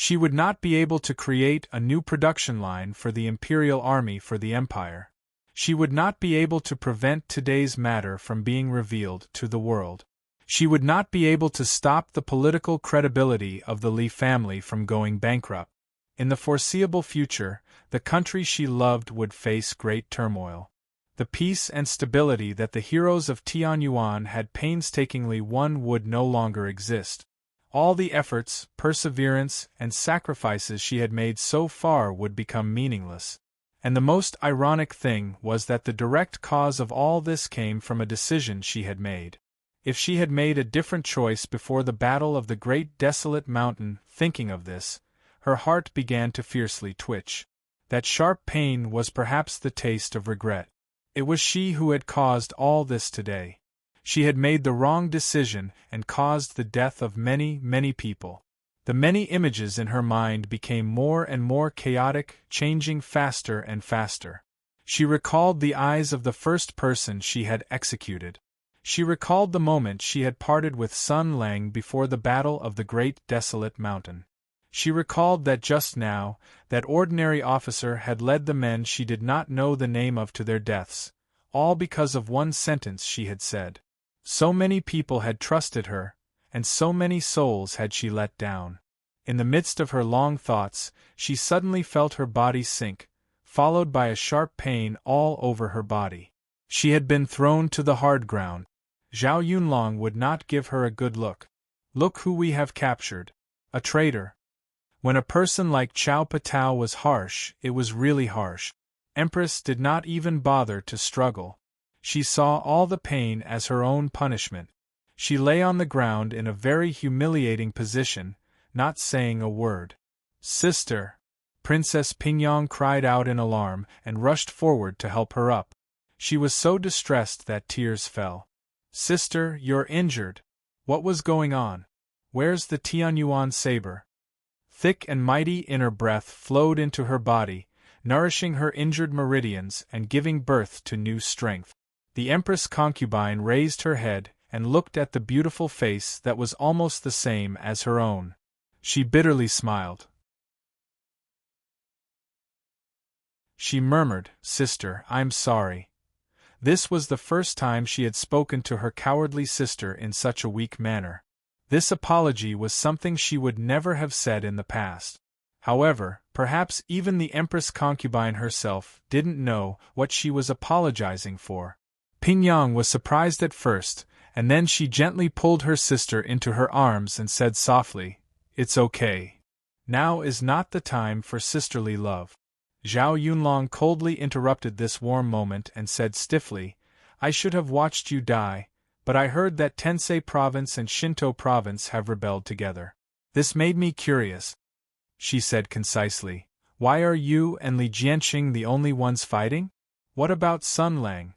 She would not be able to create a new production line for the imperial army for the empire. She would not be able to prevent today's matter from being revealed to the world. She would not be able to stop the political credibility of the Li family from going bankrupt. In the foreseeable future, the country she loved would face great turmoil. The peace and stability that the heroes of Tianyuan had painstakingly won would no longer exist. All the efforts, perseverance, and sacrifices she had made so far would become meaningless. And the most ironic thing was that the direct cause of all this came from a decision she had made. If she had made a different choice before the battle of the great desolate mountain, thinking of this, her heart began to fiercely twitch. That sharp pain was perhaps the taste of regret. It was she who had caused all this today. She had made the wrong decision and caused the death of many, many people. The many images in her mind became more and more chaotic, changing faster and faster. She recalled the eyes of the first person she had executed. She recalled the moment she had parted with Sun Lang before the battle of the great desolate mountain. She recalled that just now, that ordinary officer had led the men she did not know the name of to their deaths, all because of one sentence she had said. So many people had trusted her, and so many souls had she let down. In the midst of her long thoughts, she suddenly felt her body sink, followed by a sharp pain all over her body. She had been thrown to the hard ground. Zhao Yunlong would not give her a good look. Look who we have captured. A traitor. When a person like Chao Patao was harsh, it was really harsh. Empress did not even bother to struggle. She saw all the pain as her own punishment. She lay on the ground in a very humiliating position, not saying a word. "Sister!" Princess Pingyang cried out in alarm and rushed forward to help her up. She was so distressed that tears fell. "Sister, you're injured. What was going on? Where's the Tianyuan saber?" Thick and mighty inner breath flowed into her body, nourishing her injured meridians and giving birth to new strength. The Empress concubine raised her head and looked at the beautiful face that was almost the same as her own. She bitterly smiled. She murmured, "Sister, I'm sorry." This was the first time she had spoken to her cowardly sister in such a weak manner. This apology was something she would never have said in the past. However, perhaps even the Empress concubine herself didn't know what she was apologizing for. Pingyang was surprised at first, and then she gently pulled her sister into her arms and said softly, "It's okay. Now is not the time for sisterly love." Zhao Yunlong coldly interrupted this warm moment and said stiffly, "I should have watched you die, but I heard that Tensei Province and Shinto Province have rebelled together. This made me curious," she said concisely. "Why are you and Li Jianqing the only ones fighting? What about Sun Lang?"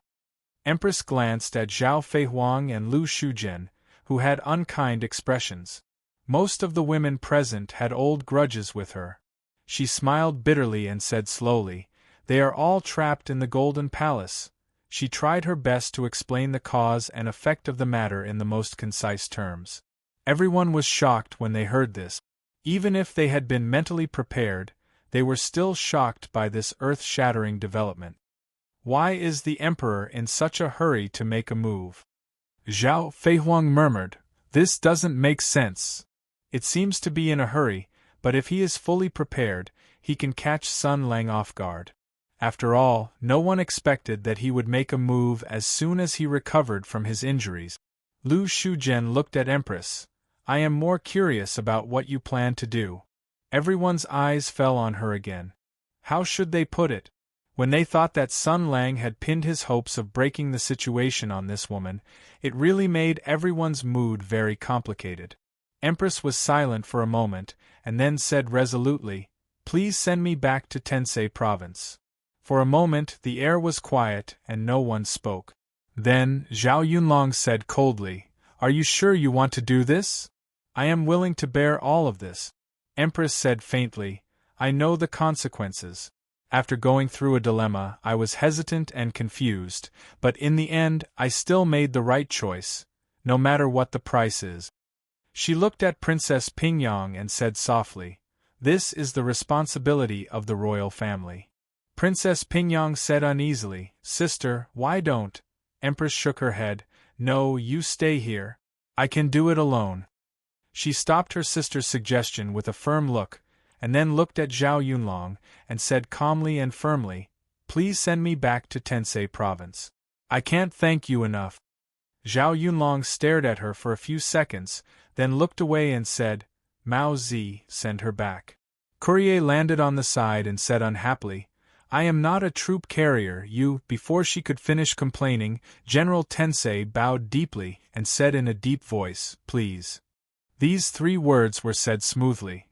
Empress glanced at Zhao Feihuang and Lu Shuzhen, who had unkind expressions. Most of the women present had old grudges with her. She smiled bitterly and said slowly, "They are all trapped in the Golden Palace." She tried her best to explain the cause and effect of the matter in the most concise terms. Everyone was shocked when they heard this. Even if they had been mentally prepared, they were still shocked by this earth-shattering development. Why is the Emperor in such a hurry to make a move? Zhao Feihuang murmured, "This doesn't make sense. It seems to be in a hurry, but if he is fully prepared, he can catch Sun Lang off guard. After all, no one expected that he would make a move as soon as he recovered from his injuries." Lu Shuzhen looked at Empress. "I am more curious about what you plan to do." Everyone's eyes fell on her again. How should they put it? When they thought that Sun Lang had pinned his hopes of breaking the situation on this woman, it really made everyone's mood very complicated. Empress was silent for a moment, and then said resolutely, "Please send me back to Tensei Province." For a moment the air was quiet and no one spoke. Then Zhao Yunlong said coldly, "Are you sure you want to do this?" "I am willing to bear all of this." Empress said faintly, "I know the consequences. After going through a dilemma, I was hesitant and confused, but in the end I still made the right choice, no matter what the price is." She looked at Princess Pingyang and said softly, This is the responsibility of the royal family. Princess Pingyang said uneasily, Sister, why don't? Empress shook her head. No, you stay here. I can do it alone. She stopped her sister's suggestion with a firm look, and then looked at Zhao Yunlong, and said calmly and firmly, Please send me back to Tensei Province. I can't thank you enough. Zhao Yunlong stared at her for a few seconds, then looked away and said, Mao Zi, send her back. Courier landed on the side and said unhappily, I am not a troop carrier, you. Before she could finish complaining, General Tensei bowed deeply and said in a deep voice, Please. These 3 words were said smoothly.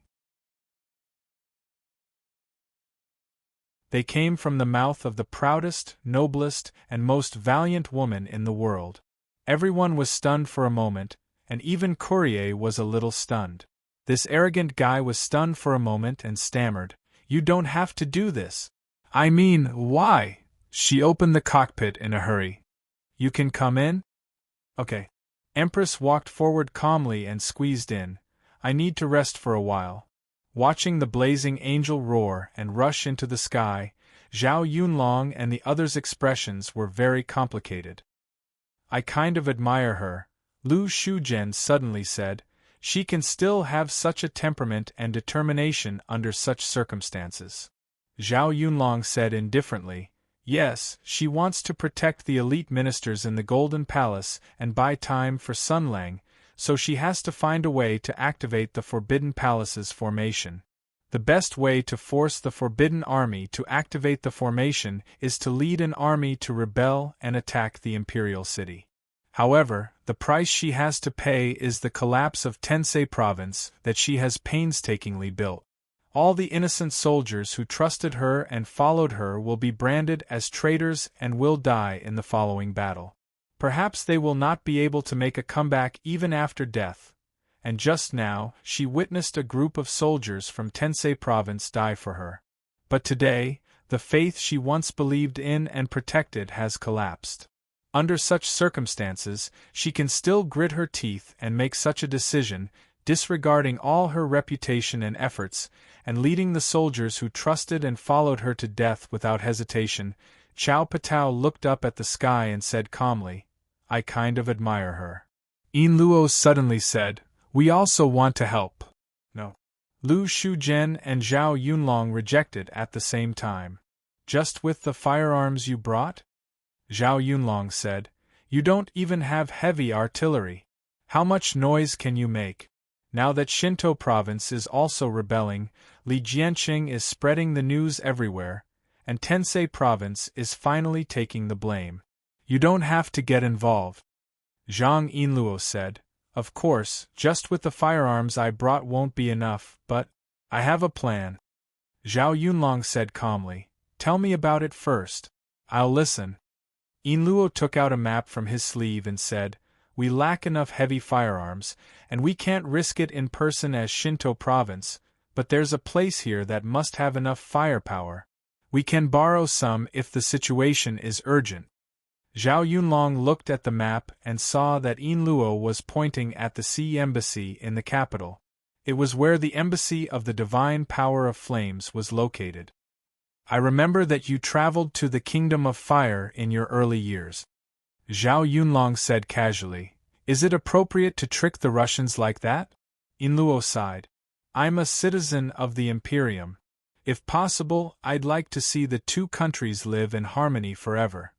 They came from the mouth of the proudest, noblest, and most valiant woman in the world. Everyone was stunned for a moment, and even Courier was a little stunned. This arrogant guy was stunned for a moment and stammered, You don't have to do this. I mean, why? She opened the cockpit in a hurry. You can come in? Okay. Empress walked forward calmly and squeezed in. I need to rest for a while. Watching the blazing angel roar and rush into the sky, Zhao Yunlong and the others' expressions were very complicated. I kind of admire her, Lu Shuzhen suddenly said. She can still have such a temperament and determination under such circumstances. Zhao Yunlong said indifferently, Yes, she wants to protect the elite ministers in the Golden Palace and buy time for Sun Lang, so she has to find a way to activate the Forbidden Palace's formation. The best way to force the Forbidden Army to activate the formation is to lead an army to rebel and attack the Imperial City. However, the price she has to pay is the collapse of Tensei Province that she has painstakingly built. All the innocent soldiers who trusted her and followed her will be branded as traitors and will die in the following battle. Perhaps they will not be able to make a comeback even after death, and just now she witnessed a group of soldiers from Tensei Province die for her. But today, the faith she once believed in and protected has collapsed. Under such circumstances, she can still grit her teeth and make such a decision, disregarding all her reputation and efforts, and leading the soldiers who trusted and followed her to death without hesitation. Chao Patao looked up at the sky and said calmly, I kind of admire her. Yin Luo suddenly said, We also want to help. No. Lu Shuzhen and Zhao Yunlong rejected at the same time. Just with the firearms you brought? Zhao Yunlong said, You don't even have heavy artillery. How much noise can you make? Now that Shinto Province is also rebelling, Li Jianqing is spreading the news everywhere, and Tensei Province is finally taking the blame. You don't have to get involved. Zhang Yinluo said, Of course, just with the firearms I brought won't be enough, but I have a plan. Zhao Yunlong said calmly, Tell me about it first. I'll listen. Yinluo took out a map from his sleeve and said, We lack enough heavy firearms, and we can't risk it in person as Shinto Province, but there's a place here that must have enough firepower. We can borrow some if the situation is urgent. Zhao Yunlong looked at the map and saw that Yinluo was pointing at the Sea Embassy in the capital. It was where the Embassy of the Divine Power of Flames was located. I remember that you traveled to the Kingdom of Fire in your early years. Zhao Yunlong said casually, Is it appropriate to trick the Russians like that? Yinluo sighed. I'm a citizen of the Imperium. If possible, I'd like to see the 2 countries live in harmony forever.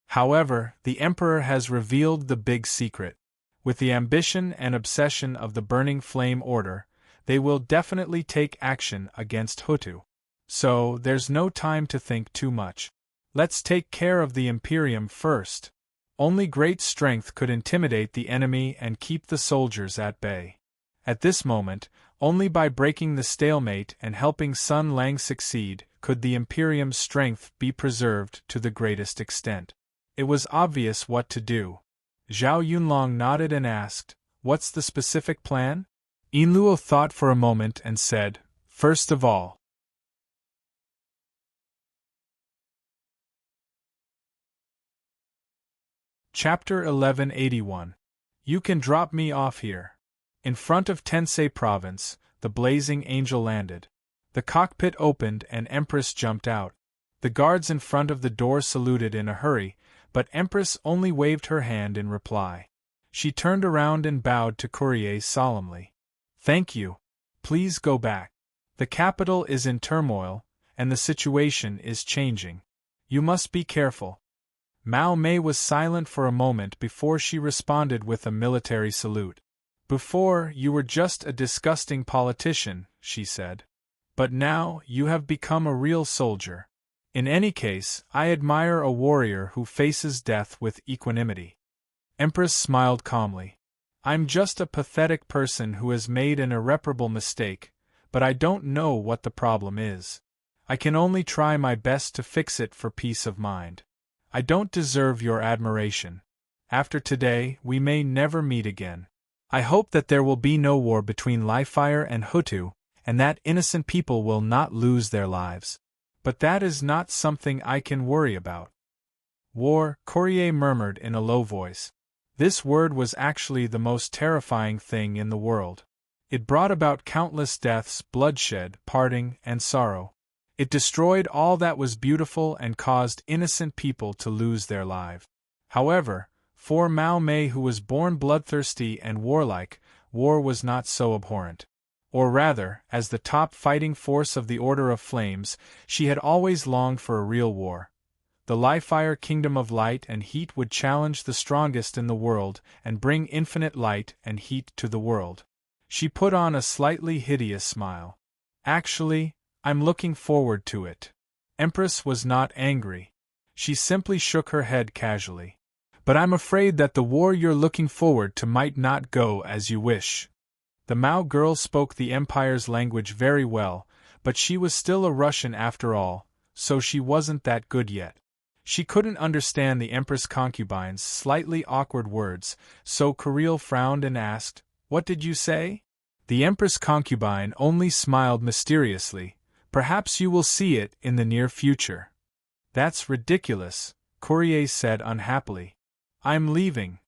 However, the Emperor has revealed the big secret. With the ambition and obsession of the Burning Flame Order, they will definitely take action against Hutu. So, there's no time to think too much. Let's take care of the Imperium first. Only great strength could intimidate the enemy and keep the soldiers at bay. At this moment, only by breaking the stalemate and helping Sun Lang succeed could the Imperium's strength be preserved to the greatest extent. It was obvious what to do. Zhao Yunlong nodded and asked, What's the specific plan? Yinluo thought for a moment and said, First of all, Chapter 1181. You can drop me off here. In front of Tensei Province, the blazing angel landed. The cockpit opened and Empress jumped out. The guards in front of the door saluted in a hurry, but Empress only waved her hand in reply. She turned around and bowed to Courier solemnly. "Thank you. Please go back. The capital is in turmoil, and the situation is changing. You must be careful." Mao Mei was silent for a moment before she responded with a military salute. "Before, you were just a disgusting politician," she said. "But now, you have become a real soldier. In any case, I admire a warrior who faces death with equanimity." Empress smiled calmly. "I'm just a pathetic person who has made an irreparable mistake, but I don't know what the problem is. I can only try my best to fix it for peace of mind. I don't deserve your admiration. After today, we may never meet again. I hope that there will be no war between Li-Fire and Hutu, and that innocent people will not lose their lives. But that is not something I can worry about." "War," Courier murmured in a low voice. This word was actually the most terrifying thing in the world. It brought about countless deaths, bloodshed, parting, and sorrow. It destroyed all that was beautiful and caused innocent people to lose their lives. However, for Mao Mei, who was born bloodthirsty and warlike, war was not so abhorrent. Or rather, as the top fighting force of the Order of Flames, she had always longed for a real war. The Li-Fire Kingdom of Light and Heat would challenge the strongest in the world and bring infinite light and heat to the world. She put on a slightly hideous smile. "Actually, I'm looking forward to it." Empress was not angry. She simply shook her head casually. "But I'm afraid that the war you're looking forward to might not go as you wish." The Mao girl spoke the Empire's language very well, but she was still a Russian after all, so she wasn't that good yet. She couldn't understand the Empress concubine's slightly awkward words, so Kirill frowned and asked, "What did you say?" The Empress concubine only smiled mysteriously. "Perhaps you will see it in the near future." "That's ridiculous," Courier said unhappily. "I'm leaving."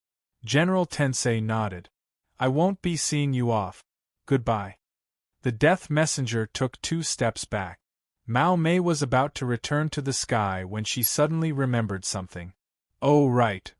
General Tensei nodded. "I won't be seeing you off. Goodbye." The death messenger took 2 steps back. Mao Mei was about to return to the sky when she suddenly remembered something. "Oh, right."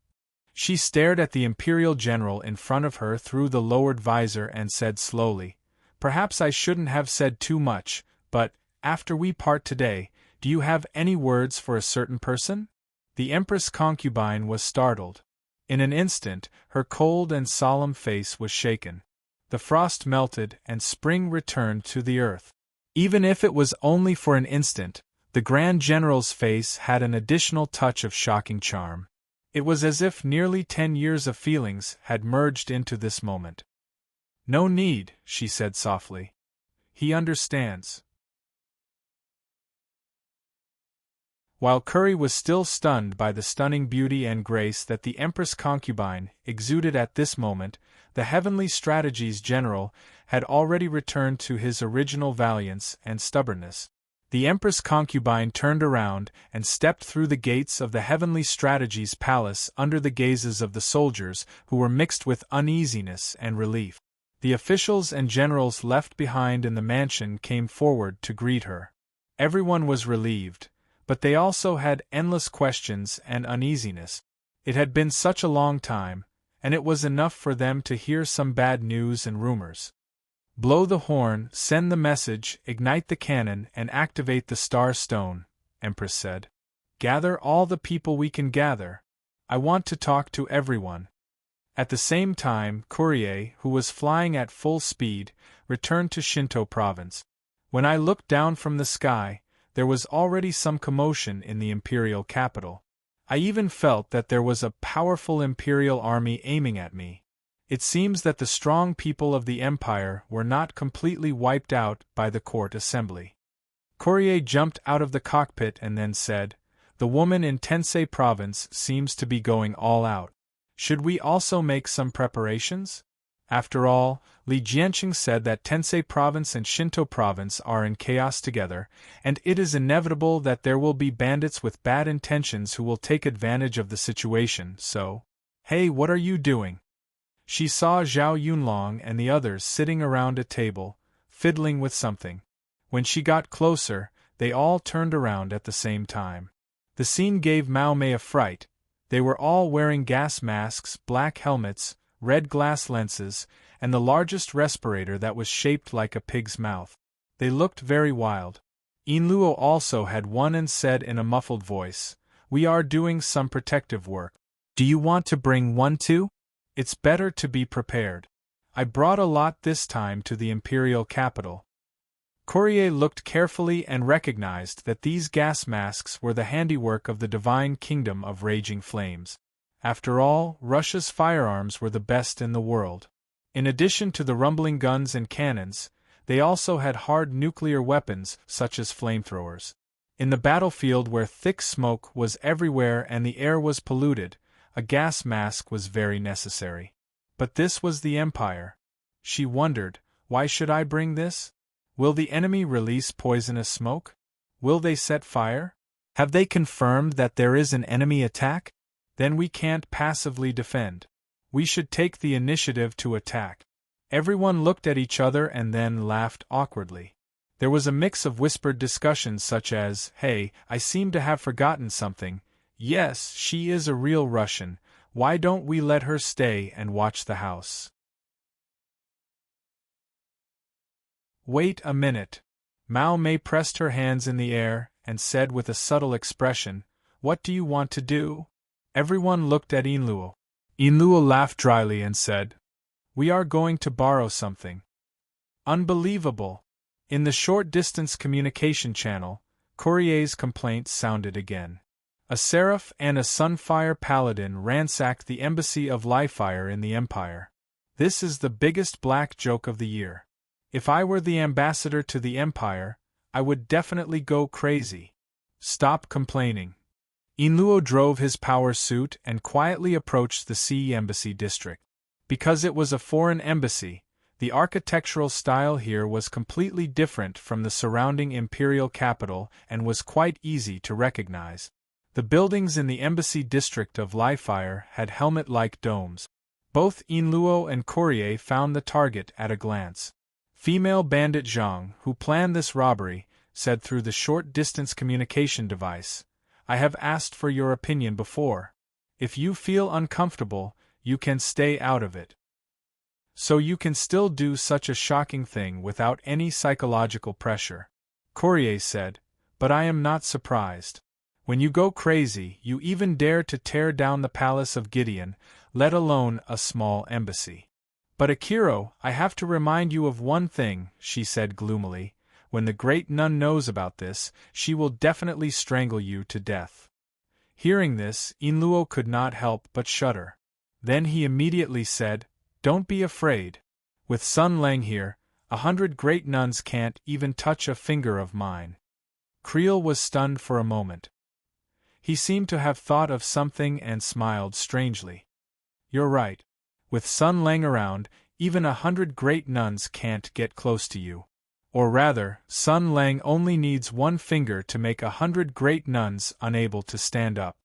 She stared at the Imperial General in front of her through the lowered visor and said slowly, "Perhaps I shouldn't have said too much, but, after we part today, do you have any words for a certain person?" The Empress concubine was startled. In an instant, her cold and solemn face was shaken. The frost melted and spring returned to the earth. Even if it was only for an instant, the Grand General's face had an additional touch of shocking charm. It was as if nearly 10 years of feelings had merged into this moment. "No need," she said softly. "He understands." While Curry was still stunned by the stunning beauty and grace that the Empress concubine exuded at this moment, the Heavenly Strategies General had already returned to his original valiance and stubbornness. The Empress concubine turned around and stepped through the gates of the Heavenly Strategies Palace under the gazes of the soldiers, who were mixed with uneasiness and relief. The officials and generals left behind in the mansion came forward to greet her. Everyone was relieved, but they also had endless questions and uneasiness. It had been such a long time, and it was enough for them to hear some bad news and rumors. "Blow the horn, send the message, ignite the cannon, and activate the Star Stone," Empress said. "Gather all the people we can gather. I want to talk to everyone." At the same time, Courier, who was flying at full speed, returned to Shinto Province. "When I looked down from the sky, there was already some commotion in the imperial capital. I even felt that there was a powerful imperial army aiming at me. It seems that the strong people of the empire were not completely wiped out by the court assembly." Courier jumped out of the cockpit and then said, "The woman in Tensei Province seems to be going all out. Should we also make some preparations? After all, Li Jianqing said that Tensei Province and Shinto Province are in chaos together, and it is inevitable that there will be bandits with bad intentions who will take advantage of the situation, so... Hey, what are you doing?" She saw Zhao Yunlong and the others sitting around a table, fiddling with something. When she got closer, they all turned around at the same time. The scene gave Mao Mei a fright. They were all wearing gas masks, black helmets, red glass lenses, and the largest respirator that was shaped like a pig's mouth. They looked very wild. Yinluo also had one and said in a muffled voice, "We are doing some protective work. Do you want to bring one too? It's better to be prepared. I brought a lot this time to the imperial capital." Courier looked carefully and recognized that these gas masks were the handiwork of the divine kingdom of raging flames. After all, Russia's firearms were the best in the world. In addition to the rumbling guns and cannons, they also had hard nuclear weapons such as flamethrowers. In the battlefield where thick smoke was everywhere and the air was polluted, a gas mask was very necessary. But this was the Empire. She wondered, why should I bring this? Will the enemy release poisonous smoke? Will they set fire? Have they confirmed that there is an enemy attack? Then we can't passively defend. We should take the initiative to attack. Everyone looked at each other and then laughed awkwardly. There was a mix of whispered discussions such as, "Hey, I seem to have forgotten something. Yes, she is a real Russian. Why don't we let her stay and watch the house?" Wait a minute. Mao Mei pressed her hands in the air and said with a subtle expression, "What do you want to do?" Everyone looked at Yinluo. Yinluo laughed dryly and said, "We are going to borrow something." Unbelievable! In the short-distance communication channel, Courier's complaints sounded again. A seraph and a sunfire paladin ransacked the embassy of Lifire in the Empire. This is the biggest black joke of the year. If I were the ambassador to the Empire, I would definitely go crazy. Stop complaining. Yinluo drove his power suit and quietly approached the Sea Embassy district. Because it was a foreign embassy, the architectural style here was completely different from the surrounding imperial capital and was quite easy to recognize. The buildings in the embassy district of Lifire had helmet-like domes. Both Yinluo and Courier found the target at a glance. Female bandit Zhang, who planned this robbery, said through the short-distance communication device, "I have asked for your opinion before. If you feel uncomfortable, you can stay out of it. So you can still do such a shocking thing without any psychological pressure." Courier said, "But I am not surprised. When you go crazy, you even dare to tear down the palace of Gideon, let alone a small embassy." "But Akiro, I have to remind you of one thing," she said gloomily. "When the great nun knows about this, she will definitely strangle you to death." Hearing this, Yinluo could not help but shudder. Then he immediately said, "Don't be afraid. With Sun Lang here, 100 great nuns can't even touch a finger of mine." Creel was stunned for a moment. He seemed to have thought of something and smiled strangely. "You're right. With Sun Lang around, even 100 great nuns can't get close to you. Or rather, Sun Lang only needs one finger to make 100 great nuns unable to stand up.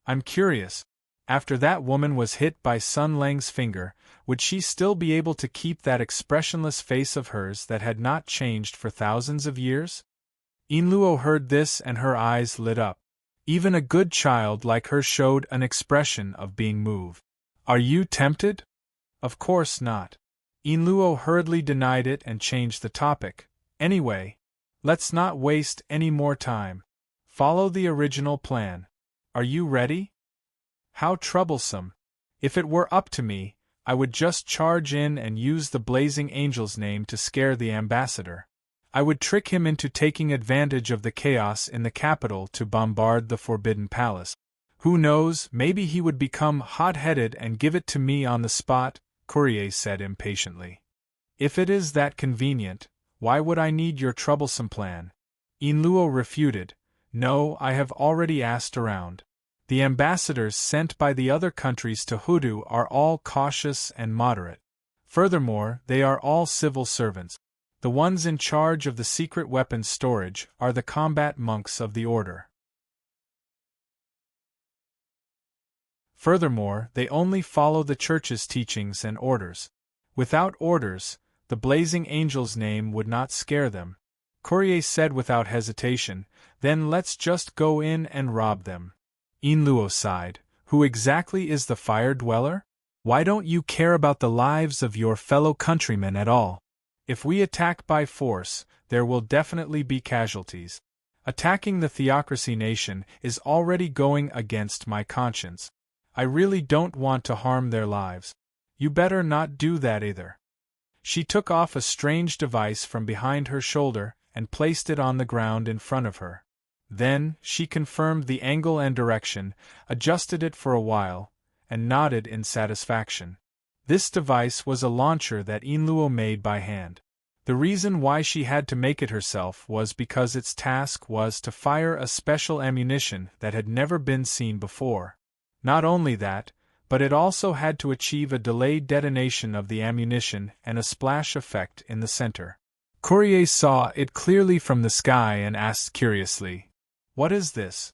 I'm curious, after that woman was hit by Sun Lang's finger, would she still be able to keep that expressionless face of hers that had not changed for thousands of years?" Yinluo heard this and her eyes lit up. Even a good child like her showed an expression of being moved. "Are you tempted?" "Of course not." Yinluo hurriedly denied it and changed the topic. "Anyway, let's not waste any more time. Follow the original plan. Are you ready?" How troublesome. If it were up to me, I would just charge in and use the Blazing Angel's name to scare the ambassador. I would trick him into taking advantage of the chaos in the capital to bombard the Forbidden Palace. Who knows, maybe he would become hot-headed and give it to me on the spot, Courier said impatiently. "If it is that convenient, why would I need your troublesome plan?" Yinluo refuted. "No, I have already asked around. The ambassadors sent by the other countries to Hudu are all cautious and moderate. Furthermore, they are all civil servants. The ones in charge of the secret weapons storage are the combat monks of the order." Furthermore, they only follow the Church's teachings and orders. Without orders, the blazing angel's name would not scare them. Courier said without hesitation, "Then let's just go in and rob them." Inluo sighed. "Who exactly is the fire dweller? Why don't you care about the lives of your fellow countrymen at all? If we attack by force, there will definitely be casualties. Attacking the theocracy nation is already going against my conscience. I really don't want to harm their lives. You better not do that either." She took off a strange device from behind her shoulder and placed it on the ground in front of her. Then, she confirmed the angle and direction, adjusted it for a while, and nodded in satisfaction. This device was a launcher that Inluo made by hand. The reason why she had to make it herself was because its task was to fire a special ammunition that had never been seen before. Not only that, but it also had to achieve a delayed detonation of the ammunition and a splash effect in the center. Courier saw it clearly from the sky and asked curiously, "What is this?"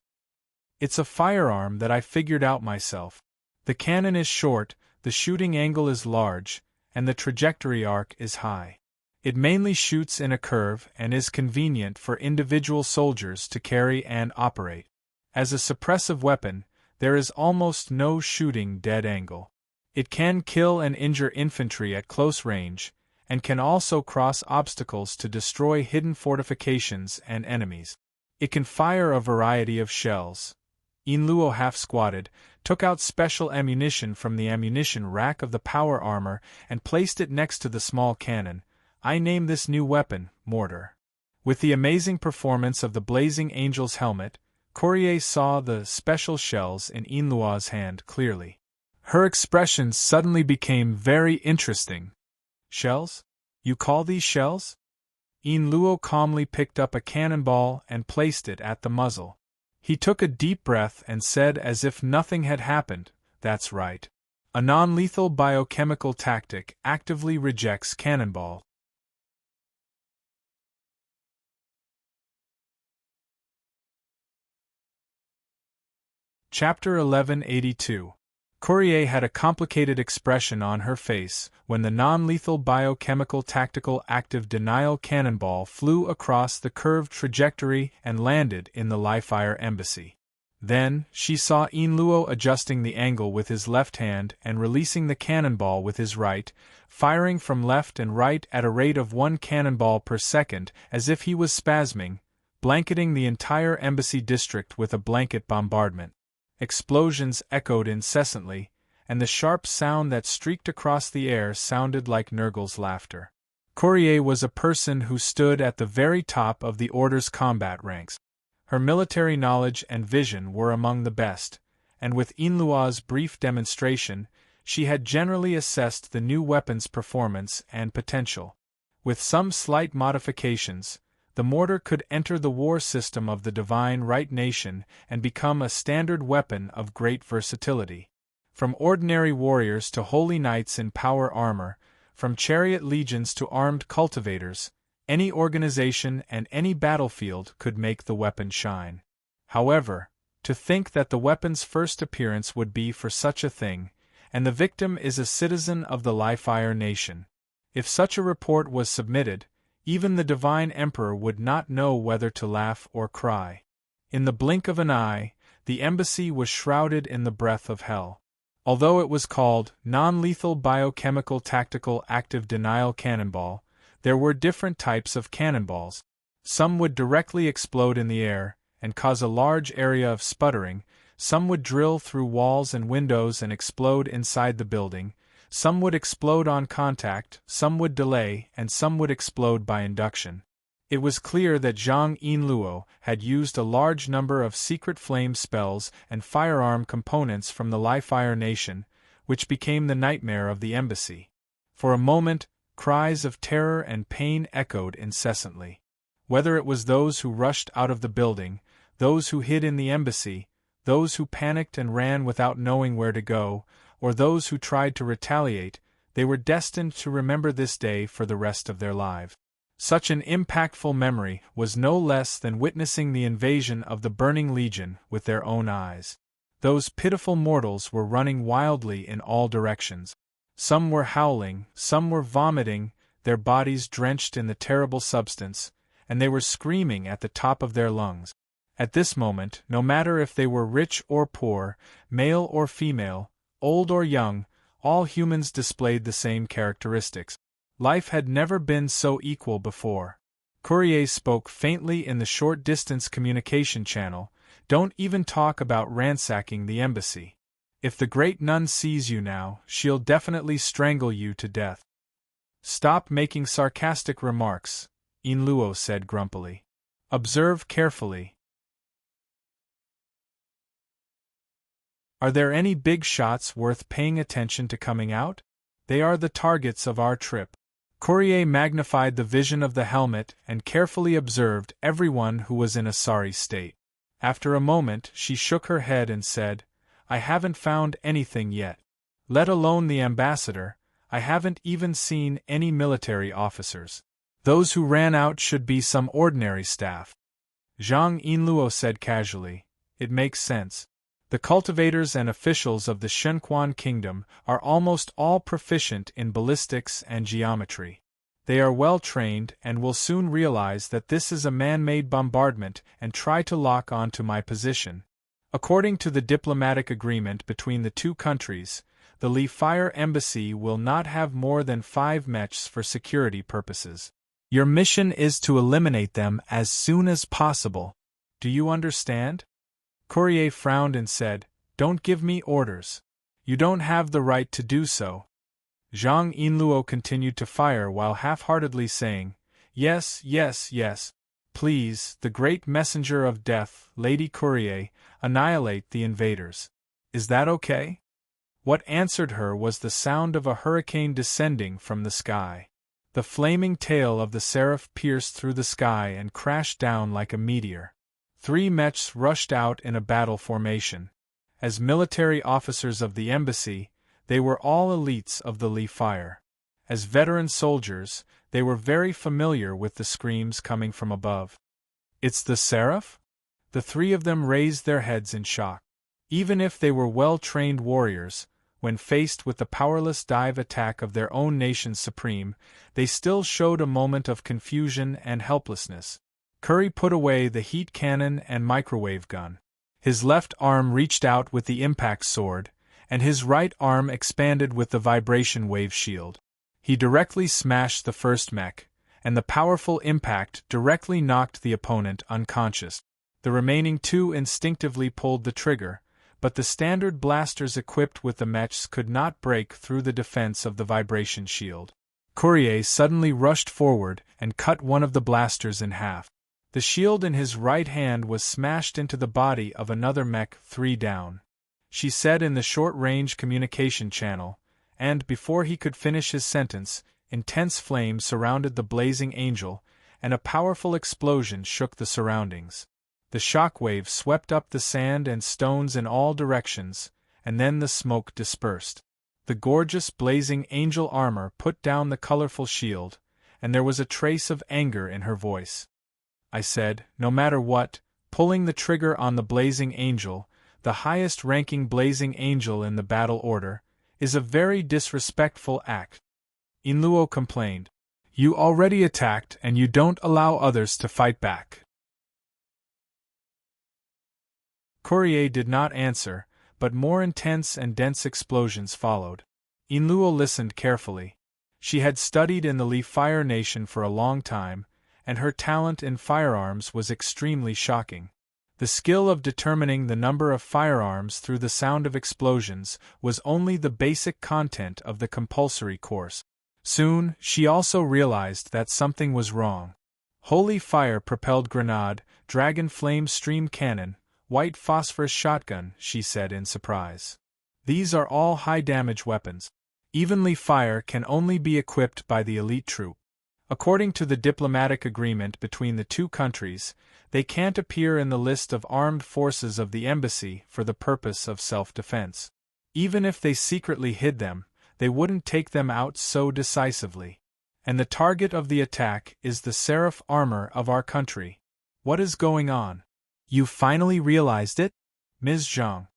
"It's a firearm that I figured out myself. The cannon is short, the shooting angle is large, and the trajectory arc is high. It mainly shoots in a curve and is convenient for individual soldiers to carry and operate. As a suppressive weapon, there is almost no shooting dead angle. It can kill and injure infantry at close range, and can also cross obstacles to destroy hidden fortifications and enemies. It can fire a variety of shells." Inluo half-squatted, took out special ammunition from the ammunition rack of the power armor and placed it next to the small cannon. "I name this new weapon, Mortar." With the amazing performance of the blazing angel's helmet, Courier saw the special shells in Inluo's hand clearly. Her expression suddenly became very interesting. "Shells? You call these shells?" Inluo calmly picked up a cannonball and placed it at the muzzle. He took a deep breath and said as if nothing had happened, "That's right. A non-lethal biochemical tactic actively rejects cannonball." Chapter 1182. Courier had a complicated expression on her face when the non-lethal biochemical tactical active denial cannonball flew across the curved trajectory and landed in the Liefire embassy. Then, she saw Inluo adjusting the angle with his left hand and releasing the cannonball with his right, firing from left and right at a rate of 1 cannonball per second as if he was spasming, blanketing the entire embassy district with a blanket bombardment. Explosions echoed incessantly, and the sharp sound that streaked across the air sounded like Nurgle's laughter. Courier was a person who stood at the very top of the Order's combat ranks. Her military knowledge and vision were among the best, and with Inluo's brief demonstration, she had generally assessed the new weapon's performance and potential. With some slight modifications, the mortar could enter the war system of the Divine Right Nation and become a standard weapon of great versatility. From ordinary warriors to holy knights in power armor, from chariot legions to armed cultivators, any organization and any battlefield could make the weapon shine. However, to think that the weapon's first appearance would be for such a thing, and the victim is a citizen of the Liefire nation. If such a report was submitted, even the Divine Emperor would not know whether to laugh or cry. In the blink of an eye, the embassy was shrouded in the breath of hell. Although it was called non-lethal biochemical tactical active denial cannonball, there were different types of cannonballs. Some would directly explode in the air and cause a large area of sputtering, some would drill through walls and windows and explode inside the building, some would explode on contact, some would delay, and some would explode by induction. It was clear that Zhang Inluo had used a large number of secret flame spells and firearm components from the Liefire nation, which became the nightmare of the embassy. For a moment, cries of terror and pain echoed incessantly. Whether it was those who rushed out of the building, those who hid in the embassy, those who panicked and ran without knowing where to go, or those who tried to retaliate, they were destined to remember this day for the rest of their lives. Such an impactful memory was no less than witnessing the invasion of the Burning Legion with their own eyes. Those pitiful mortals were running wildly in all directions. Some were howling, some were vomiting, their bodies drenched in the terrible substance, and they were screaming at the top of their lungs. At this moment, no matter if they were rich or poor, male or female, old or young, all humans displayed the same characteristics. Life had never been so equal before. Courier spoke faintly in the short-distance communication channel. Don't even talk about ransacking the embassy. If the great nun sees you now, she'll definitely strangle you to death. Stop making sarcastic remarks, Inluo said grumpily. Observe carefully. Are there any big shots worth paying attention to coming out? They are the targets of our trip. Courier magnified the vision of the helmet and carefully observed everyone who was in a sorry state. After a moment, she shook her head and said, I haven't found anything yet. Let alone the ambassador, I haven't even seen any military officers. Those who ran out should be some ordinary staff. Zhang Yinluo said casually, It makes sense. The cultivators and officials of the Shenquan kingdom are almost all proficient in ballistics and geometry. They are well trained and will soon realize that this is a man-made bombardment and try to lock on to my position. According to the diplomatic agreement between the two countries, the Li Fire Embassy will not have more than 5 mechs for security purposes. Your mission is to eliminate them as soon as possible. Do you understand? Courier frowned and said, Don't give me orders. You don't have the right to do so. Zhang Yinluo continued to fire while half-heartedly saying, Yes, yes, yes. Please, the great messenger of death, Lady Courier, annihilate the invaders. Is that okay? What answered her was the sound of a hurricane descending from the sky. The flaming tail of the seraph pierced through the sky and crashed down like a meteor. 3 mechs rushed out in a battle formation. As military officers of the embassy, they were all elites of the Li Fire. As veteran soldiers, they were very familiar with the screams coming from above. It's the seraph? The 3 of them raised their heads in shock. Even if they were well-trained warriors, when faced with the powerless dive attack of their own nation's supreme, they still showed a moment of confusion and helplessness. Curry put away the heat cannon and microwave gun. His left arm reached out with the impact sword, and his right arm expanded with the vibration wave shield. He directly smashed the first mech, and the powerful impact directly knocked the opponent unconscious. The remaining 2 instinctively pulled the trigger, but the standard blasters equipped with the mechs could not break through the defense of the vibration shield. Courier suddenly rushed forward and cut one of the blasters in half. The shield in his right hand was smashed into the body of another mech 3 down. She said in the short-range communication channel, and before he could finish his sentence, intense flames surrounded the blazing angel, and a powerful explosion shook the surroundings. The shockwave swept up the sand and stones in all directions, and then the smoke dispersed. The gorgeous blazing angel armor put down the colorful shield, and there was a trace of anger in her voice. I said, no matter what, pulling the trigger on the blazing angel, the highest-ranking blazing angel in the battle order, is a very disrespectful act. Inluo complained. You already attacked and you don't allow others to fight back. Courier did not answer, but more intense and dense explosions followed. Inluo listened carefully. She had studied in the Li Fire Nation for a long time, and her talent in firearms was extremely shocking. The skill of determining the number of firearms through the sound of explosions was only the basic content of the compulsory course. Soon, she also realized that something was wrong. Holy fire-propelled grenade, dragon flame stream cannon, white phosphorus shotgun, she said in surprise. These are all high-damage weapons. Evenly fire can only be equipped by the elite troop. According to the diplomatic agreement between the two countries, they can't appear in the list of armed forces of the embassy for the purpose of self-defense. Even if they secretly hid them, they wouldn't take them out so decisively. And the target of the attack is the seraph armor of our country. What is going on? You finally realized it? Ms. Zhang.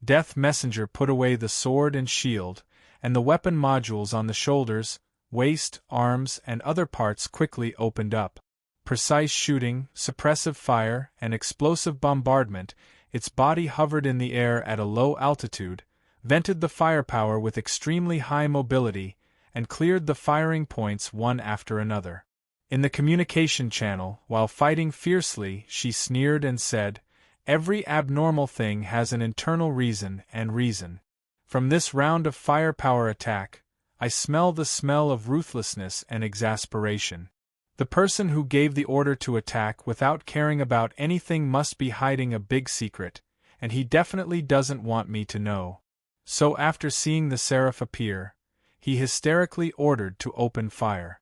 Death Messenger put away the sword and shield, and the weapon modules on the shoulders, waist, arms, and other parts quickly opened up. Precise shooting, suppressive fire, and explosive bombardment, its body hovered in the air at a low altitude, vented the firepower with extremely high mobility, and cleared the firing points one after another. In the communication channel, while fighting fiercely, she sneered and said, "Every abnormal thing has an internal reason and reason. From this round of firepower attack, I smell the smell of ruthlessness and exasperation. The person who gave the order to attack without caring about anything must be hiding a big secret, and he definitely doesn't want me to know." So after seeing the seraph appear, he hysterically ordered to open fire.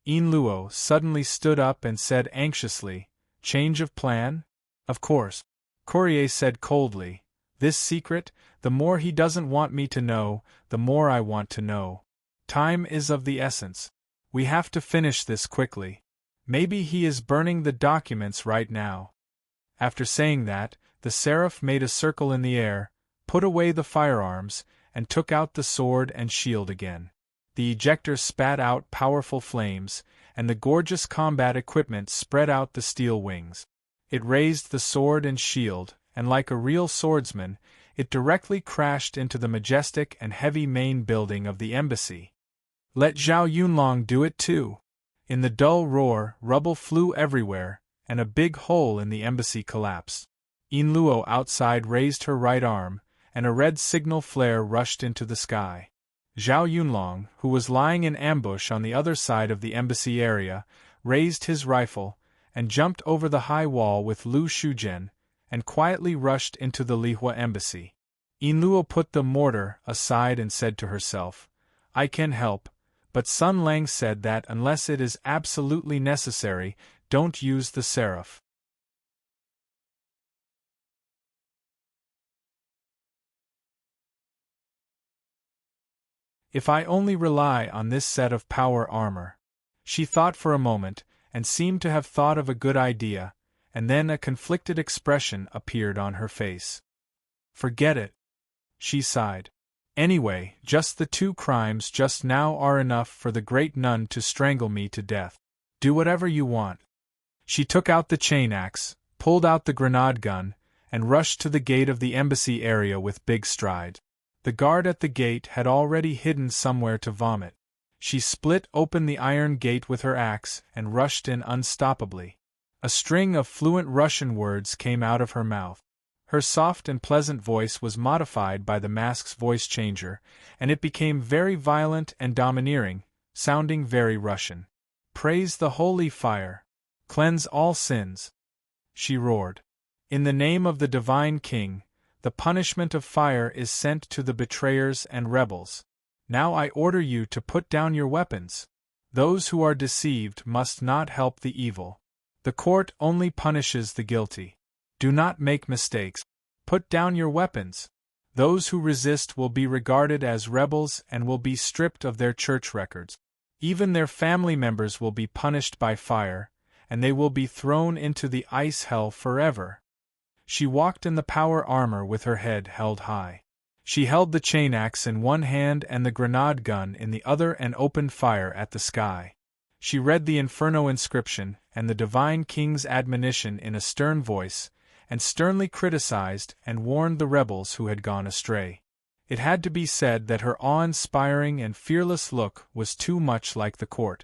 Yin Luo suddenly stood up and said anxiously, "Change of plan?" "Of course," Courier said coldly. "This secret, the more he doesn't want me to know, the more I want to know. Time is of the essence. We have to finish this quickly. Maybe he is burning the documents right now." After saying that, the seraph made a circle in the air, put away the firearms, and took out the sword and shield again. The ejector spat out powerful flames, and the gorgeous combat equipment spread out the steel wings. It raised the sword and shield, and like a real swordsman, it directly crashed into the majestic and heavy main building of the embassy. Let Zhao Yunlong do it too. In the dull roar, rubble flew everywhere, and a big hole in the embassy collapsed. Yin Luo outside raised her right arm, and a red signal flare rushed into the sky. Zhao Yunlong, who was lying in ambush on the other side of the embassy area, raised his rifle, and jumped over the high wall with Lu Shuzhen, and quietly rushed into the Lihua embassy. Yin Luo put the mortar aside and said to herself, "I can help, but Sun Lang said that unless it is absolutely necessary, don't use the seraph." If I only rely on this set of power armor. She thought for a moment, and seemed to have thought of a good idea, and then a conflicted expression appeared on her face. "Forget it," she sighed. "Anyway, just the 2 crimes just now are enough for the great nun to strangle me to death. Do whatever you want." She took out the chain axe, pulled out the grenade gun, and rushed to the gate of the embassy area with big strides. The guard at the gate had already hidden somewhere to vomit. She split open the iron gate with her axe and rushed in unstoppably. A string of fluent Russian words came out of her mouth. Her soft and pleasant voice was modified by the mask's voice changer, and it became very violent and domineering, sounding very Russian. "Praise the holy fire! Cleanse all sins!" she roared. "In the name of the divine king, the punishment of fire is sent to the betrayers and rebels. Now I order you to put down your weapons. Those who are deceived must not help the evil. The court only punishes the guilty. Do not make mistakes. Put down your weapons. Those who resist will be regarded as rebels and will be stripped of their church records. Even their family members will be punished by fire, and they will be thrown into the ice hell forever." She walked in the power armor with her head held high. She held the chain axe in one hand and the grenade gun in the other and opened fire at the sky. She read the Inferno inscription and the divine king's admonition in a stern voice, and sternly criticized and warned the rebels who had gone astray. It had to be said that her awe-inspiring and fearless look was too much like the court.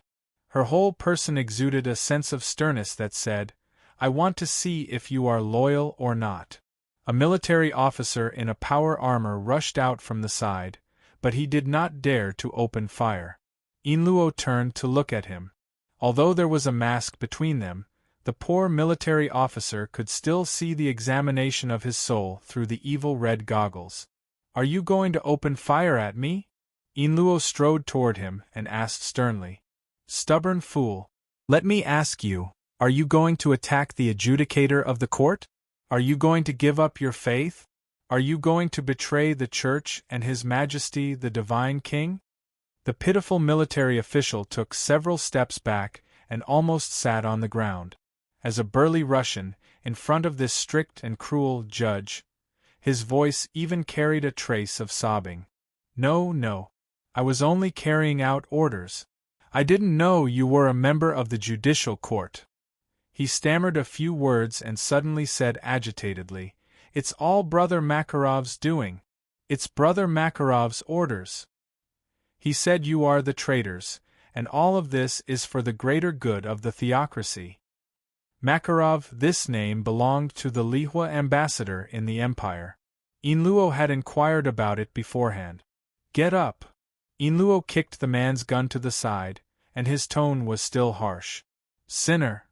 Her whole person exuded a sense of sternness that said, "I want to see if you are loyal or not." A military officer in a power armor rushed out from the side, but he did not dare to open fire. Yin Luo turned to look at him. Although there was a mask between them, the poor military officer could still see the examination of his soul through the evil red goggles. "Are you going to open fire at me?" Yin Luo strode toward him and asked sternly. "Stubborn fool. Let me ask you, are you going to attack the adjudicator of the court? Are you going to give up your faith? Are you going to betray the church and His Majesty the Divine King?" The pitiful military official took several steps back and almost sat on the ground. As a burly Russian, in front of this strict and cruel judge, His voice even carried a trace of sobbing. "No, no. I was only carrying out orders. I didn't know you were a member of the judicial court." He stammered a few words and suddenly said agitatedly, "It's all Brother Makarov's doing. It's Brother Makarov's orders. He said you are the traitors, and all of this is for the greater good of the theocracy." Makarov, this name belonged to the Lihua ambassador in the empire. Inluo had inquired about it beforehand. "Get up!" Inluo kicked the man's gun to the side, and his tone was still harsh. "Sinner!"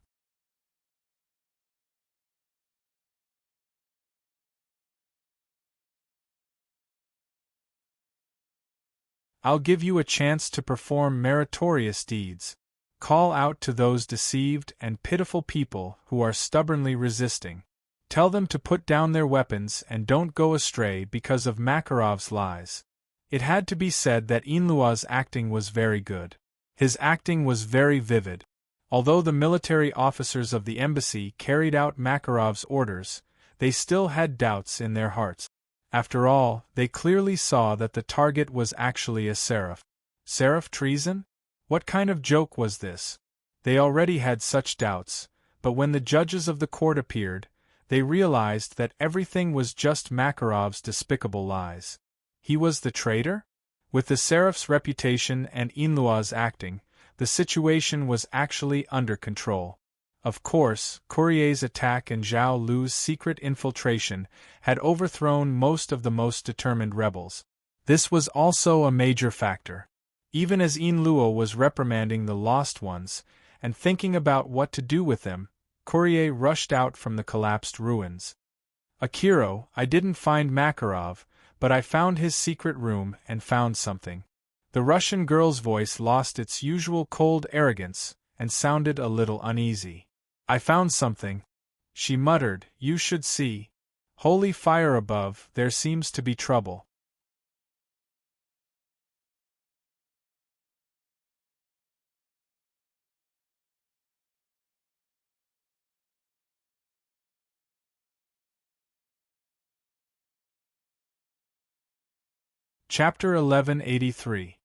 "I'll give you a chance to perform meritorious deeds. Call out to those deceived and pitiful people who are stubbornly resisting. Tell them to put down their weapons and don't go astray because of Makarov's lies." It had to be said that Inlua's acting was very good. His acting was very vivid. Although the military officers of the embassy carried out Makarov's orders, they still had doubts in their hearts. After all, they clearly saw that the target was actually a seraph. Seraph treason? What kind of joke was this? They already had such doubts, but when the judges of the court appeared, they realized that everything was just Makarov's despicable lies. He was the traitor? With the seraph's reputation and Inlua's acting, the situation was actually under control. Of course, Courrier's attack and Zhao Lu's secret infiltration had overthrown most of the most determined rebels. This was also a major factor. Even as Inluo was reprimanding the lost ones, and thinking about what to do with them, Courrier rushed out from the collapsed ruins. "Akiro, I didn't find Makarov, but I found his secret room and found something." The Russian girl's voice lost its usual cold arrogance and sounded a little uneasy. "I found something," she muttered. "You should see. Holy fire above, there seems to be trouble." Chapter 1183.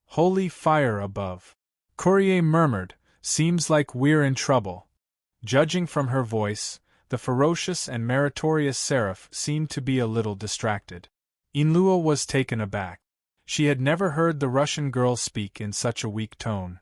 Holy fire above. Courrier murmured, "Seems like we're in trouble." Judging from her voice, the ferocious and meritorious seraph seemed to be a little distracted. Inluo was taken aback. She had never heard the Russian girl speak in such a weak tone.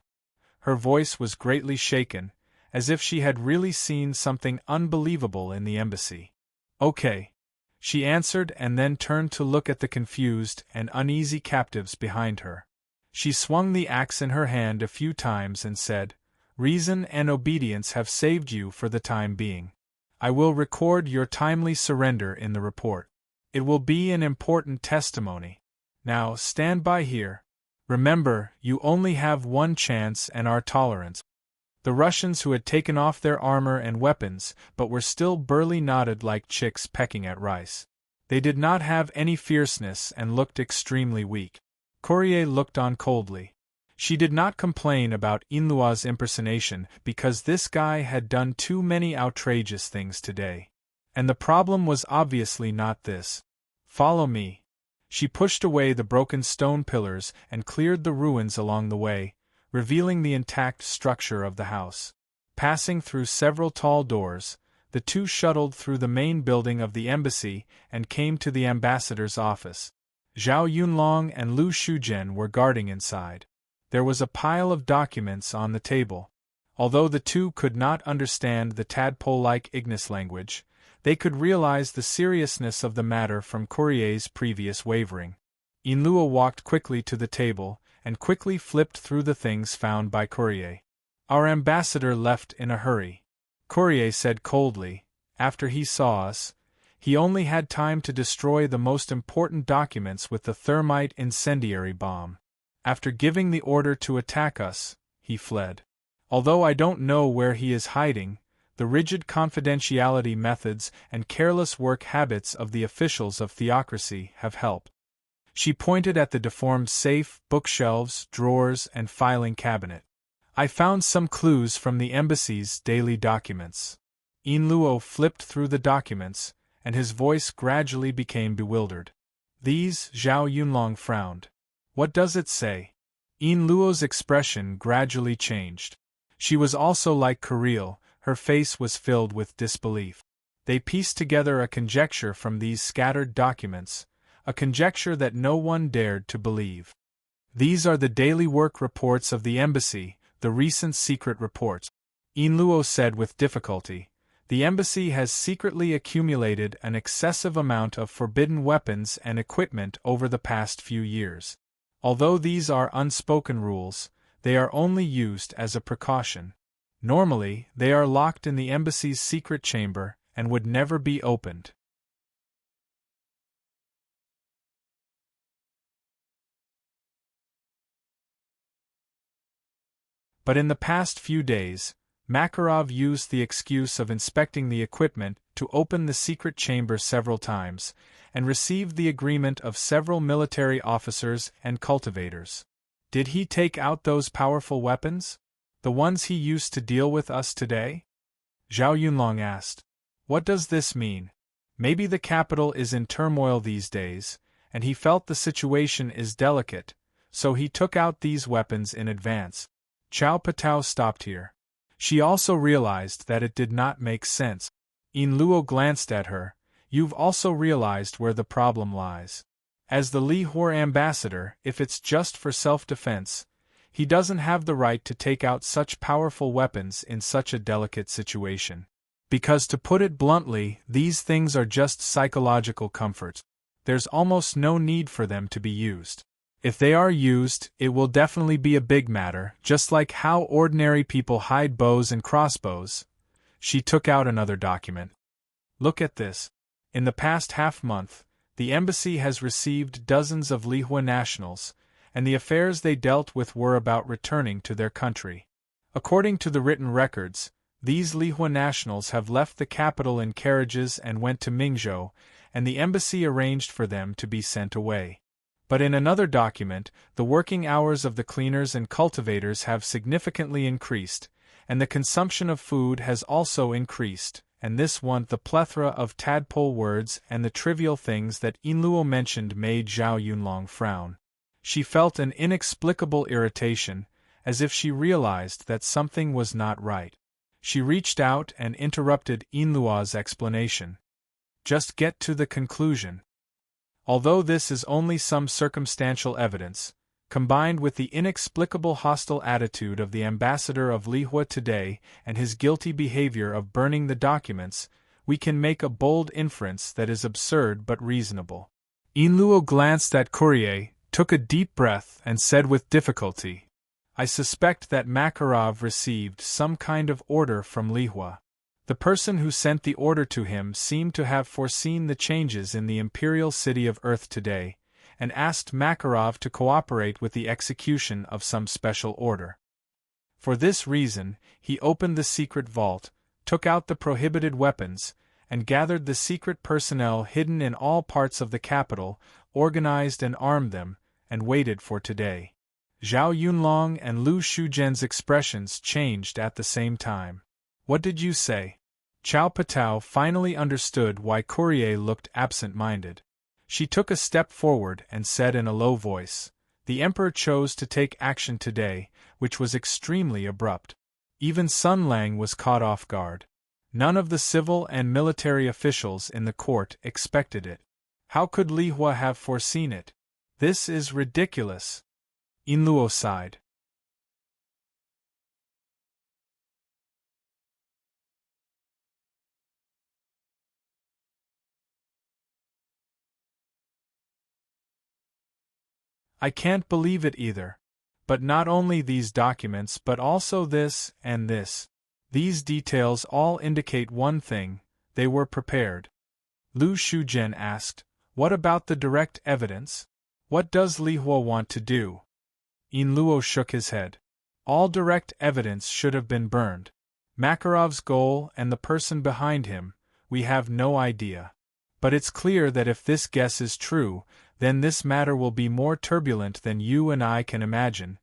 Her voice was greatly shaken, as if she had really seen something unbelievable in the embassy. "Okay," she answered and then turned to look at the confused and uneasy captives behind her. She swung the axe in her hand a few times and said, "Reason and obedience have saved you for the time being. I will record your timely surrender in the report. It will be an important testimony. Now stand by here. Remember, you only have one chance and our tolerance." The Russians who had taken off their armor and weapons but were still burly nodded like chicks pecking at rice. They did not have any fierceness and looked extremely weak. Courrier looked on coldly. She did not complain about Inlua's impersonation because this guy had done too many outrageous things today. And the problem was obviously not this. "Follow me." She pushed away the broken stone pillars and cleared the ruins along the way, revealing the intact structure of the house. Passing through several tall doors, the two shuttled through the main building of the embassy and came to the ambassador's office. Zhao Yunlong and Lu Shuzhen were guarding inside. There was a pile of documents on the table. Although the two could not understand the tadpole-like Ignis language, they could realize the seriousness of the matter from Courrier's previous wavering. Inluo walked quickly to the table and quickly flipped through the things found by Courrier. "Our ambassador left in a hurry," Courrier said coldly. "After he saw us, he only had time to destroy the most important documents with the thermite incendiary bomb. After giving the order to attack us, he fled. Although I don't know where he is hiding, the rigid confidentiality methods and careless work habits of the officials of theocracy have helped." She pointed at the deformed safe, bookshelves, drawers, and filing cabinet. "I found some clues from the embassy's daily documents." Inluo flipped through the documents, and his voice gradually became bewildered. These, Zhao Yunlong frowned. What does it say? Yin Luo's expression gradually changed. She was also like Kuriel, her face was filled with disbelief. They pieced together a conjecture from these scattered documents, a conjecture that no one dared to believe. These are the daily work reports of the embassy, the recent secret reports. Yin Luo said with difficulty. The embassy has secretly accumulated an excessive amount of forbidden weapons and equipment over the past few years. Although these are unspoken rules, they are only used as a precaution. Normally, they are locked in the embassy's secret chamber and would never be opened. But in the past few days, Makarov used the excuse of inspecting the equipment to open the secret chamber several times, and received the agreement of several military officers and cultivators. Did he take out those powerful weapons? The ones he used to deal with us today? Zhao Yunlong asked. What does this mean? Maybe the capital is in turmoil these days, and he felt the situation is delicate, so he took out these weapons in advance. Chao Patao stopped here. She also realized that it did not make sense. Yin Luo glanced at her. You've also realized where the problem lies. As the Li Hor ambassador, if it's just for self-defense, he doesn't have the right to take out such powerful weapons in such a delicate situation. Because to put it bluntly, these things are just psychological comforts. There's almost no need for them to be used. If they are used, it will definitely be a big matter, just like how ordinary people hide bows and crossbows. She took out another document. Look at this. In the past half-month, the embassy has received dozens of Lihua nationals, and the affairs they dealt with were about returning to their country. According to the written records, these Lihua nationals have left the capital in carriages and went to Mingzhou, and the embassy arranged for them to be sent away. But in another document, the working hours of the cleaners and cultivators have significantly increased, and the consumption of food has also increased, and this one, the plethora of tadpole words and the trivial things that Yin Luo mentioned made Zhao Yunlong frown. She felt an inexplicable irritation, as if she realized that something was not right. She reached out and interrupted Yin Luo's explanation. Just get to the conclusion. Although this is only some circumstantial evidence, combined with the inexplicable hostile attitude of the ambassador of Lihua today and his guilty behavior of burning the documents, we can make a bold inference that is absurd but reasonable. Yin Luo glanced at Courier, took a deep breath, and said with difficulty, I suspect that Makarov received some kind of order from Lihua. The person who sent the order to him seemed to have foreseen the changes in the imperial city of Earth today, and asked Makarov to cooperate with the execution of some special order. For this reason, he opened the secret vault, took out the prohibited weapons, and gathered the secret personnel hidden in all parts of the capital, organized and armed them, and waited for today. Zhao Yunlong and Lu Shuzhen's expressions changed at the same time. What did you say? Chao Patao finally understood why Courier looked absent-minded. She took a step forward and said in a low voice, The Emperor chose to take action today, which was extremely abrupt. Even Sun Lang was caught off guard. None of the civil and military officials in the court expected it. How could Lihua have foreseen it? This is ridiculous. Yin Luo sighed. I can't believe it either. But not only these documents but also this and this. These details all indicate one thing, they were prepared. Lu Shuzhen asked, What about the direct evidence? What does Lihua want to do? Yin Luo shook his head. All direct evidence should have been burned. Makarov's goal and the person behind him, we have no idea. But it's clear that if this guess is true, then this matter will be more turbulent than you and I can imagine.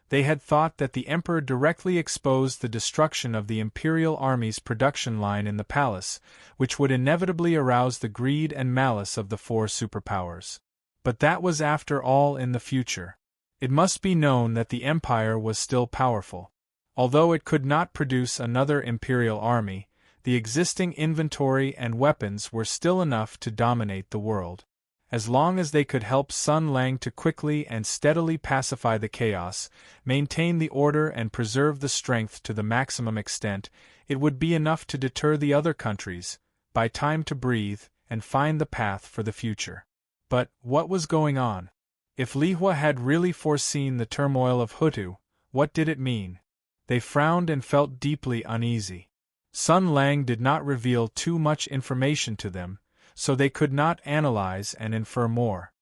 They had thought that the emperor directly exposed the destruction of the imperial army's production line in the palace, which would inevitably arouse the greed and malice of the four superpowers. But that was after all in the future. It must be known that the empire was still powerful. Although it could not produce another imperial army, the existing inventory and weapons were still enough to dominate the world. As long as they could help Sun Lang to quickly and steadily pacify the chaos, maintain the order and preserve the strength to the maximum extent, it would be enough to deter the other countries, buy time to breathe, and find the path for the future. But what was going on? If Li Hua had really foreseen the turmoil of Hutu, what did it mean? They frowned and felt deeply uneasy. Sun Lang did not reveal too much information to them, so they could not analyze and infer more.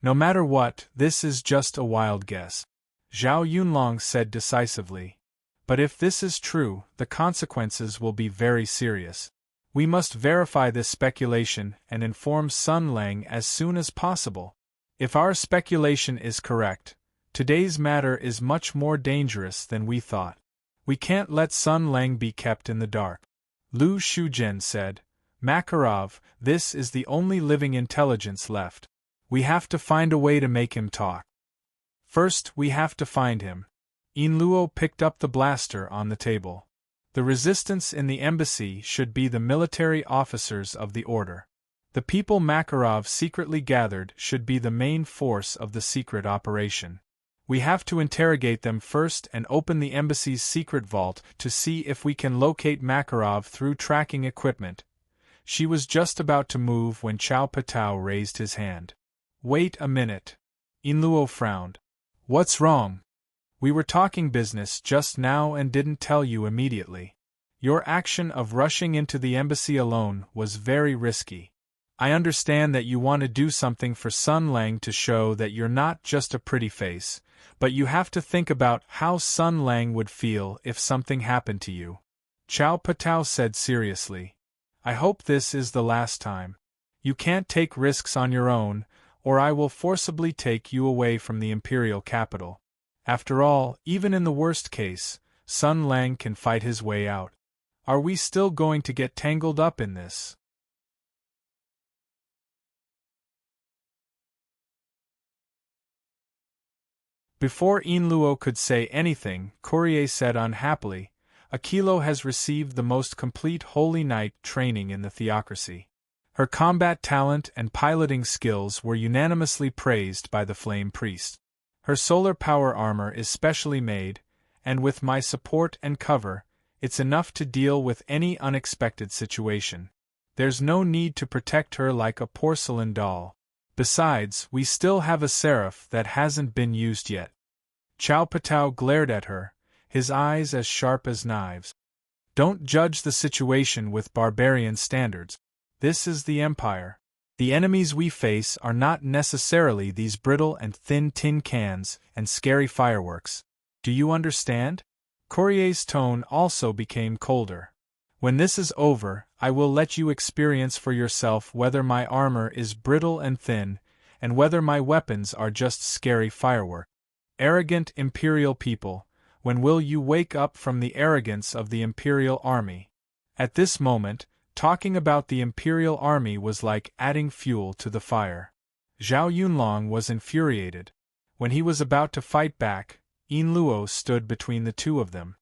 No matter what, this is just a wild guess, Zhao Yunlong said decisively. But if this is true, the consequences will be very serious. We must verify this speculation and inform Sun Lang as soon as possible. If our speculation is correct, today's matter is much more dangerous than we thought. We can't let Sun Lang be kept in the dark. Lu Shuzhen said, Makarov, this is the only living intelligence left. We have to find a way to make him talk. First, we have to find him. Yin Luo picked up the blaster on the table. The resistance in the embassy should be the military officers of the order. The people Makarov secretly gathered should be the main force of the secret operation. We have to interrogate them first and open the embassy's secret vault to see if we can locate Makarov through tracking equipment. She was just about to move when Chao Patao raised his hand. Wait a minute. Yin Luo frowned. What's wrong? We were talking business just now and didn't tell you immediately. Your action of rushing into the embassy alone was very risky. I understand that you want to do something for Sun Lang to show that you're not just a pretty face, but you have to think about how Sun Lang would feel if something happened to you. Chao Patao said seriously. I hope this is the last time. You can't take risks on your own, or I will forcibly take you away from the imperial capital. After all, even in the worst case, Sun Lang can fight his way out. Are we still going to get tangled up in this? Before Yin Luo could say anything, Courier said unhappily, Akilo has received the most complete Holy Knight training in the theocracy. Her combat talent and piloting skills were unanimously praised by the Flame Priest. Her solar power armor is specially made, and with my support and cover, it's enough to deal with any unexpected situation. There's no need to protect her like a porcelain doll. Besides, we still have a seraph that hasn't been used yet. Chao Patao glared at her, his eyes as sharp as knives. Don't judge the situation with barbarian standards. This is the Empire. The enemies we face are not necessarily these brittle and thin tin cans and scary fireworks. Do you understand? Courier's tone also became colder. When this is over, I will let you experience for yourself whether my armor is brittle and thin, and whether my weapons are just scary fireworks. Arrogant imperial people, when will you wake up from the arrogance of the imperial army? At this moment, talking about the imperial army was like adding fuel to the fire. Zhao Yunlong was infuriated. When he was about to fight back, Yin Luo stood between the two of them.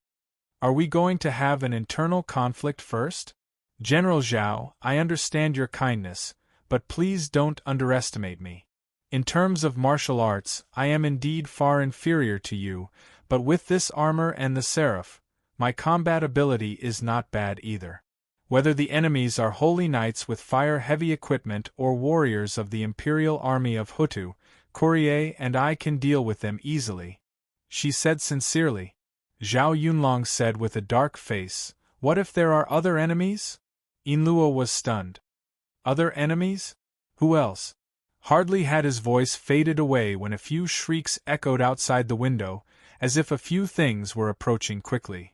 Are we going to have an internal conflict first? General Zhao, I understand your kindness, but please don't underestimate me. In terms of martial arts, I am indeed far inferior to you, but with this armor and the seraph, my combat ability is not bad either. Whether the enemies are holy knights with fire-heavy equipment or warriors of the imperial army of Hutu, Courier and I can deal with them easily. She said sincerely. Zhao Yunlong said with a dark face, What if there are other enemies? Yin Luo was stunned. Other enemies? Who else? Hardly had his voice faded away when a few shrieks echoed outside the window, as if a few things were approaching quickly.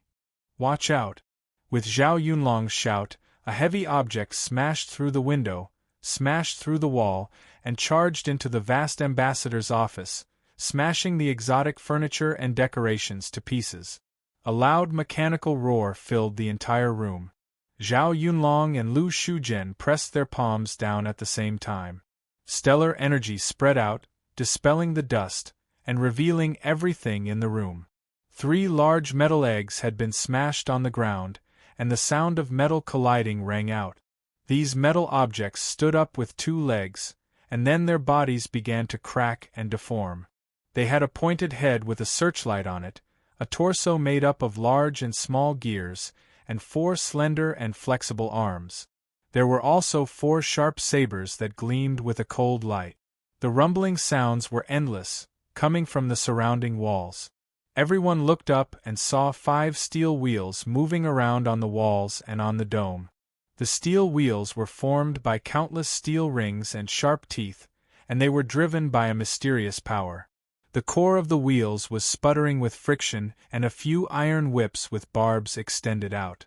Watch out! With Zhao Yunlong's shout, a heavy object smashed through the window, smashed through the wall, and charged into the vast ambassador's office, smashing the exotic furniture and decorations to pieces. A loud mechanical roar filled the entire room. Zhao Yunlong and Lu Shuzhen pressed their palms down at the same time. Stellar energy spread out, dispelling the dust, and revealing everything in the room. 3 large metal eggs had been smashed on the ground, and the sound of metal colliding rang out. These metal objects stood up with 2 legs, and then their bodies began to crack and deform. They had a pointed head with a searchlight on it, a torso made up of large and small gears, and 4 slender and flexible arms. There were also 4 sharp sabers that gleamed with a cold light. The rumbling sounds were endless, coming from the surrounding walls. Everyone looked up and saw 5 steel wheels moving around on the walls and on the dome. The steel wheels were formed by countless steel rings and sharp teeth, and they were driven by a mysterious power. The core of the wheels was sputtering with friction, and a few iron whips with barbs extended out.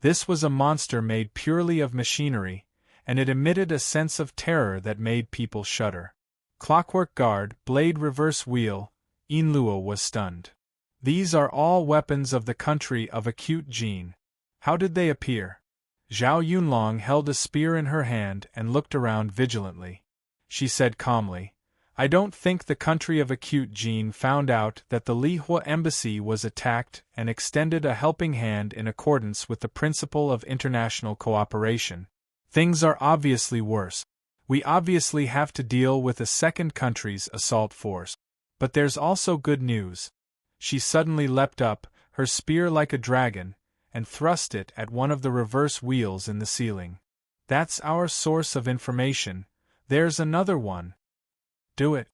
This was a monster made purely of machinery, and it emitted a sense of terror that made people shudder. Clockwork guard, blade reverse wheel, Yinluo was stunned. These are all weapons of the country of acute gene. How did they appear? Zhao Yunlong held a spear in her hand and looked around vigilantly. She said calmly, "I don't think the country of acute gene found out that the Lihua embassy was attacked and extended a helping hand in accordance with the principle of international cooperation. Things are obviously worse. We obviously have to deal with a second country's assault force. But there's also good news." She suddenly leapt up, her spear like a dragon, and thrust it at one of the reverse wheels in the ceiling. "That's our source of information. There's another one. Do it."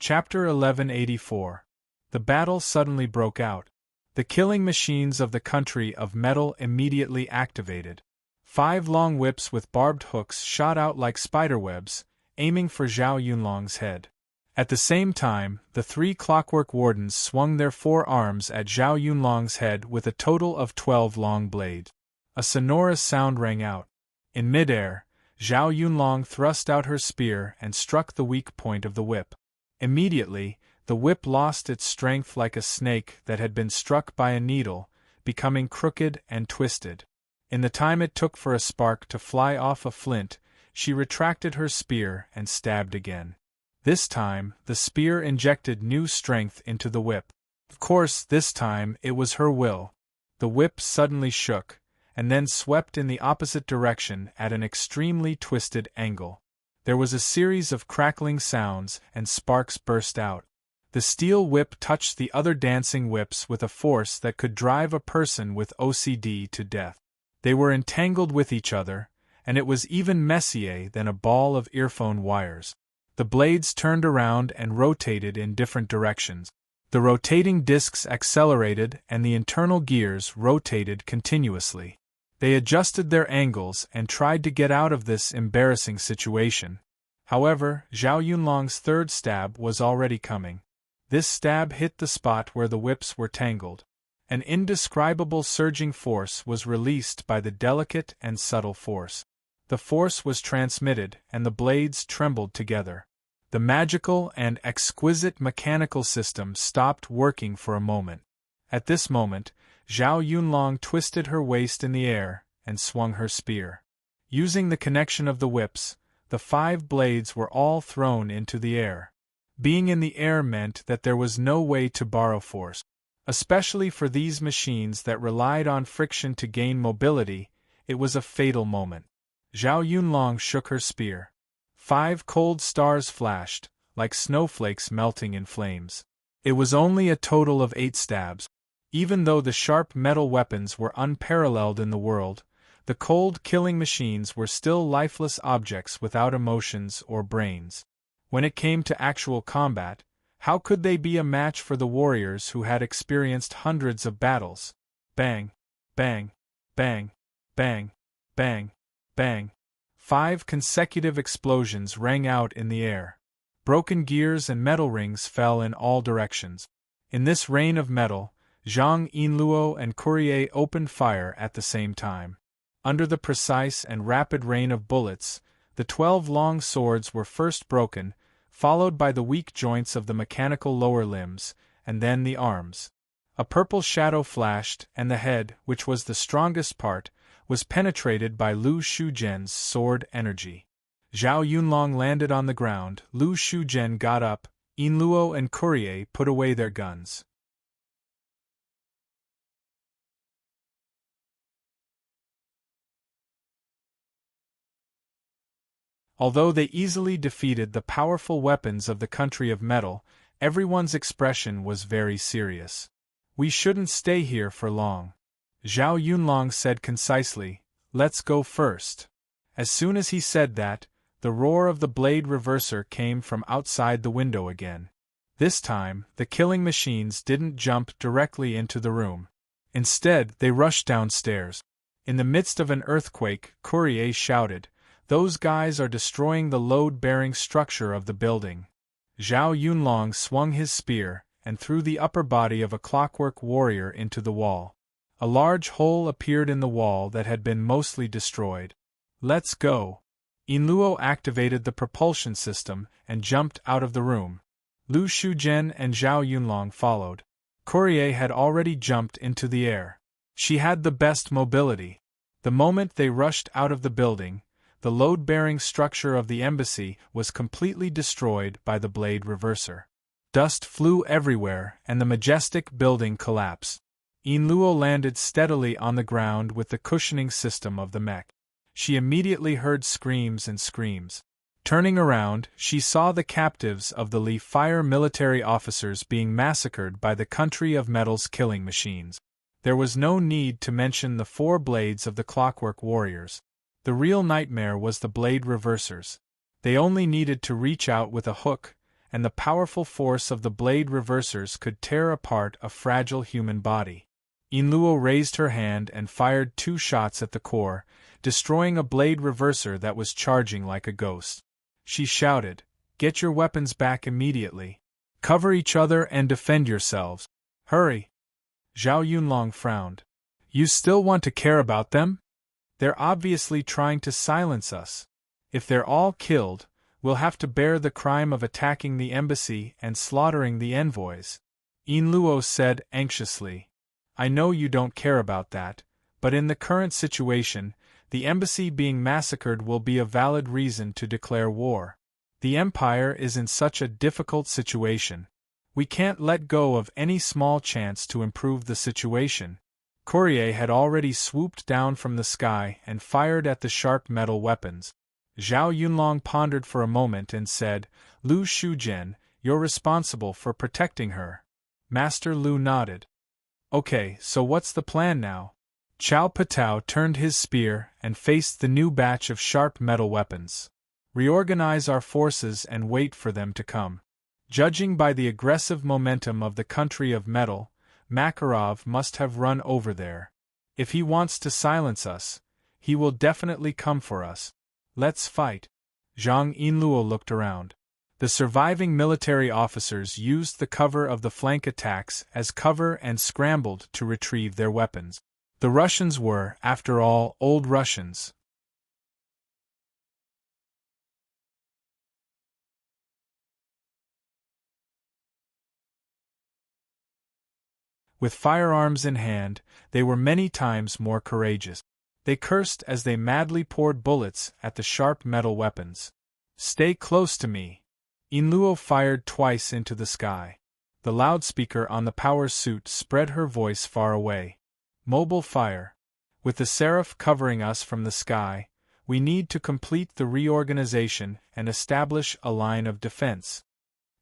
Chapter 1184. The battle suddenly broke out. The killing machines of the country of metal immediately activated. 5 long whips with barbed hooks shot out like spiderwebs, aiming for Zhao Yunlong's head. At the same time, the 3 clockwork wardens swung their 4 arms at Zhao Yunlong's head with a total of 12 long blades. A sonorous sound rang out. In midair, Zhao Yunlong thrust out her spear and struck the weak point of the whip. Immediately, the whip lost its strength like a snake that had been struck by a needle, becoming crooked and twisted. In the time it took for a spark to fly off a flint, she retracted her spear and stabbed again. This time, the spear injected new strength into the whip. Of course, this time it was her will. The whip suddenly shook, and then swept in the opposite direction at an extremely twisted angle. There was a series of crackling sounds, and sparks burst out. The steel whip touched the other dancing whips with a force that could drive a person with OCD to death. They were entangled with each other, and it was even messier than a ball of earphone wires. The blades turned around and rotated in different directions. The rotating discs accelerated and the internal gears rotated continuously. They adjusted their angles and tried to get out of this embarrassing situation. However, Zhao Yunlong's third stab was already coming. This stab hit the spot where the whips were tangled. An indescribable surging force was released by the delicate and subtle force. The force was transmitted, and the blades trembled together. The magical and exquisite mechanical system stopped working for a moment. At this moment, Zhao Yunlong twisted her waist in the air and swung her spear. Using the connection of the whips, the 5 blades were all thrown into the air. Being in the air meant that there was no way to borrow force. Especially for these machines that relied on friction to gain mobility, it was a fatal moment. Zhao Yunlong shook her spear. 5 cold stars flashed, like snowflakes melting in flames. It was only a total of 8 stabs. Even though the sharp metal weapons were unparalleled in the world, the cold killing machines were still lifeless objects without emotions or brains. When it came to actual combat, how could they be a match for the warriors who had experienced hundreds of battles? Bang! Bang, bang, bang, bang, bang. 5 consecutive explosions rang out in the air. Broken gears and metal rings fell in all directions. In this rain of metal, Zhang Yinluo and Courier opened fire at the same time. Under the precise and rapid rain of bullets, the 12 long swords were first broken, followed by the weak joints of the mechanical lower limbs, and then the arms. A purple shadow flashed, and the head, which was the strongest part, was penetrated by Lu Shujian's sword energy. Zhao Yunlong landed on the ground, Lu Shujian got up, Yinluo and Courier put away their guns. Although they easily defeated the powerful weapons of the country of metal, everyone's expression was very serious. We shouldn't stay here for long. Zhao Yunlong said concisely, "Let's go first." As soon as he said that, the roar of the blade reverser came from outside the window again. This time, the killing machines didn't jump directly into the room. Instead, they rushed downstairs. In the midst of an earthquake, Courier shouted, "Those guys are destroying the load-bearing structure of the building." Zhao Yunlong swung his spear, and threw the upper body of a clockwork warrior into the wall. A large hole appeared in the wall that had been mostly destroyed. "Let's go." Yinluo activated the propulsion system and jumped out of the room. Lu Shujian and Zhao Yunlong followed. Courier had already jumped into the air. She had the best mobility. The moment they rushed out of the building, the load-bearing structure of the embassy was completely destroyed by the blade reverser. Dust flew everywhere and the majestic building collapsed. Yinluo landed steadily on the ground with the cushioning system of the mech. She immediately heard screams and screams. Turning around, she saw the captives of the Li Fire military officers being massacred by the country of metal's killing machines. There was no need to mention the 4 blades of the clockwork warriors. The real nightmare was the blade reversers. They only needed to reach out with a hook, and the powerful force of the blade reversers could tear apart a fragile human body. Yinluo raised her hand and fired 2 shots at the core, destroying a blade reverser that was charging like a ghost. She shouted, "Get your weapons back immediately. Cover each other and defend yourselves. Hurry!" Zhao Yunlong frowned. "You still want to care about them? They're obviously trying to silence us. If they're all killed, we'll have to bear the crime of attacking the embassy and slaughtering the envoys." Yinluo said anxiously, "I know you don't care about that, but in the current situation, the embassy being massacred will be a valid reason to declare war. The Empire is in such a difficult situation. We can't let go of any small chance to improve the situation." Courier had already swooped down from the sky and fired at the sharp metal weapons. Zhao Yunlong pondered for a moment and said, "Lu Shujian, you're responsible for protecting her." Master Lu nodded. "Okay, so what's the plan now?" Chao Patao turned his spear and faced the new batch of sharp metal weapons. "Reorganize our forces and wait for them to come. Judging by the aggressive momentum of the country of metal, Makarov must have run over there. If he wants to silence us, he will definitely come for us. Let's fight." Zhang Yinluo looked around. The surviving military officers used the cover of the flank attacks as cover and scrambled to retrieve their weapons. The Russians were, after all, old Russians. With firearms in hand, they were many times more courageous. They cursed as they madly poured bullets at the sharp metal weapons. "Stay close to me." Yinluo fired twice into the sky. The loudspeaker on the power suit spread her voice far away. "Mobile fire. With the Seraph covering us from the sky, we need to complete the reorganization and establish a line of defense."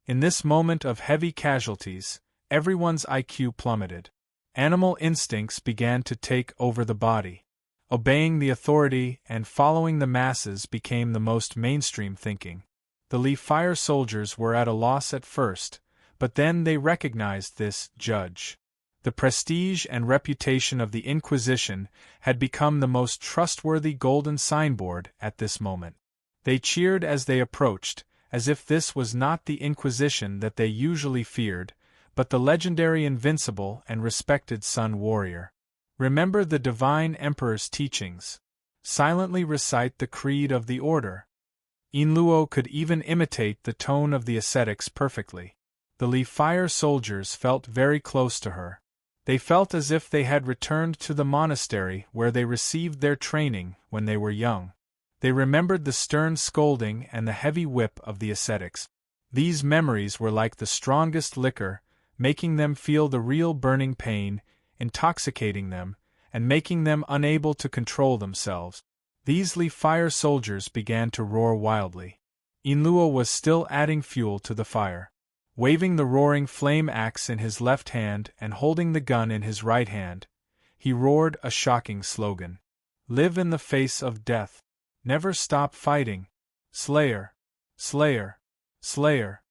In this moment of heavy casualties, everyone's IQ plummeted. Animal instincts began to take over the body. Obeying the authority and following the masses became the most mainstream thinking. The Li Fire soldiers were at a loss at first, but then they recognized this judge. The prestige and reputation of the Inquisition had become the most trustworthy golden signboard at this moment. They cheered as they approached, as if this was not the Inquisition that they usually feared, but the legendary invincible and respected Sun Warrior. Remember the divine Emperor's teachings. Silently recite the creed of the order. Yinluo could even imitate the tone of the ascetics perfectly. The Li Fire soldiers felt very close to her. They felt as if they had returned to the monastery where they received their training when they were young. They remembered the stern scolding and the heavy whip of the ascetics. These memories were like the strongest liquor, making them feel the real burning pain, intoxicating them, and making them unable to control themselves. These Li Fire soldiers began to roar wildly. Yinluo was still adding fuel to the fire. Waving the roaring flame axe in his left hand and holding the gun in his right hand, he roared a shocking slogan. Live in the face of death. Never stop fighting. Slayer! Slayer! Slayer!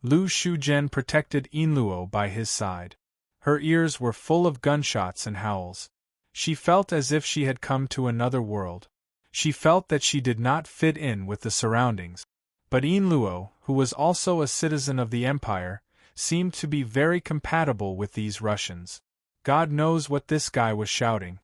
Lu Shuzhen protected Yinluo by his side. Her ears were full of gunshots and howls. She felt as if she had come to another world. She felt that she did not fit in with the surroundings. But Yinluo, who was also a citizen of the Empire, seemed to be very compatible with these Russians. God knows what this guy was shouting.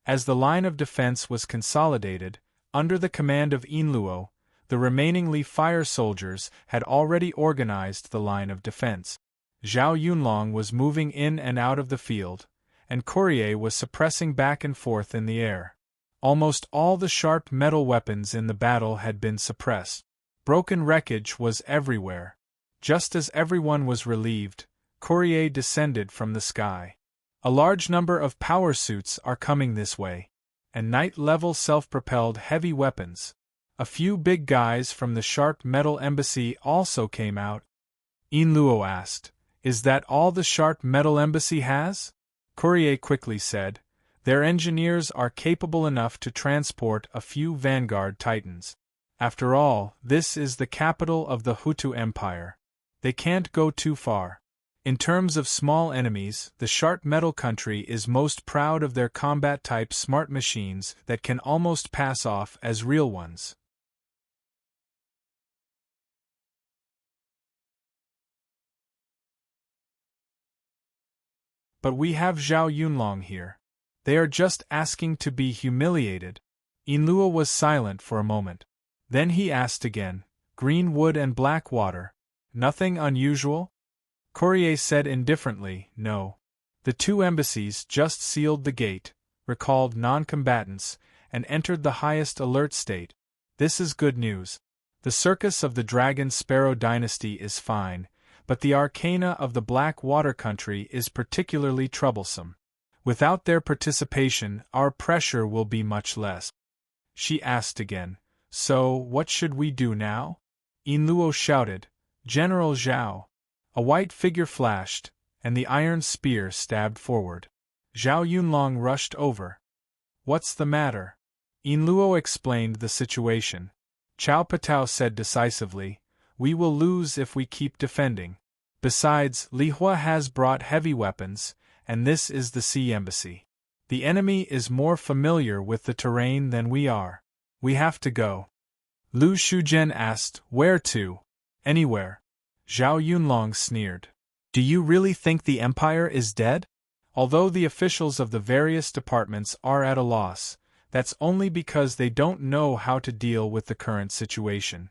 As the line of defense was consolidated, under the command of Yinluo, the remaining Li Fire soldiers had already organized the line of defense. Zhao Yunlong was moving in and out of the field, and Courier was suppressing back and forth in the air. Almost all the sharp metal weapons in the battle had been suppressed. Broken wreckage was everywhere. Just as everyone was relieved, Courier descended from the sky. A large number of power suits are coming this way, and night-level self-propelled heavy weapons. A few big guys from the Sharp Metal Embassy also came out. Yinluo asked, "Is that all the Sharp Metal Embassy has?" Courier quickly said, "Their engineers are capable enough to transport a few Vanguard Titans. After all, this is the capital of the Hutu Empire. They can't go too far. In terms of small enemies, the Sharp Metal country is most proud of their combat-type smart machines that can almost pass off as real ones." But we have Zhao Yunlong here. They are just asking to be humiliated. Yinluo was silent for a moment. Then he asked again, "Green wood and black water. Nothing unusual?" Courier said indifferently, "No. The two embassies just sealed the gate, recalled non-combatants, and entered the highest alert state. This is good news. The circus of the Dragon Sparrow dynasty is fine, but the arcana of the Black Water country is particularly troublesome. Without their participation, our pressure will be much less." She asked again, "So, what should we do now?" Yinluo shouted, "General Zhao!" A white figure flashed, and the iron spear stabbed forward. Zhao Yunlong rushed over. "What's the matter?" Yinluo explained the situation. Cao Patao said decisively, "We will lose if we keep defending. Besides, Li Hua has brought heavy weapons, and this is the Sea Embassy. The enemy is more familiar with the terrain than we are. We have to go." Lu Shuzhen asked, "Where to?" "Anywhere." Zhao Yunlong sneered. "Do you really think the Empire is dead?" Although the officials of the various departments are at a loss, that's only because they don't know how to deal with the current situation.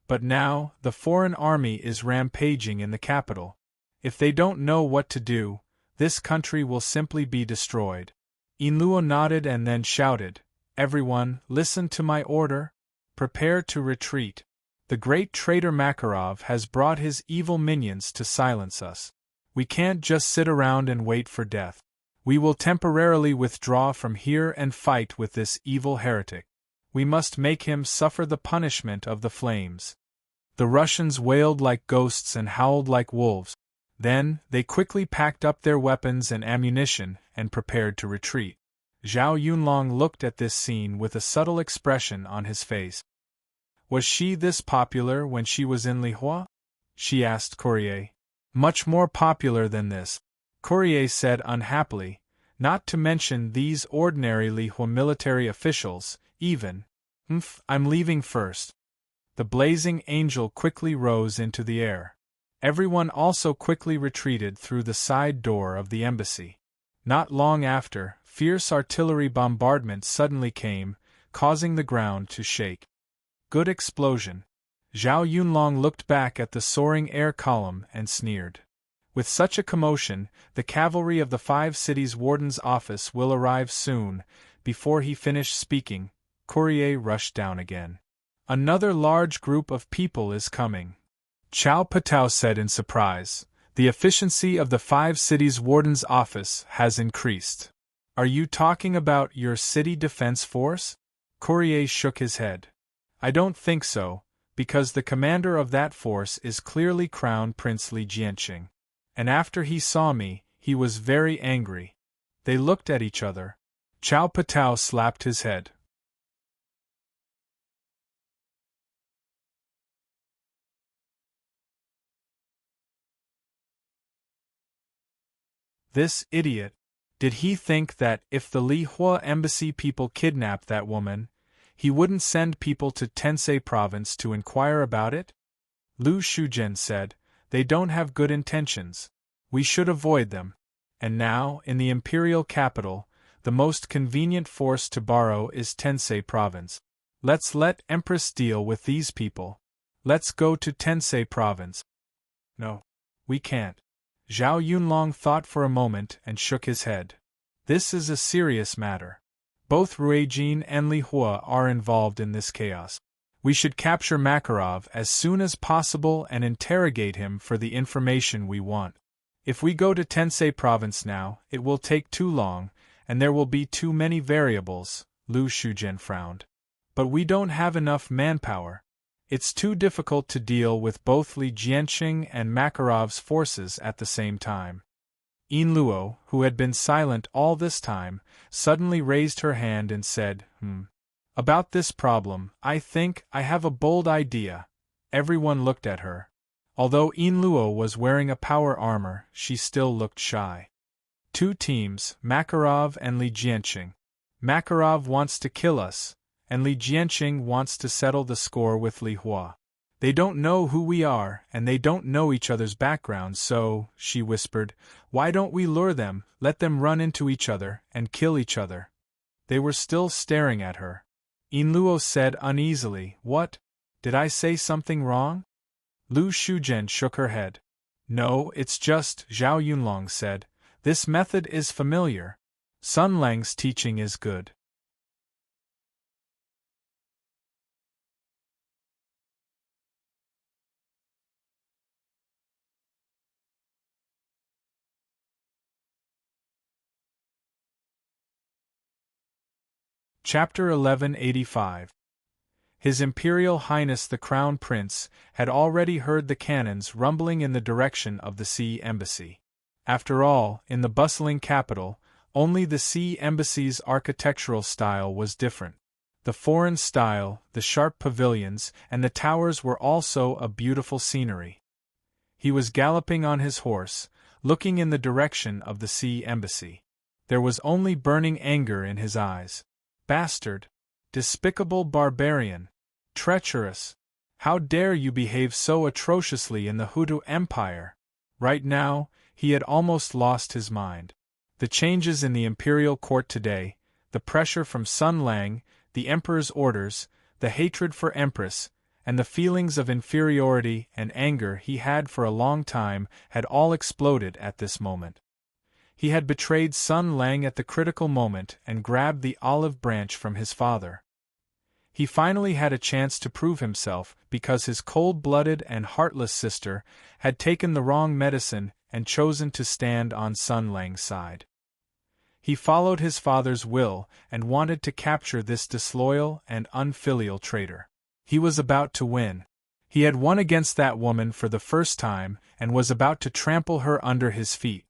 But now, the foreign army is rampaging in the capital. If they don't know what to do, this country will simply be destroyed. Yinluo nodded and then shouted, "Everyone, listen to my order. Prepare to retreat. The great traitor Makarov has brought his evil minions to silence us. We can't just sit around and wait for death. We will temporarily withdraw from here and fight with this evil heretic. We must make him suffer the punishment of the flames." The Russians wailed like ghosts and howled like wolves. Then, they quickly packed up their weapons and ammunition and prepared to retreat. Zhao Yunlong looked at this scene with a subtle expression on his face. "Was she this popular when she was in Li Hua?" she asked Courier. "Much more popular than this. Courier said unhappily, not to mention these ordinary Lihua military officials, even. I'm leaving first. The blazing angel quickly rose into the air. Everyone also quickly retreated through the side door of the embassy. Not long after, fierce artillery bombardment suddenly came, causing the ground to shake. Good explosion. Zhao Yunlong looked back at the soaring air column and sneered. With such a commotion, the cavalry of the 5 cities' warden's office will arrive soon. Before he finished speaking, Courier rushed down again. Another large group of people is coming. Chao Patao said in surprise. The efficiency of the 5 cities' warden's office has increased. Are you talking about your city defense force? Courier shook his head. I don't think so, because the commander of that force is clearly Crown Prince Li Jianqing. And after he saw me, he was very angry. They looked at each other. Chao Patao slapped his head. This idiot. Did he think that if the Lihua embassy people kidnapped that woman, he wouldn't send people to Tensei province to inquire about it? Lu Shuzhen said, they don't have good intentions. We should avoid them. And now, in the imperial capital, the most convenient force to borrow is Tensei province. Let's let Empress deal with these people. Let's go to Tensei province. No. We can't. Zhao Yunlong thought for a moment and shook his head. This is a serious matter. Both Ruijin and Li Hua are involved in this chaos. We should capture Makarov as soon as possible and interrogate him for the information we want. If we go to Tensei province now, it will take too long, and there will be too many variables, Lu Shuzhen frowned. But we don't have enough manpower. It's too difficult to deal with both Li Jianqing and Makarov's forces at the same time. Yin Luo, who had been silent all this time, suddenly raised her hand and said, About this problem, I think I have a bold idea. Everyone looked at her. Although Yin Luo was wearing a power armor, she still looked shy. 2 teams, Makarov and Li Jianqing. Makarov wants to kill us, and Li Jianqing wants to settle the score with Li Hua. They don't know who we are, and they don't know each other's backgrounds, so, she whispered, why don't we lure them, let them run into each other, and kill each other? They were still staring at her. Yin Luo said uneasily, What? Did I say something wrong? Lu Shuzhen shook her head. No, it's just, Zhao Yunlong said. This method is familiar. Sun Lang's teaching is good. Chapter 1185. His Imperial Highness the Crown Prince had already heard the cannons rumbling in the direction of the Sea Embassy. After all, in the bustling capital, only the Sea Embassy's architectural style was different. The foreign style, the sharp pavilions, and the towers were also a beautiful scenery. He was galloping on his horse, looking in the direction of the Sea Embassy. There was only burning anger in his eyes. Bastard! Despicable barbarian! Treacherous! How dare you behave so atrociously in the Hutu Empire? Right now, he had almost lost his mind. The changes in the imperial court today, the pressure from Sun Lang, the emperor's orders, the hatred for Empress, and the feelings of inferiority and anger he had for a long time had all exploded at this moment. He had betrayed Sun Lang at the critical moment and grabbed the olive branch from his father. He finally had a chance to prove himself because his cold-blooded and heartless sister had taken the wrong medicine and chosen to stand on Sun Lang's side. He followed his father's will and wanted to capture this disloyal and unfilial traitor. He was about to win. He had won against that woman for the first time and was about to trample her under his feet.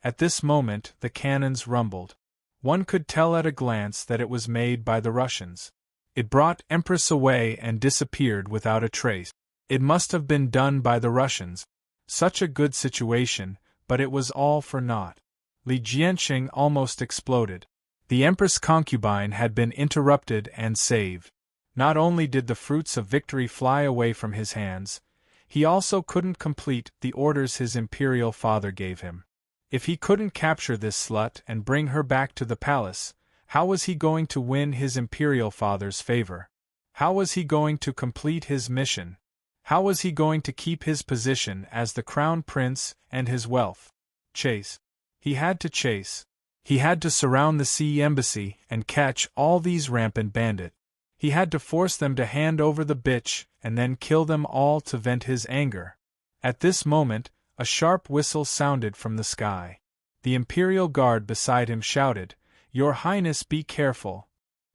At this moment, the cannons rumbled. One could tell at a glance that it was made by the Russians. It brought Empress away and disappeared without a trace. It must have been done by the Russians. Such a good situation, but it was all for naught. Li Jianqing almost exploded. The Empress concubine had been interrupted and saved. Not only did the fruits of victory fly away from his hands, he also couldn't complete the orders his imperial father gave him. If he couldn't capture this slut and bring her back to the palace, how was he going to win his imperial father's favor? How was he going to complete his mission? How was he going to keep his position as the crown prince and his wealth? Chase. He had to chase. He had to surround the Sea Embassy and catch all these rampant bandits. He had to force them to hand over the bitch and then kill them all to vent his anger. At this moment, a sharp whistle sounded from the sky. The Imperial Guard beside him shouted, "Your Highness, be careful."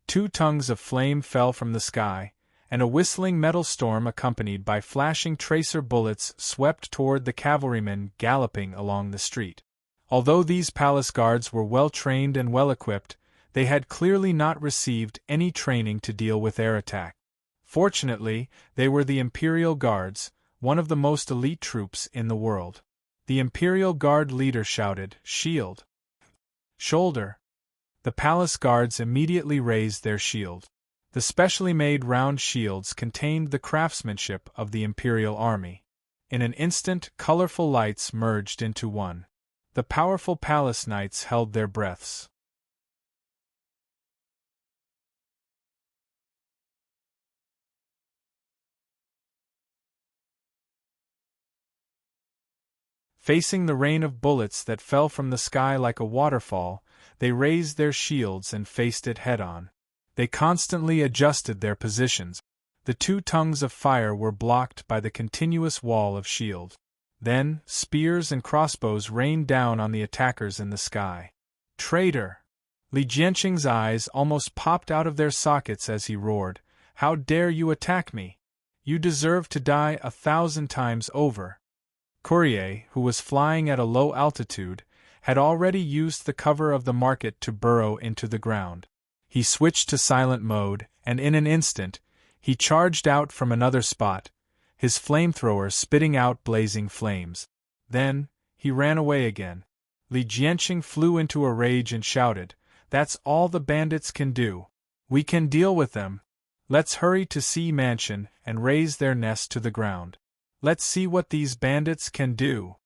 2 tongues of flame fell from the sky, and a whistling metal storm accompanied by flashing tracer bullets swept toward the cavalrymen galloping along the street. Although these palace guards were well trained and well equipped, they had clearly not received any training to deal with air attack. Fortunately, they were the Imperial Guards, one of the most elite troops in the world. The Imperial Guard leader shouted, "Shield! Shoulder!" The palace guards immediately raised their shield. The specially made round shields contained the craftsmanship of the Imperial Army. In an instant, colorful lights merged into one. The powerful palace knights held their breaths. Facing the rain of bullets that fell from the sky like a waterfall, they raised their shields and faced it head-on. They constantly adjusted their positions. The 2 tongues of fire were blocked by the continuous wall of shield. Then, spears and crossbows rained down on the attackers in the sky. "Traitor!" Li Jianqing's eyes almost popped out of their sockets as he roared, "How dare you attack me? You deserve to die 1,000 times over." Courier, who was flying at a low altitude, had already used the cover of the market to burrow into the ground. He switched to silent mode, and in an instant, he charged out from another spot, his flamethrower spitting out blazing flames. Then, he ran away again. Li Jianqing flew into a rage and shouted, "That's all the bandits can do. We can deal with them. Let's hurry to Sea Mansion and raze their nest to the ground. Let's see what these bandits can do."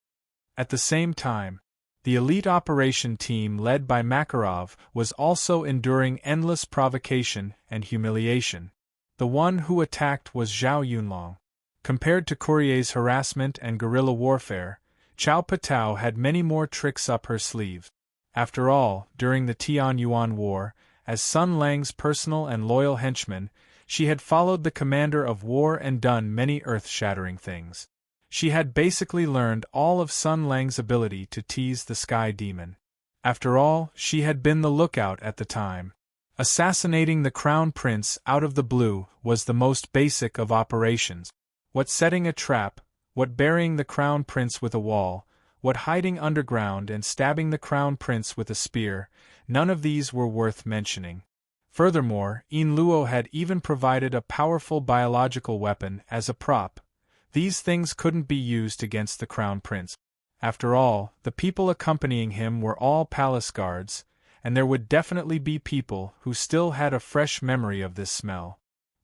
At the same time, the elite operation team led by Makarov was also enduring endless provocation and humiliation. The one who attacked was Zhao Yunlong. Compared to Courier's harassment and guerrilla warfare, Cao Patao had many more tricks up her sleeve. After all, during the Tianyuan War, as Sun Lang's personal and loyal henchman, she had followed the commander of war and done many earth-shattering things. She had basically learned all of Sun Lang's ability to tease the Sky Demon. After all, she had been the lookout at the time. Assassinating the Crown Prince out of the blue was the most basic of operations. What setting a trap, what burying the Crown Prince with a wall, what hiding underground and stabbing the Crown Prince with a spear, none of these were worth mentioning. Furthermore, Yin Luo had even provided a powerful biological weapon as a prop. These things couldn't be used against the Crown Prince. After all, the people accompanying him were all palace guards, and there would definitely be people who still had a fresh memory of this smell.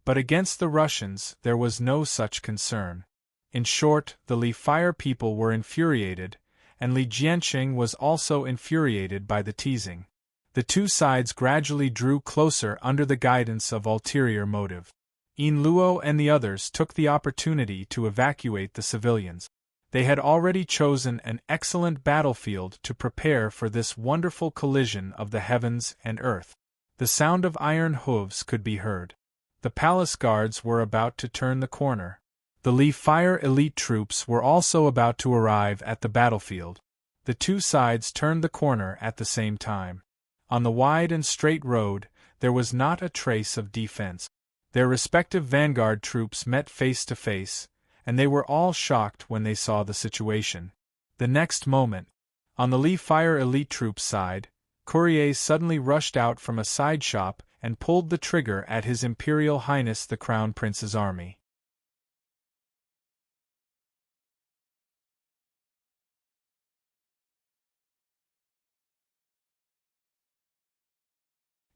But against the Russians, there was no such concern. In short, the Li Fire people were infuriated, and Li Jianqing was also infuriated by the teasing. The 2 sides gradually drew closer under the guidance of ulterior motive. Yin Luo and the others took the opportunity to evacuate the civilians. They had already chosen an excellent battlefield to prepare for this wonderful collision of the heavens and earth. The sound of iron hooves could be heard. The palace guards were about to turn the corner. The Li Fire elite troops were also about to arrive at the battlefield. The 2 sides turned the corner at the same time. On the wide and straight road, there was not a trace of defense. Their respective vanguard troops met face to face, and they were all shocked when they saw the situation. The next moment, on the Li Fire elite troops side, Courier suddenly rushed out from a side shop and pulled the trigger at His Imperial Highness the Crown Prince's army.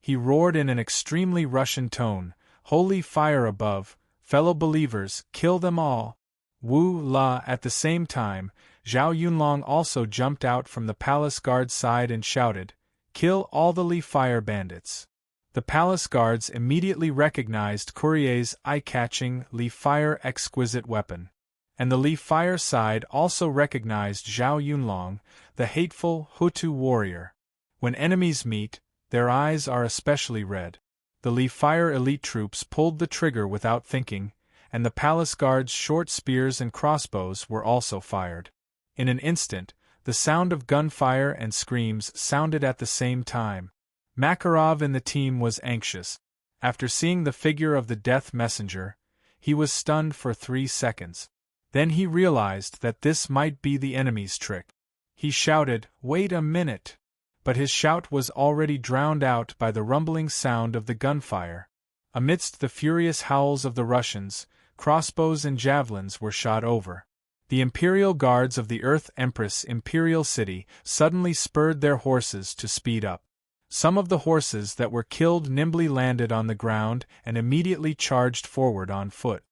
He roared in an extremely Russian tone, "Holy fire above, fellow believers, kill them all!" Wu La. At the same time, Zhao Yunlong also jumped out from the palace guard's side and shouted, "Kill all the Li fire bandits!" The palace guards immediately recognized Courier's eye-catching Li fire exquisite weapon. And the Li fire side also recognized Zhao Yunlong, the hateful Hutu warrior. When enemies meet, their eyes are especially red. The Li fire elite troops pulled the trigger without thinking, and the palace guards' short spears and crossbows were also fired. In an instant, the sound of gunfire and screams sounded at the same time. Makarov in the team was anxious. After seeing the figure of the death messenger, he was stunned for 3 seconds. Then he realized that this might be the enemy's trick. He shouted, "Wait a minute!" But his shout was already drowned out by the rumbling sound of the gunfire. Amidst the furious howls of the Russians, crossbows and javelins were shot over. The Imperial Guards of the Earth Empress Imperial City suddenly spurred their horses to speed up. Some of the horses that were killed nimbly landed on the ground and immediately charged forward on foot.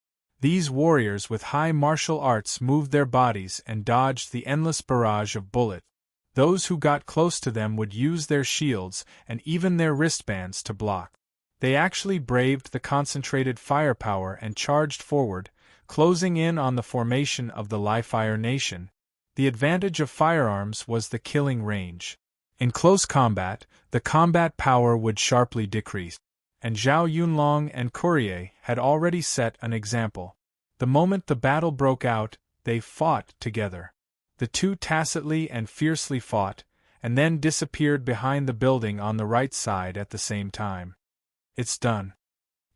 These warriors with high martial arts moved their bodies and dodged the endless barrage of bullets. Those who got close to them would use their shields and even their wristbands to block. They actually braved the concentrated firepower and charged forward, closing in on the formation of the Li Fire Nation. The advantage of firearms was the killing range. In close combat, the combat power would sharply decrease. And Zhao Yunlong and Courier had already set an example. The moment the battle broke out, they fought together. The two tacitly and fiercely fought, and then disappeared behind the building on the right side at the same time. "It's done."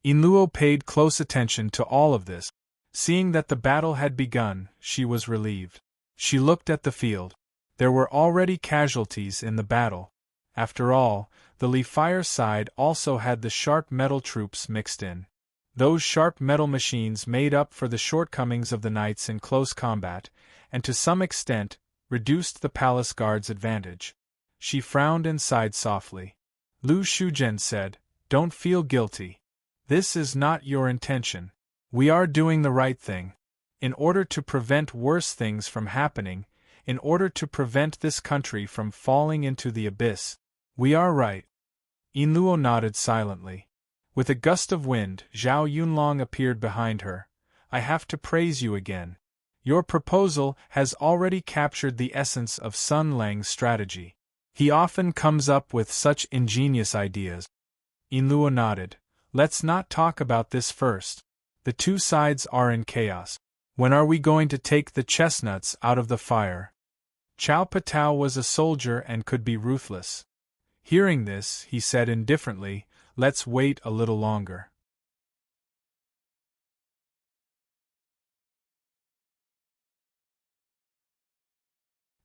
Inluo paid close attention to all of this. Seeing that the battle had begun, she was relieved. She looked at the field. There were already casualties in the battle. After all, the Li Fire side also had the sharp metal troops mixed in. Those sharp metal machines made up for the shortcomings of the knights in close combat, and to some extent, reduced the palace guard's advantage. She frowned and sighed softly. Lu Shuzhen said, "Don't feel guilty. This is not your intention. We are doing the right thing. In order to prevent worse things from happening, in order to prevent this country from falling into the abyss, we are right." Inluo nodded silently. With a gust of wind, Zhao Yunlong appeared behind her. "I have to praise you again. Your proposal has already captured the essence of Sun Lang's strategy. He often comes up with such ingenious ideas." Inluo nodded. "Let's not talk about this first. The two sides are in chaos. When are we going to take the chestnuts out of the fire?" Chao Patao was a soldier and could be ruthless. Hearing this, he said indifferently, "Let's wait a little longer."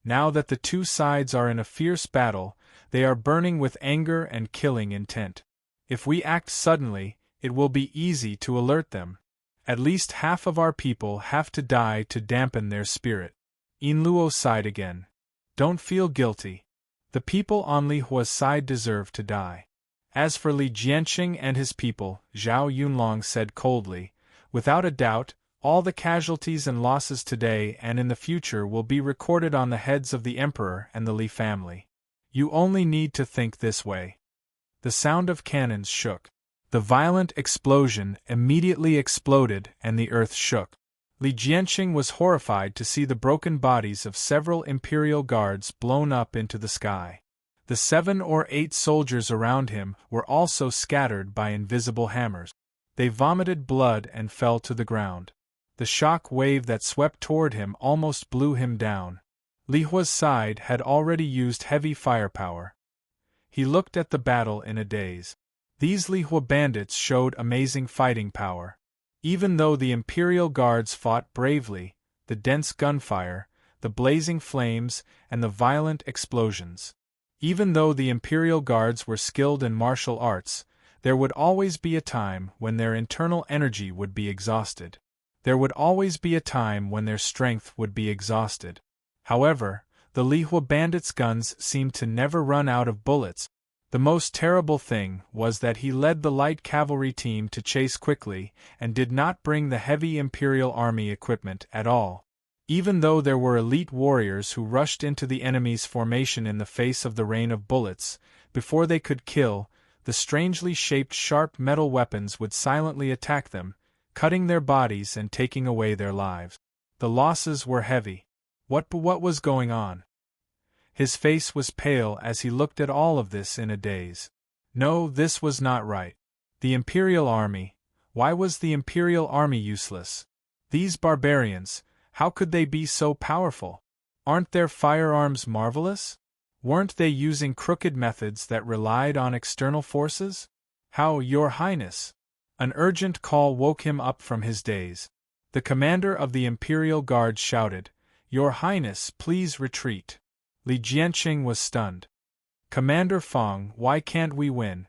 Now that the two sides are in a fierce battle, they are burning with anger and killing intent. If we act suddenly, it will be easy to alert them. At least half of our people have to die to dampen their spirit. Inluo sighed again. "Don't feel guilty. The people on Li Hua's side deserve to die. As for Li Jianqing and his people," Zhao Yunlong said coldly, "without a doubt, all the casualties and losses today and in the future will be recorded on the heads of the Emperor and the Li family. You only need to think this way." The sound of cannons shook. The violent explosion immediately exploded and the earth shook. Li Jianqing was horrified to see the broken bodies of several Imperial Guards blown up into the sky. The 7 or 8 soldiers around him were also scattered by invisible hammers. They vomited blood and fell to the ground. The shock wave that swept toward him almost blew him down. Li Hua's side had already used heavy firepower. He looked at the battle in a daze. These Li Hua bandits showed amazing fighting power. Even though the Imperial Guards fought bravely, the dense gunfire, the blazing flames, and the violent explosions. Even though the Imperial Guards were skilled in martial arts, there would always be a time when their internal energy would be exhausted. There would always be a time when their strength would be exhausted. However, the Li Hua bandits' guns seemed to never run out of bullets. The most terrible thing was that he led the light cavalry team to chase quickly and did not bring the heavy Imperial army equipment at all. Even though there were elite warriors who rushed into the enemy's formation in the face of the rain of bullets, before they could kill, the strangely shaped sharp metal weapons would silently attack them, cutting their bodies and taking away their lives. The losses were heavy. What was going on? His face was pale as he looked at all of this in a daze. No, this was not right. The Imperial army. Why was the Imperial army useless? These barbarians, how could they be so powerful? Aren't their firearms marvelous? Weren't they using crooked methods that relied on external forces? How, Your Highness? An urgent call woke him up from his daze. The commander of the Imperial Guard shouted, "Your Highness, please retreat." Li Jianqing was stunned. "Commander Feng, why can't we win?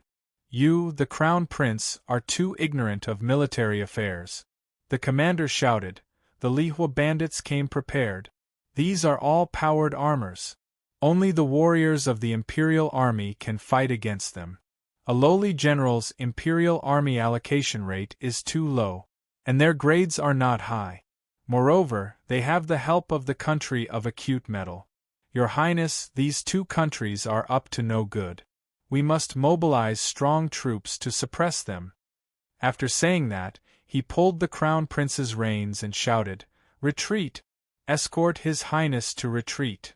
You, the Crown Prince, are too ignorant of military affairs." The commander shouted, "The Lihua bandits came prepared. These are all powered armors. Only the warriors of the Imperial army can fight against them. A lowly general's Imperial army allocation rate is too low, and their grades are not high. Moreover, they have the help of the country of acute metal. Your Highness, these two countries are up to no good. We must mobilize strong troops to suppress them." After saying that, he pulled the Crown Prince's reins and shouted, "Retreat! Escort His Highness to retreat!"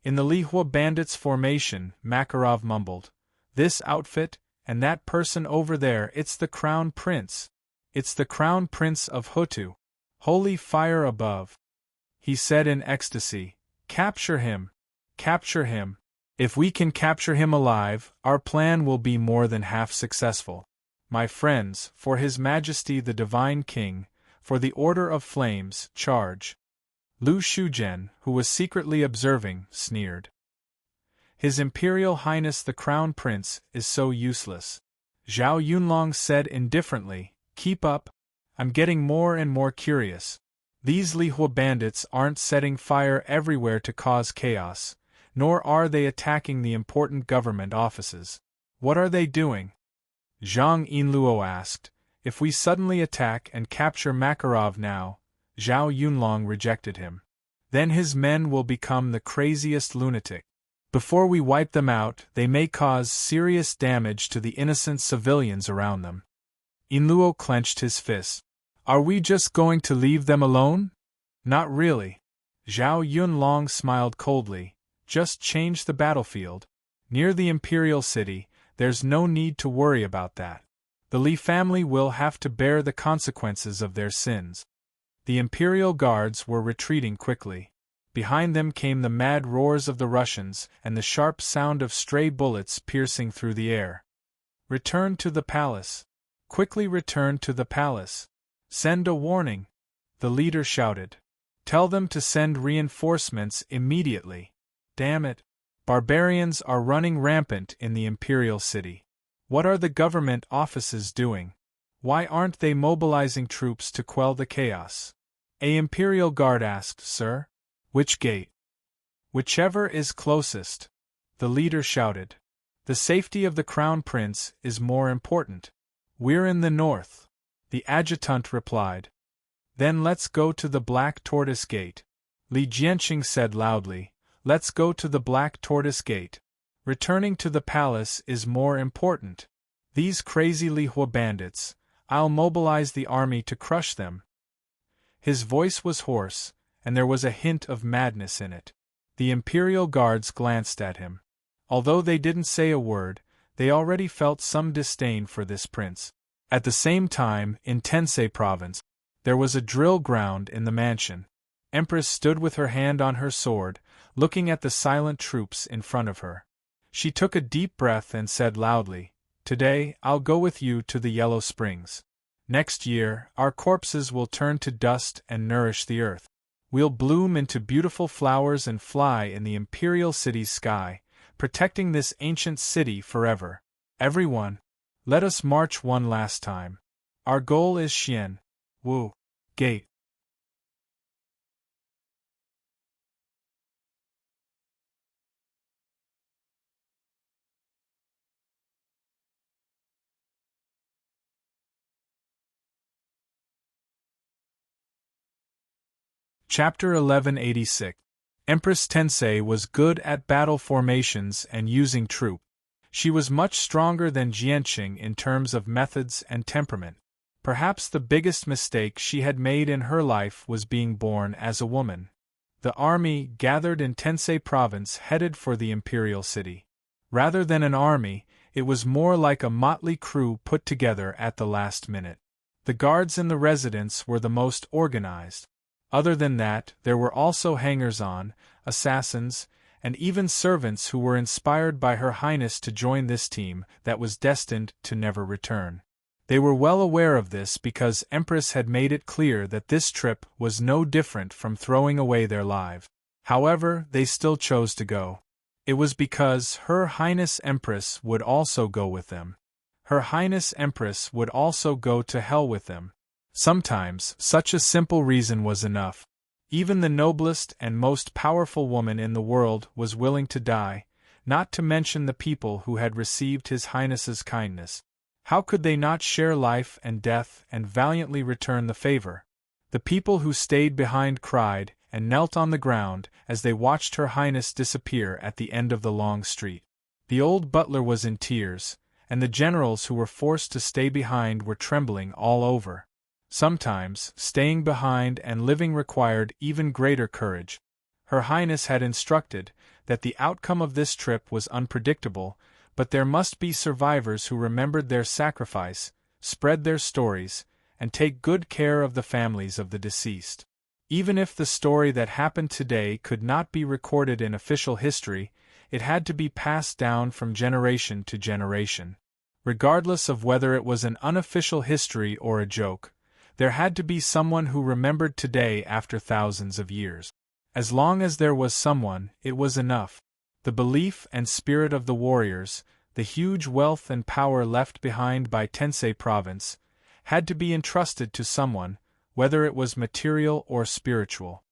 In the Lihua bandits' formation, Makarov mumbled, "This outfit, and that person over there, it's the Crown Prince. It's the Crown Prince of Hutu. Holy fire above!" He said in ecstasy, "Capture him! Capture him! If we can capture him alive, our plan will be more than half successful. My friends, for His Majesty the Divine King, for the Order of Flames, charge!" Lu Shuzhen, who was secretly observing, sneered. "His Imperial Highness the Crown Prince is so useless." Zhao Yunlong said indifferently, "Keep up. I'm getting more and more curious. These Lihua bandits aren't setting fire everywhere to cause chaos, nor are they attacking the important government offices. What are they doing?" Zhang Yinluo asked. "If we suddenly attack and capture Makarov now," Zhao Yunlong rejected him, "then his men will become the craziest lunatic. Before we wipe them out, they may cause serious damage to the innocent civilians around them." Yinluo clenched his fists. "Are we just going to leave them alone?" "Not really." Zhao Yunlong smiled coldly. "Just change the battlefield. Near the Imperial City, there's no need to worry about that. The Li family will have to bear the consequences of their sins." The Imperial Guards were retreating quickly. Behind them came the mad roars of the Russians and the sharp sound of stray bullets piercing through the air. "Return to the palace. Quickly return to the palace. Send a warning," the leader shouted. "Tell them to send reinforcements immediately. Damn it! Barbarians are running rampant in the Imperial City. What are the government offices doing? Why aren't they mobilizing troops to quell the chaos?" A Imperial Guard asked, "Sir? Which gate?" "Whichever is closest," the leader shouted. "The safety of the Crown Prince is more important." "We're in the north," the adjutant replied. "Then let's go to the Black Tortoise Gate," Li Jianqing said loudly. "Let's go to the Black Tortoise Gate. Returning to the palace is more important. These crazy Lihua bandits, I'll mobilize the army to crush them." His voice was hoarse, and there was a hint of madness in it. The Imperial Guards glanced at him. Although they didn't say a word, they already felt some disdain for this prince. At the same time, in Tensei Province, there was a drill ground in the mansion. Empress stood with her hand on her sword, looking at the silent troops in front of her. She took a deep breath and said loudly, "Today, I'll go with you to the Yellow Springs. Next year, our corpses will turn to dust and nourish the earth. We'll bloom into beautiful flowers and fly in the Imperial City's sky, protecting this ancient city forever. Everyone, let us march one last time. Our goal is Xian Wu Gate." Chapter 1186. Empress Tensei was good at battle formations and using troops. She was much stronger than Jianqing in terms of methods and temperament. Perhaps the biggest mistake she had made in her life was being born as a woman. The army gathered in Tensei province headed for the imperial city. Rather than an army, it was more like a motley crew put together at the last minute. The guards in the residence were the most organized. Other than that, there were also hangers-on, assassins, and even servants who were inspired by Her Highness to join this team that was destined to never return. They were well aware of this because Empress had made it clear that this trip was no different from throwing away their lives. However, they still chose to go. It was because Her Highness Empress would also go with them. Her Highness Empress would also go to hell with them. Sometimes, such a simple reason was enough. Even the noblest and most powerful woman in the world was willing to die, not to mention the people who had received His Highness's kindness. How could they not share life and death and valiantly return the favor? The people who stayed behind cried and knelt on the ground as they watched Her Highness disappear at the end of the long street. The old butler was in tears, and the generals who were forced to stay behind were trembling all over. Sometimes, staying behind and living required even greater courage. Her Highness had instructed that the outcome of this trip was unpredictable, but there must be survivors who remembered their sacrifice, spread their stories, and take good care of the families of the deceased. Even if the story that happened today could not be recorded in official history, it had to be passed down from generation to generation. Regardless of whether it was an unofficial history or a joke, there had to be someone who remembered today after thousands of years. As long as there was someone, it was enough. The belief and spirit of the warriors, the huge wealth and power left behind by Tensei province, had to be entrusted to someone, whether it was material or spiritual.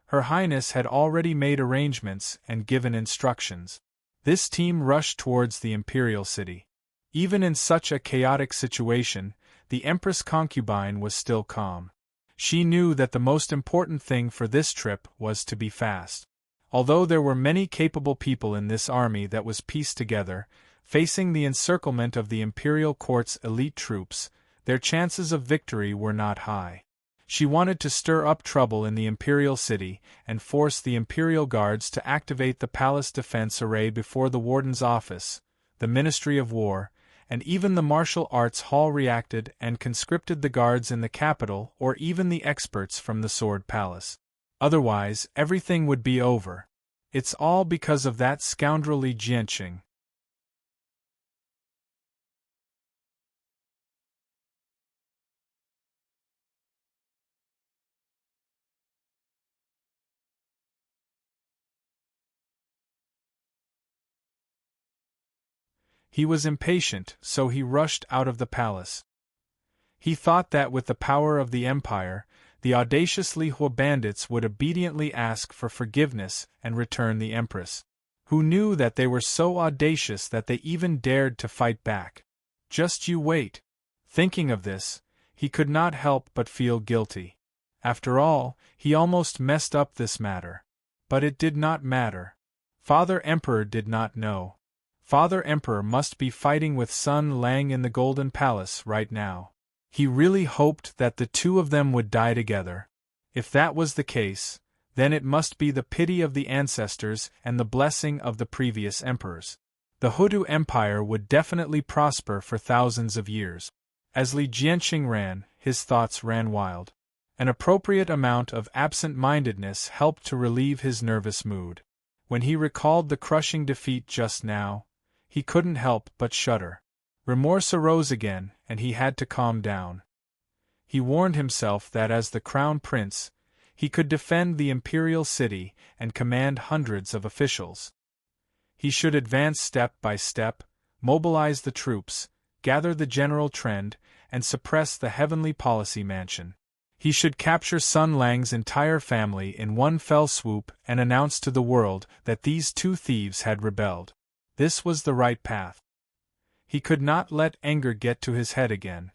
Her Highness had already made arrangements and given instructions. This team rushed towards the imperial city. Even in such a chaotic situation, the Empress concubine was still calm. She knew that the most important thing for this trip was to be fast. Although there were many capable people in this army that was pieced together, facing the encirclement of the imperial court's elite troops, their chances of victory were not high. She wanted to stir up trouble in the imperial city and force the imperial guards to activate the palace defense array before the warden's office, the Ministry of War, and even the martial arts hall reacted and conscripted the guards in the capital or even the experts from the Sword Palace. Otherwise, everything would be over. It's all because of that scoundrelly Jianqing. He was impatient, so he rushed out of the palace. He thought that with the power of the empire, the audacious Li Hua bandits would obediently ask for forgiveness and return the empress. Who knew that they were so audacious that they even dared to fight back? Just you wait. Thinking of this, he could not help but feel guilty. After all, he almost messed up this matter. But it did not matter. Father Emperor did not know. Father Emperor must be fighting with Sun Lang in the Golden Palace right now. He really hoped that the two of them would die together. If that was the case, then it must be the pity of the ancestors and the blessing of the previous emperors. The Hudu Empire would definitely prosper for thousands of years. As Li Jianqing ran, his thoughts ran wild. An appropriate amount of absent-mindedness helped to relieve his nervous mood. When he recalled the crushing defeat just now, he couldn't help but shudder. Remorse arose again, and he had to calm down. He warned himself that as the crown prince, he could defend the imperial city and command hundreds of officials. He should advance step by step, mobilize the troops, gather the general trend, and suppress the heavenly policy mansion. He should capture Sun Lang's entire family in one fell swoop and announce to the world that these two thieves had rebelled. This was the right path. He could not let anger get to his head again.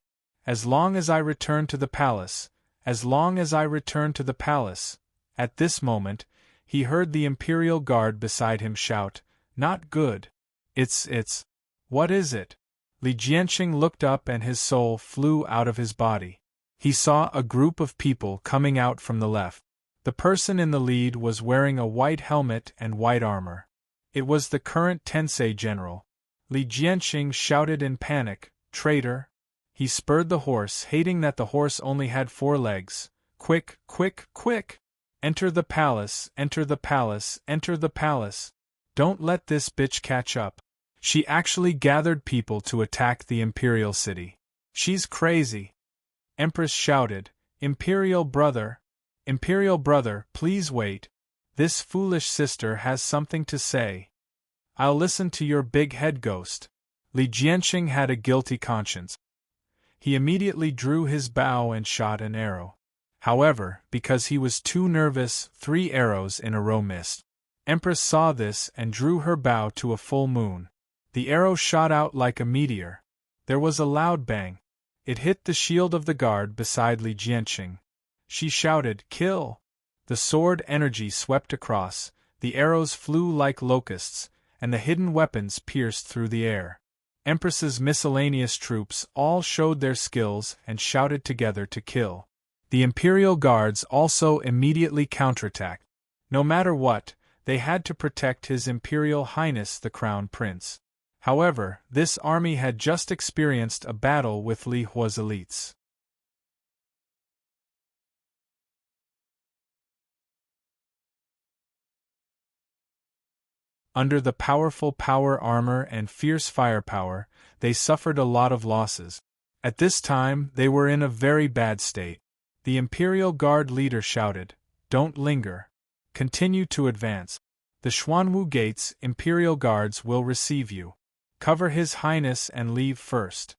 As long as I return to the palace, as long as I return to the palace, At this moment, he heard the Imperial Guard beside him shout, "Not good! It's… What is it?" Li Jianqing looked up and his soul flew out of his body. He saw a group of people coming out from the left. The person in the lead was wearing a white helmet and white armor. It was the current Tensei general. Li Jianqing shouted in panic, "Traitor!" He spurred the horse, hating that the horse only had 4 legs. "Quick, quick, quick! Enter the palace, enter the palace, enter the palace! Don't let this bitch catch up." She actually gathered people to attack the imperial city. "She's crazy!" Empress shouted, Imperial brother, please wait. This foolish sister has something to say." "I'll listen to your big head, ghost." Li Jianqing had a guilty conscience. He immediately drew his bow and shot an arrow. However, because he was too nervous, 3 arrows in a row missed. Empress saw this and drew her bow to a full moon. The arrow shot out like a meteor. There was a loud bang. It hit the shield of the guard beside Li Jianqing. She shouted, "Kill!" The sword energy swept across, the arrows flew like locusts, and the hidden weapons pierced through the air. Empress's miscellaneous troops all showed their skills and shouted together to kill. The Imperial Guards also immediately counterattacked. No matter what, they had to protect His Imperial Highness the Crown Prince. However, this army had just experienced a battle with Li Hua's elites. Under the powerful power armor and fierce firepower, they suffered a lot of losses. At this time, they were in a very bad state. The Imperial Guard leader shouted, "Don't linger. Continue to advance. The Xuanwu Gates Imperial Guards will receive you. Cover His Highness and leave first."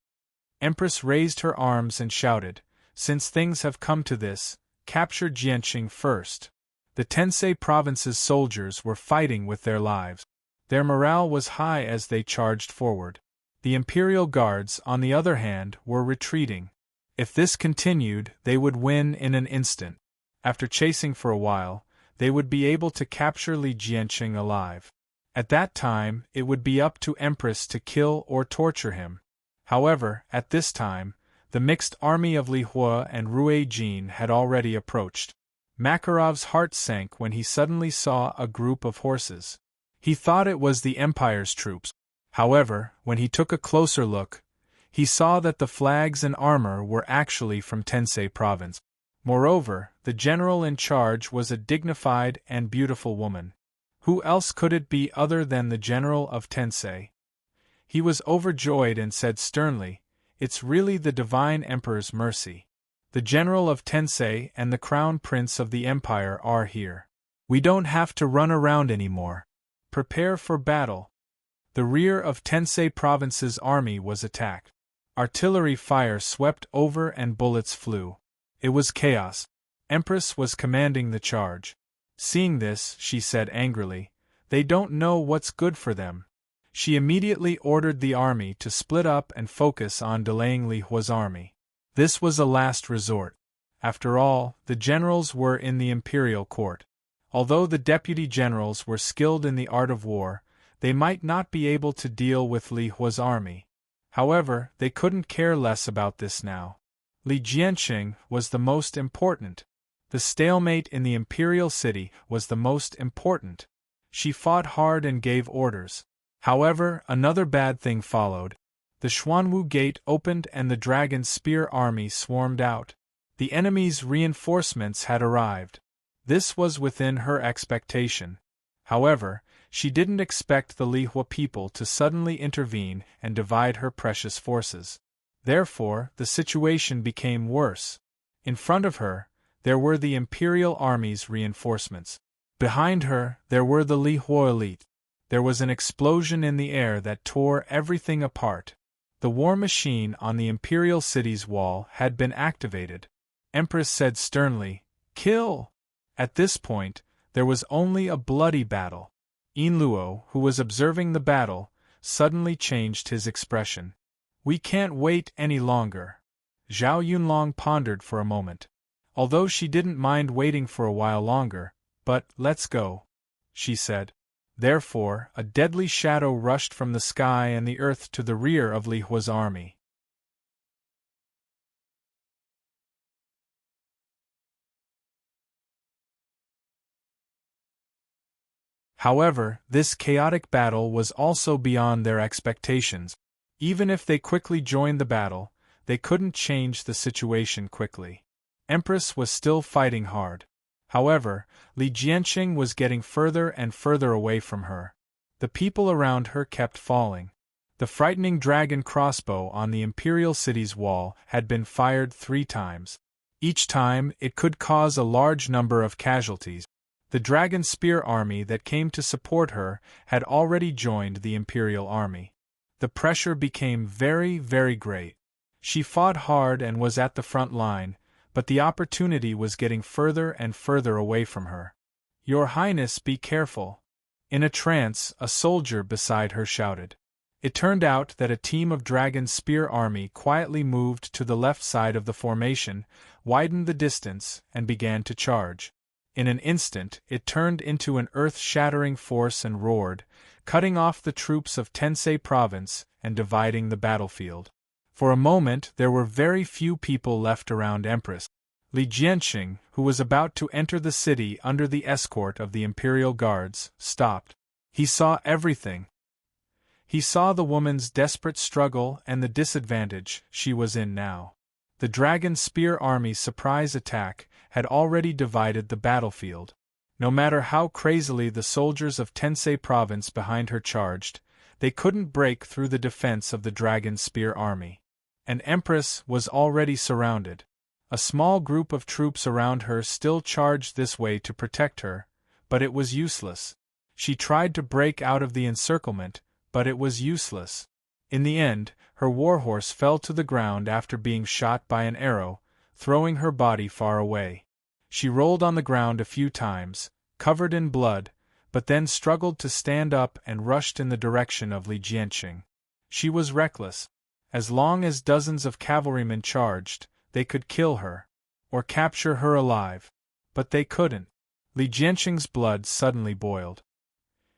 Empress raised her arms and shouted, "Since things have come to this, capture Jianqing first." The Tensei province's soldiers were fighting with their lives. Their morale was high as they charged forward. The Imperial Guards, on the other hand, were retreating. If this continued, they would win in an instant. After chasing for a while, they would be able to capture Li Jianqing alive. At that time, it would be up to Empress to kill or torture him. However, at this time, the mixed army of Li Hua and Rui Jin had already approached. Makarov's heart sank when he suddenly saw a group of horses. He thought it was the Empire's troops. However, when he took a closer look, he saw that the flags and armor were actually from Tensei province. Moreover, the general in charge was a dignified and beautiful woman. Who else could it be other than the general of Tensei? He was overjoyed and said sternly, "It's really the Divine Emperor's mercy. The general of Tensei and the crown prince of the empire are here. We don't have to run around anymore. Prepare for battle." The rear of Tensei province's army was attacked. Artillery fire swept over and bullets flew. It was chaos. Empress was commanding the charge. Seeing this, she said angrily, "They don't know what's good for them." She immediately ordered the army to split up and focus on delaying Li Hua's army. This was a last resort. After all, the generals were in the imperial court. Although the deputy generals were skilled in the art of war, they might not be able to deal with Li Hua's army. However, they couldn't care less about this now. Li Jianqing was the most important. The stalemate in the imperial city was the most important. She fought hard and gave orders. However, another bad thing followed. The Xuanwu Gate opened and the Dragon Spear army swarmed out. The enemy's reinforcements had arrived. This was within her expectation. However, she didn't expect the Li Hua people to suddenly intervene and divide her precious forces. Therefore, the situation became worse. In front of her, there were the Imperial Army's reinforcements. Behind her, there were the Li Hua elite. There was an explosion in the air that tore everything apart. The war machine on the Imperial City's wall had been activated. Empress said sternly, "Kill!" At this point, there was only a bloody battle. Yin Luo, who was observing the battle, suddenly changed his expression. "We can't wait any longer." Zhao Yunlong pondered for a moment. although she didn't mind waiting for a while longer. But, let's go, she said. Therefore, a deadly shadow rushed from the sky and the earth to the rear of Li Hua's army. However, this chaotic battle was also beyond their expectations. Even if they quickly joined the battle, they couldn't change the situation quickly. Empress was still fighting hard. However, Li Jianqing was getting further and further away from her. The people around her kept falling. The frightening dragon crossbow on the imperial city's wall had been fired 3 times. Each time, it could cause a large number of casualties. The dragon spear army that came to support her had already joined the imperial army. The pressure became very, very great. She fought hard and was at the front line, but the opportunity was getting further and further away from her. "Your Highness, be careful." In a trance, a soldier beside her shouted. It turned out that a team of dragon spear army quietly moved to the left side of the formation, widened the distance, and began to charge. In an instant, it turned into an earth-shattering force and roared, cutting off the troops of Tensei Province and dividing the battlefield. For a moment there were very few people left around Empress. Li Jianqing, who was about to enter the city under the escort of the Imperial Guards, stopped. He saw everything. He saw the woman's desperate struggle and the disadvantage she was in now. The dragon spear army's surprise attack had already divided the battlefield. No matter how crazily the soldiers of Tensei Province behind her charged, they couldn't break through the defense of the dragon spear army. And Empress was already surrounded. A small group of troops around her still charged this way to protect her, but it was useless. She tried to break out of the encirclement, but it was useless. In the end, her warhorse fell to the ground after being shot by an arrow, throwing her body far away. She rolled on the ground a few times, covered in blood, but then struggled to stand up and rushed in the direction of Li Jianqing. She was reckless. As long as dozens of cavalrymen charged, they could kill her, or capture her alive. But they couldn't. Li Jianqing's blood suddenly boiled.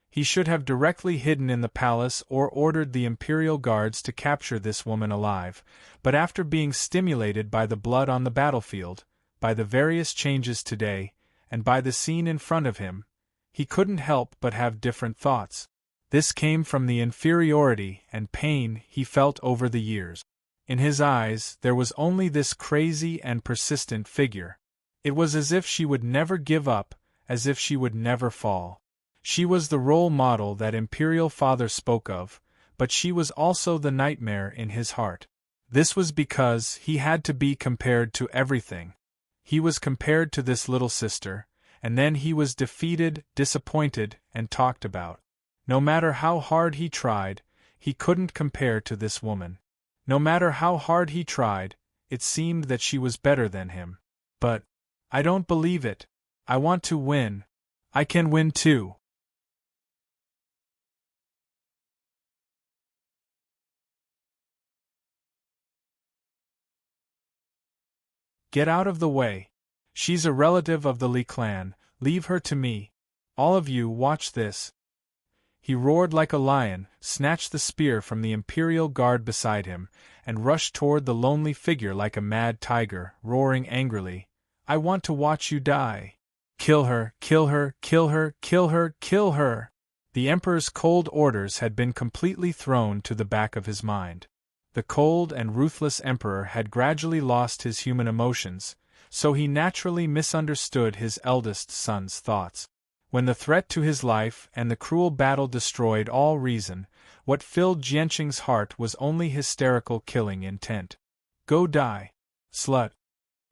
He should have directly hidden in the palace or ordered the imperial guards to capture this woman alive, but after being stimulated by the blood on the battlefield, by the various changes today, and by the scene in front of him, he couldn't help but have different thoughts. This came from the inferiority and pain he felt over the years. In his eyes, there was only this crazy and persistent figure. It was as if she would never give up, as if she would never fall. She was the role model that Imperial Father spoke of, but she was also the nightmare in his heart. This was because he had to be compared to everything. He was compared to this little sister, and then he was defeated, disappointed, and talked about. No matter how hard he tried, he couldn't compare to this woman. No matter how hard he tried, it seemed that she was better than him. But, I don't believe it. I want to win. I can win too. Get out of the way. She's a relative of the Li clan, leave her to me. All of you watch this. He roared like a lion, snatched the spear from the imperial guard beside him, and rushed toward the lonely figure like a mad tiger, roaring angrily, "I want to watch you die. Kill her, kill her, kill her, kill her, kill her!" The Emperor's cold orders had been completely thrown to the back of his mind. The cold and ruthless Emperor had gradually lost his human emotions, so he naturally misunderstood his eldest son's thoughts. When the threat to his life and the cruel battle destroyed all reason, what filled Jianqing's heart was only hysterical killing intent. Go die, slut.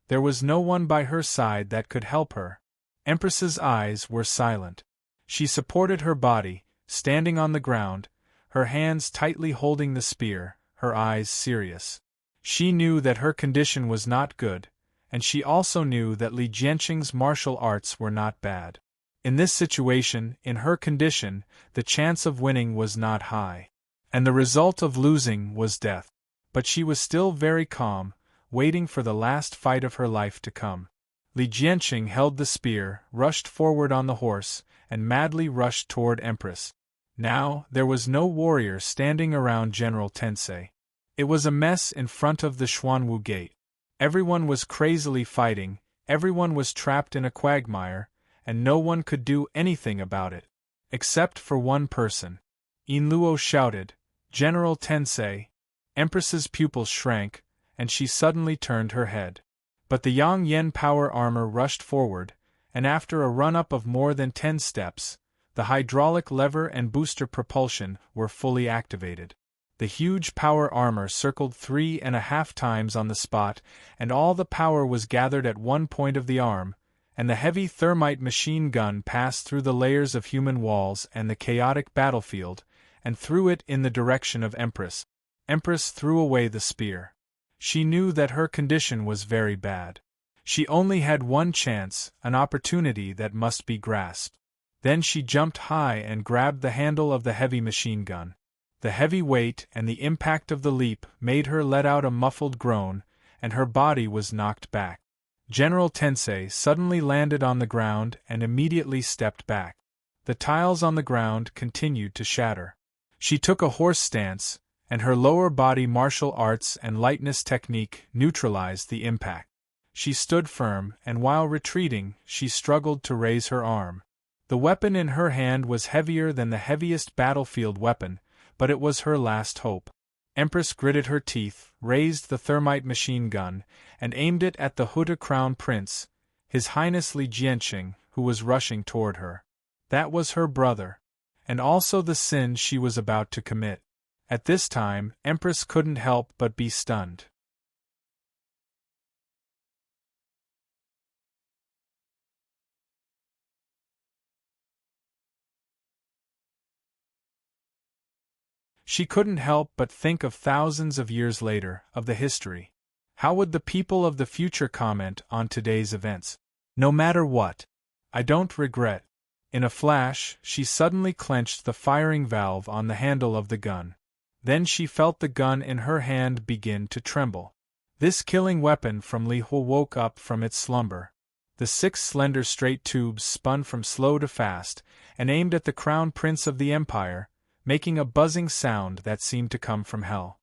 There was no one by her side that could help her. Empress's eyes were silent. She supported her body, standing on the ground, her hands tightly holding the spear, her eyes serious. She knew that her condition was not good, and she also knew that Li Jianqing's martial arts were not bad. In this situation, in her condition, the chance of winning was not high, and the result of losing was death. But she was still very calm, waiting for the last fight of her life to come. Li Jianqing held the spear, rushed forward on the horse, and madly rushed toward Empress. Now, there was no warrior standing around General Tensei. It was a mess in front of the Xuanwu Gate. Everyone was crazily fighting, everyone was trapped in a quagmire, and no one could do anything about it. Except for one person. Yin Luo shouted, "General Tensei!" Empress's pupils shrank, and she suddenly turned her head. But the Yang Yen power armor rushed forward, and after a run-up of more than 10 steps, the hydraulic lever and booster propulsion were fully activated. The huge power armor circled 3.5 times on the spot, and all the power was gathered at one point of the arm, and the heavy thermite machine gun passed through the layers of human walls and the chaotic battlefield, and threw it in the direction of Empress. Empress threw away the spear. She knew that her condition was very bad. She only had one chance, an opportunity that must be grasped. Then she jumped high and grabbed the handle of the heavy machine gun. The heavy weight and the impact of the leap made her let out a muffled groan, and her body was knocked back. General Tensei suddenly landed on the ground and immediately stepped back. The tiles on the ground continued to shatter. She took a horse stance, and her lower body martial arts and lightness technique neutralized the impact. She stood firm, and while retreating, she struggled to raise her arm. The weapon in her hand was heavier than the heaviest battlefield weapon, but it was her last hope. Empress gritted her teeth, raised the thermite machine gun, and aimed it at the Huda Crown Prince, His Highness Li Jianqing, who was rushing toward her. That was her brother, and also the sin she was about to commit. At this time, Empress couldn't help but be stunned. She couldn't help but think of thousands of years later, of the history. How would the people of the future comment on today's events? No matter what. I don't regret. In a flash, she suddenly clenched the firing valve on the handle of the gun. Then she felt the gun in her hand begin to tremble. This killing weapon from Li Hu woke up from its slumber. The 6 slender straight tubes spun from slow to fast, and aimed at the crown prince of the empire, making a buzzing sound that seemed to come from hell.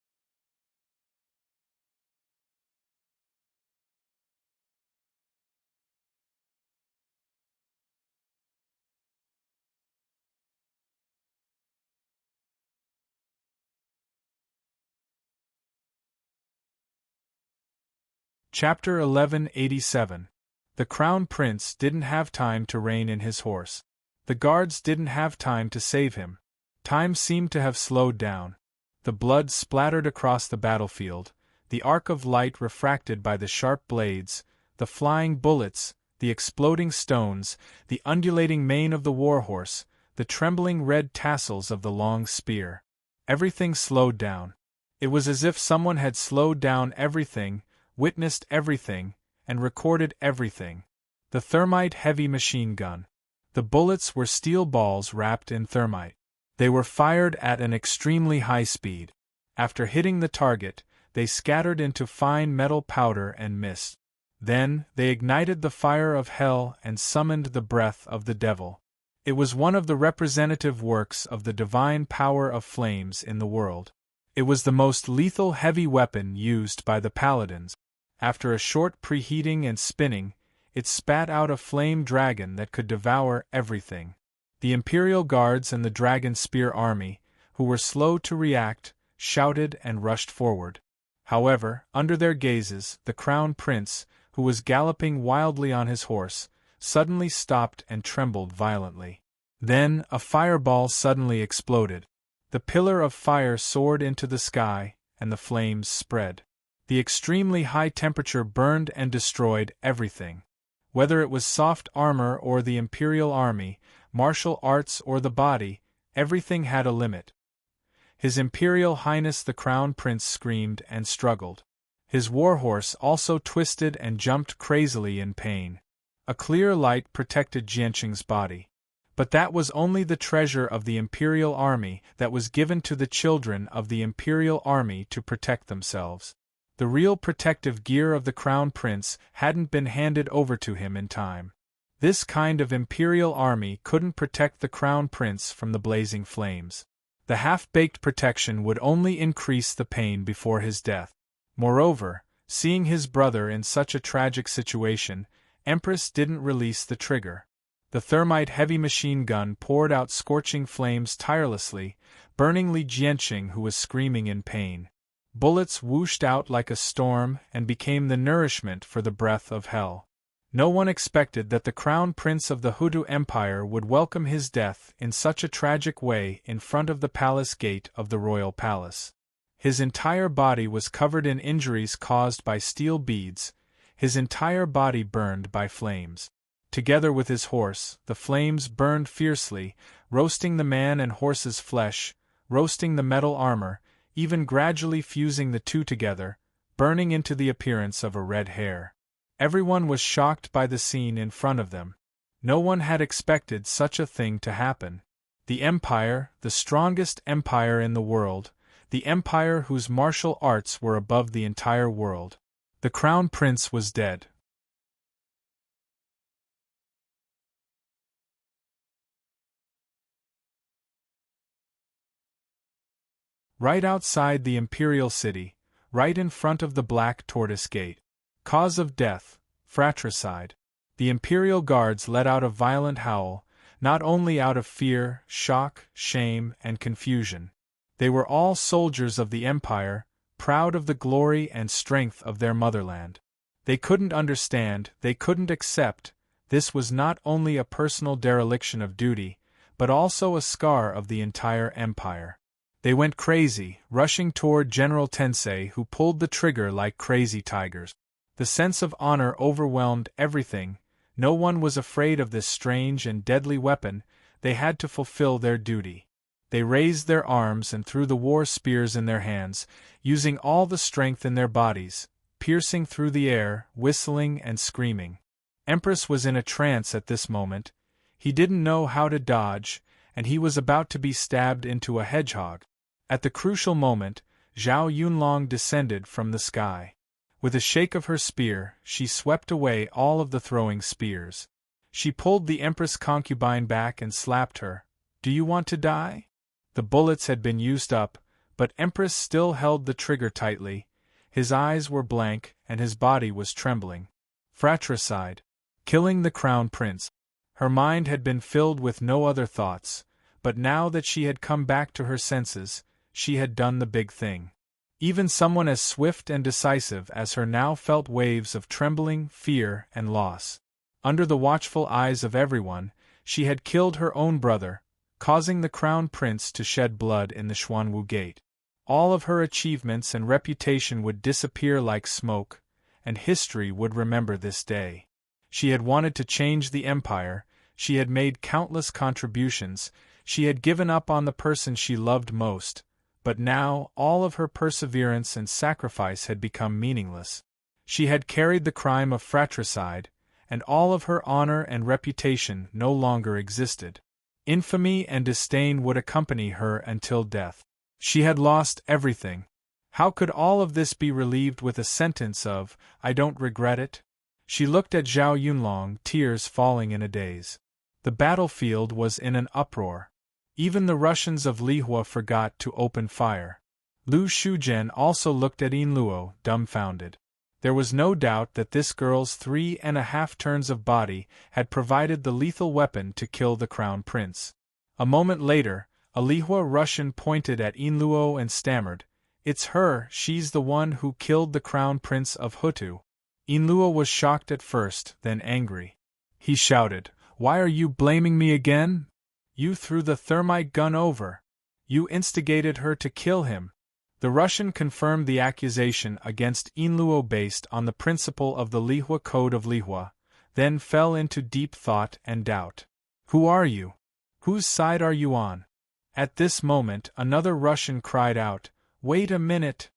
Chapter 1187. The Crown Prince didn't have time to rein in his horse. The guards didn't have time to save him. Time seemed to have slowed down. The blood splattered across the battlefield, the arc of light refracted by the sharp blades, the flying bullets, the exploding stones, the undulating mane of the warhorse, the trembling red tassels of the long spear. Everything slowed down. It was as if someone had slowed down everything, witnessed everything, and recorded everything. The thermite heavy machine gun. The bullets were steel balls wrapped in thermite. They were fired at an extremely high speed. After hitting the target, they scattered into fine metal powder and mist. Then, they ignited the fire of hell and summoned the breath of the devil. It was one of the representative works of the divine power of flames in the world. It was the most lethal heavy weapon used by the paladins. After a short preheating and spinning, it spat out a flame dragon that could devour everything. The Imperial Guards and the Dragon Spear Army, who were slow to react, shouted and rushed forward. However, under their gazes, the Crown Prince, who was galloping wildly on his horse, suddenly stopped and trembled violently. Then, a fireball suddenly exploded. The pillar of fire soared into the sky, and the flames spread. The extremely high temperature burned and destroyed everything. Whether it was soft armor or the Imperial Army, martial arts or the body, everything had a limit. His Imperial Highness the Crown Prince screamed and struggled. His warhorse also twisted and jumped crazily in pain. A clear light protected Jianqing's body. But that was only the treasure of the Imperial Army that was given to the children of the Imperial Army to protect themselves. The real protective gear of the Crown Prince hadn't been handed over to him in time. This kind of imperial army couldn't protect the Crown Prince from the blazing flames. The half-baked protection would only increase the pain before his death. Moreover, seeing his brother in such a tragic situation, Empress didn't release the trigger. The thermite heavy machine gun poured out scorching flames tirelessly, burning Li Jianqing, who was screaming in pain. Bullets whooshed out like a storm and became the nourishment for the breath of hell. No one expected that the Crown Prince of the Hutu Empire would welcome his death in such a tragic way in front of the palace gate of the royal palace. His entire body was covered in injuries caused by steel beads, his entire body burned by flames. Together with his horse, the flames burned fiercely, roasting the man and horse's flesh, roasting the metal armor, even gradually fusing the two together, burning into the appearance of a red hair. Everyone was shocked by the scene in front of them. No one had expected such a thing to happen. The empire, the strongest empire in the world, the empire whose martial arts were above the entire world. The Crown Prince was dead. Right outside the imperial city, right in front of the Black Tortoise Gate. Cause of death, fratricide. The imperial guards let out a violent howl, not only out of fear, shock, shame, and confusion. They were all soldiers of the empire, proud of the glory and strength of their motherland. They couldn't understand, they couldn't accept, this was not only a personal dereliction of duty, but also a scar of the entire empire. They went crazy, rushing toward General Tensei, who pulled the trigger like crazy tigers. The sense of honor overwhelmed everything. No one was afraid of this strange and deadly weapon. They had to fulfill their duty. They raised their arms and threw the war spears in their hands, using all the strength in their bodies, piercing through the air, whistling and screaming. Empress was in a trance at this moment. He didn't know how to dodge, and he was about to be stabbed into a hedgehog. At the crucial moment, Zhao Yunlong descended from the sky. With a shake of her spear, she swept away all of the throwing spears. She pulled the Empress concubine back and slapped her. "Do you want to die?" The bullets had been used up, but Empress still held the trigger tightly. His eyes were blank, and his body was trembling. Fratricide. Killing the Crown Prince. Her mind had been filled with no other thoughts, but now that she had come back to her senses, she had done the big thing. Even someone as swift and decisive as her now felt waves of trembling, fear, and loss. Under the watchful eyes of everyone, she had killed her own brother, causing the Crown Prince to shed blood in the Xuanwu Gate. All of her achievements and reputation would disappear like smoke, and history would remember this day. She had wanted to change the empire, she had made countless contributions, she had given up on the person she loved most, but now all of her perseverance and sacrifice had become meaningless. She had carried the crime of fratricide, and all of her honor and reputation no longer existed. Infamy and disdain would accompany her until death. She had lost everything. How could all of this be relieved with a sentence of, "I don't regret it"? She looked at Zhao Yunlong, tears falling in a daze. The battlefield was in an uproar. Even the Russians of Lihua forgot to open fire. Lu Shuzhen also looked at Yin Luo, dumbfounded. There was no doubt that this girl's 3.5 turns of body had provided the lethal weapon to kill the Crown Prince. A moment later, a Lihua Russian pointed at Yin Luo and stammered, "It's her, she's the one who killed the Crown Prince of Hutu." Yin Luo was shocked at first, then angry. He shouted, "Why are you blaming me again? You threw the thermite gun over. You instigated her to kill him." The Russian confirmed the accusation against Yin Luo based on the principle of the Lihua Code of Lihua, then fell into deep thought and doubt. "Who are you? Whose side are you on?" At this moment another Russian cried out, "Wait a minute!"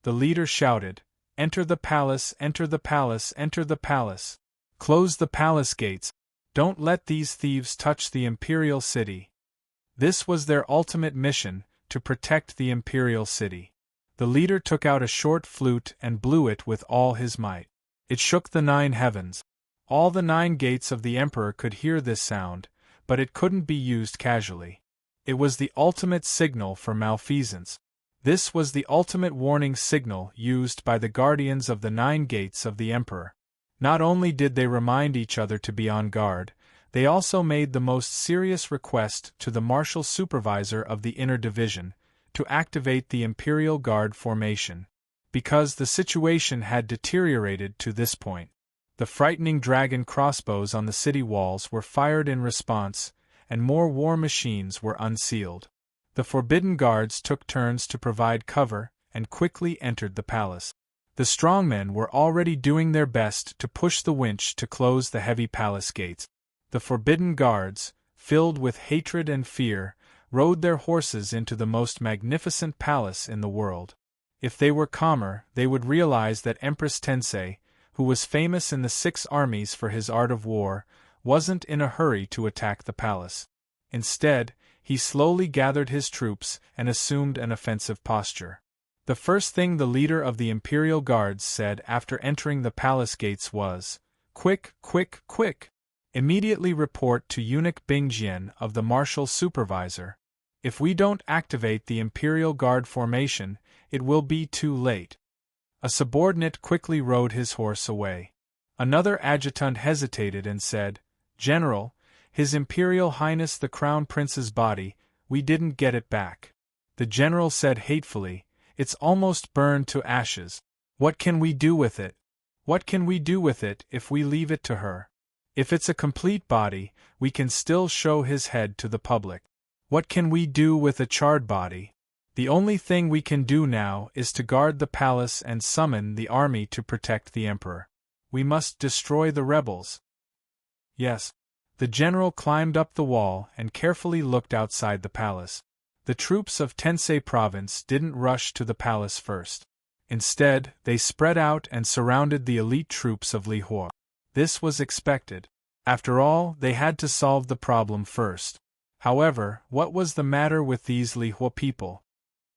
The leader shouted, "Enter the palace, enter the palace, enter the palace! Close the palace gates! Don't let these thieves touch the imperial city!" This was their ultimate mission, to protect the imperial city. The leader took out a short flute and blew it with all his might. It shook the 9 heavens. All the 9 gates of the emperor could hear this sound, but it couldn't be used casually. It was the ultimate signal for malfeasance. This was the ultimate warning signal used by the guardians of the 9 gates of the emperor. Not only did they remind each other to be on guard, they also made the most serious request to the martial supervisor of the inner division, to activate the Imperial Guard formation. Because the situation had deteriorated to this point. The frightening dragon crossbows on the city walls were fired in response, and more war machines were unsealed. The forbidden guards took turns to provide cover, and quickly entered the palace. The strongmen were already doing their best to push the winch to close the heavy palace gates. The forbidden guards, filled with hatred and fear, rode their horses into the most magnificent palace in the world. If they were calmer, they would realize that Empress Tensei, who was famous in the 6 armies for his art of war, wasn't in a hurry to attack the palace. Instead, he slowly gathered his troops and assumed an offensive posture. The first thing the leader of the Imperial Guards said after entering the palace gates was, "Quick, quick, quick! Immediately report to Eunuch Bingjian of the Martial Supervisor. If we don't activate the Imperial Guard formation, it will be too late." A subordinate quickly rode his horse away. Another adjutant hesitated and said, "General, His Imperial Highness the Crown Prince's body, we didn't get it back." The general said hatefully, "It's almost burned to ashes. What can we do with it? What can we do with it if we leave it to her? If it's a complete body, we can still show his head to the public. What can we do with a charred body? The only thing we can do now is to guard the palace and summon the army to protect the emperor. We must destroy the rebels." Yes. The general climbed up the wall and carefully looked outside the palace. The troops of Tensei province didn't rush to the palace first. Instead, they spread out and surrounded the elite troops of Li Hua. This was expected. After all, they had to solve the problem first. However, what was the matter with these Li Hua people?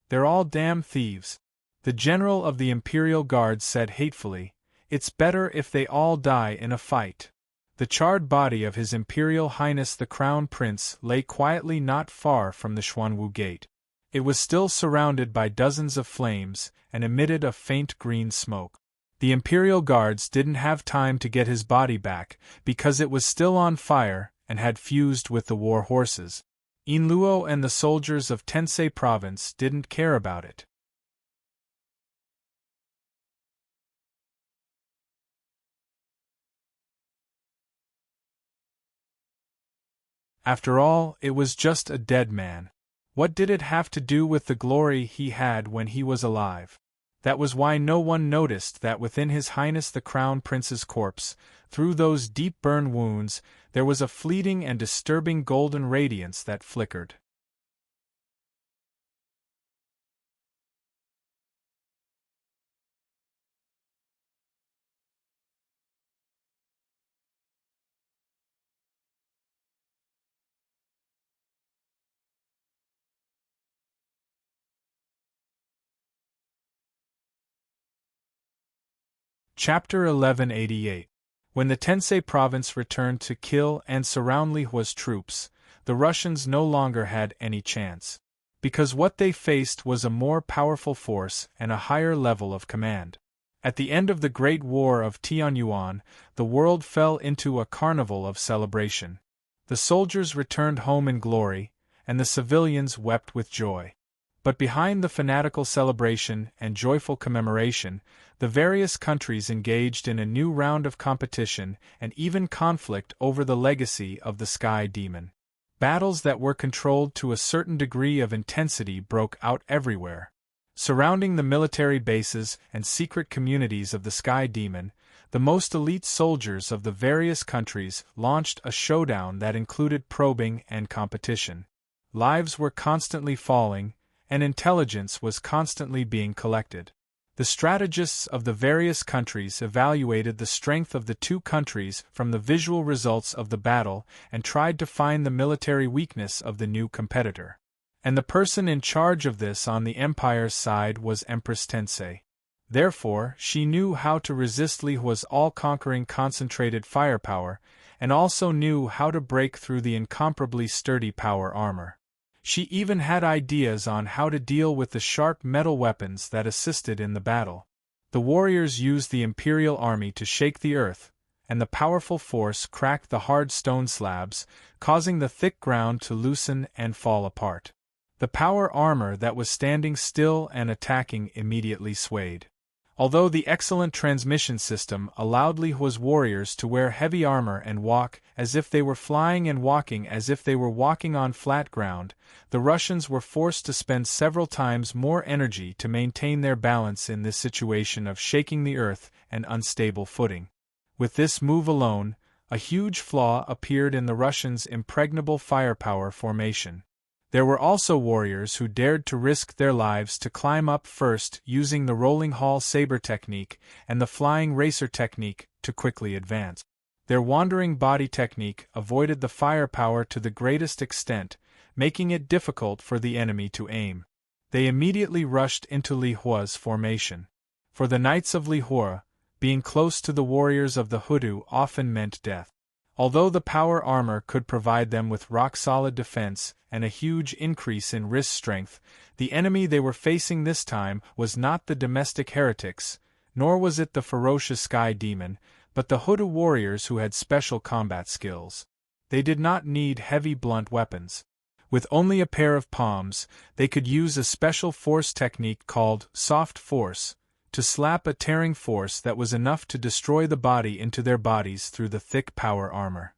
"They're all damn thieves," the general of the Imperial Guard said hatefully. "It's better if they all die in a fight." The charred body of His Imperial Highness the Crown Prince lay quietly not far from the Xuanwu Gate. It was still surrounded by dozens of flames and emitted a faint green smoke. The Imperial Guards didn't have time to get his body back because it was still on fire and had fused with the war horses. Inluo and the soldiers of Tensei province didn't care about it. After all, it was just a dead man. What did it have to do with the glory he had when he was alive? That was why no one noticed that within His Highness the Crown Prince's corpse, through those deep burn wounds, there was a fleeting and disturbing golden radiance that flickered. Chapter 1188. When the Tensei province returned to kill and surround Li Hua's troops, the Russians no longer had any chance. Because what they faced was a more powerful force and a higher level of command. At the end of the Great War of Tianyuan, the world fell into a carnival of celebration. The soldiers returned home in glory, and the civilians wept with joy. But behind the fanatical celebration and joyful commemoration, the various countries engaged in a new round of competition and even conflict over the legacy of the Sky Demon. Battles that were controlled to a certain degree of intensity broke out everywhere. Surrounding the military bases and secret communities of the Sky Demon, the most elite soldiers of the various countries launched a showdown that included probing and competition. Lives were constantly falling, and intelligence was constantly being collected. The strategists of the various countries evaluated the strength of the two countries from the visual results of the battle and tried to find the military weakness of the new competitor. And the person in charge of this on the Empire's side was Empress Tensei. Therefore, she knew how to resist Li Hua's all-conquering concentrated firepower, and also knew how to break through the incomparably sturdy power armor. She even had ideas on how to deal with the sharp metal weapons that assisted in the battle. The warriors used the Imperial army to shake the earth, and the powerful force cracked the hard stone slabs, causing the thick ground to loosen and fall apart. The power armor that was standing still and attacking immediately swayed. Although the excellent transmission system allowed Li Hua's warriors to wear heavy armor and walk as if they were flying and walking as if they were walking on flat ground, the Russians were forced to spend several times more energy to maintain their balance in this situation of shaking the earth and unstable footing. With this move alone, a huge flaw appeared in the Russians' impregnable firepower formation. There were also warriors who dared to risk their lives to climb up first using the rolling hall saber technique and the flying racer technique to quickly advance. Their wandering body technique avoided the firepower to the greatest extent, making it difficult for the enemy to aim. They immediately rushed into Li Hua's formation. For the knights of Li Hua, being close to the warriors of the Hudu often meant death. Although the power armor could provide them with rock-solid defense and a huge increase in wrist strength, the enemy they were facing this time was not the domestic heretics, nor was it the ferocious sky demon, but the Hudu warriors who had special combat skills. They did not need heavy blunt weapons. With only a pair of palms, they could use a special force technique called soft force, to slap a tearing force that was enough to destroy the body into their bodies through the thick power armor.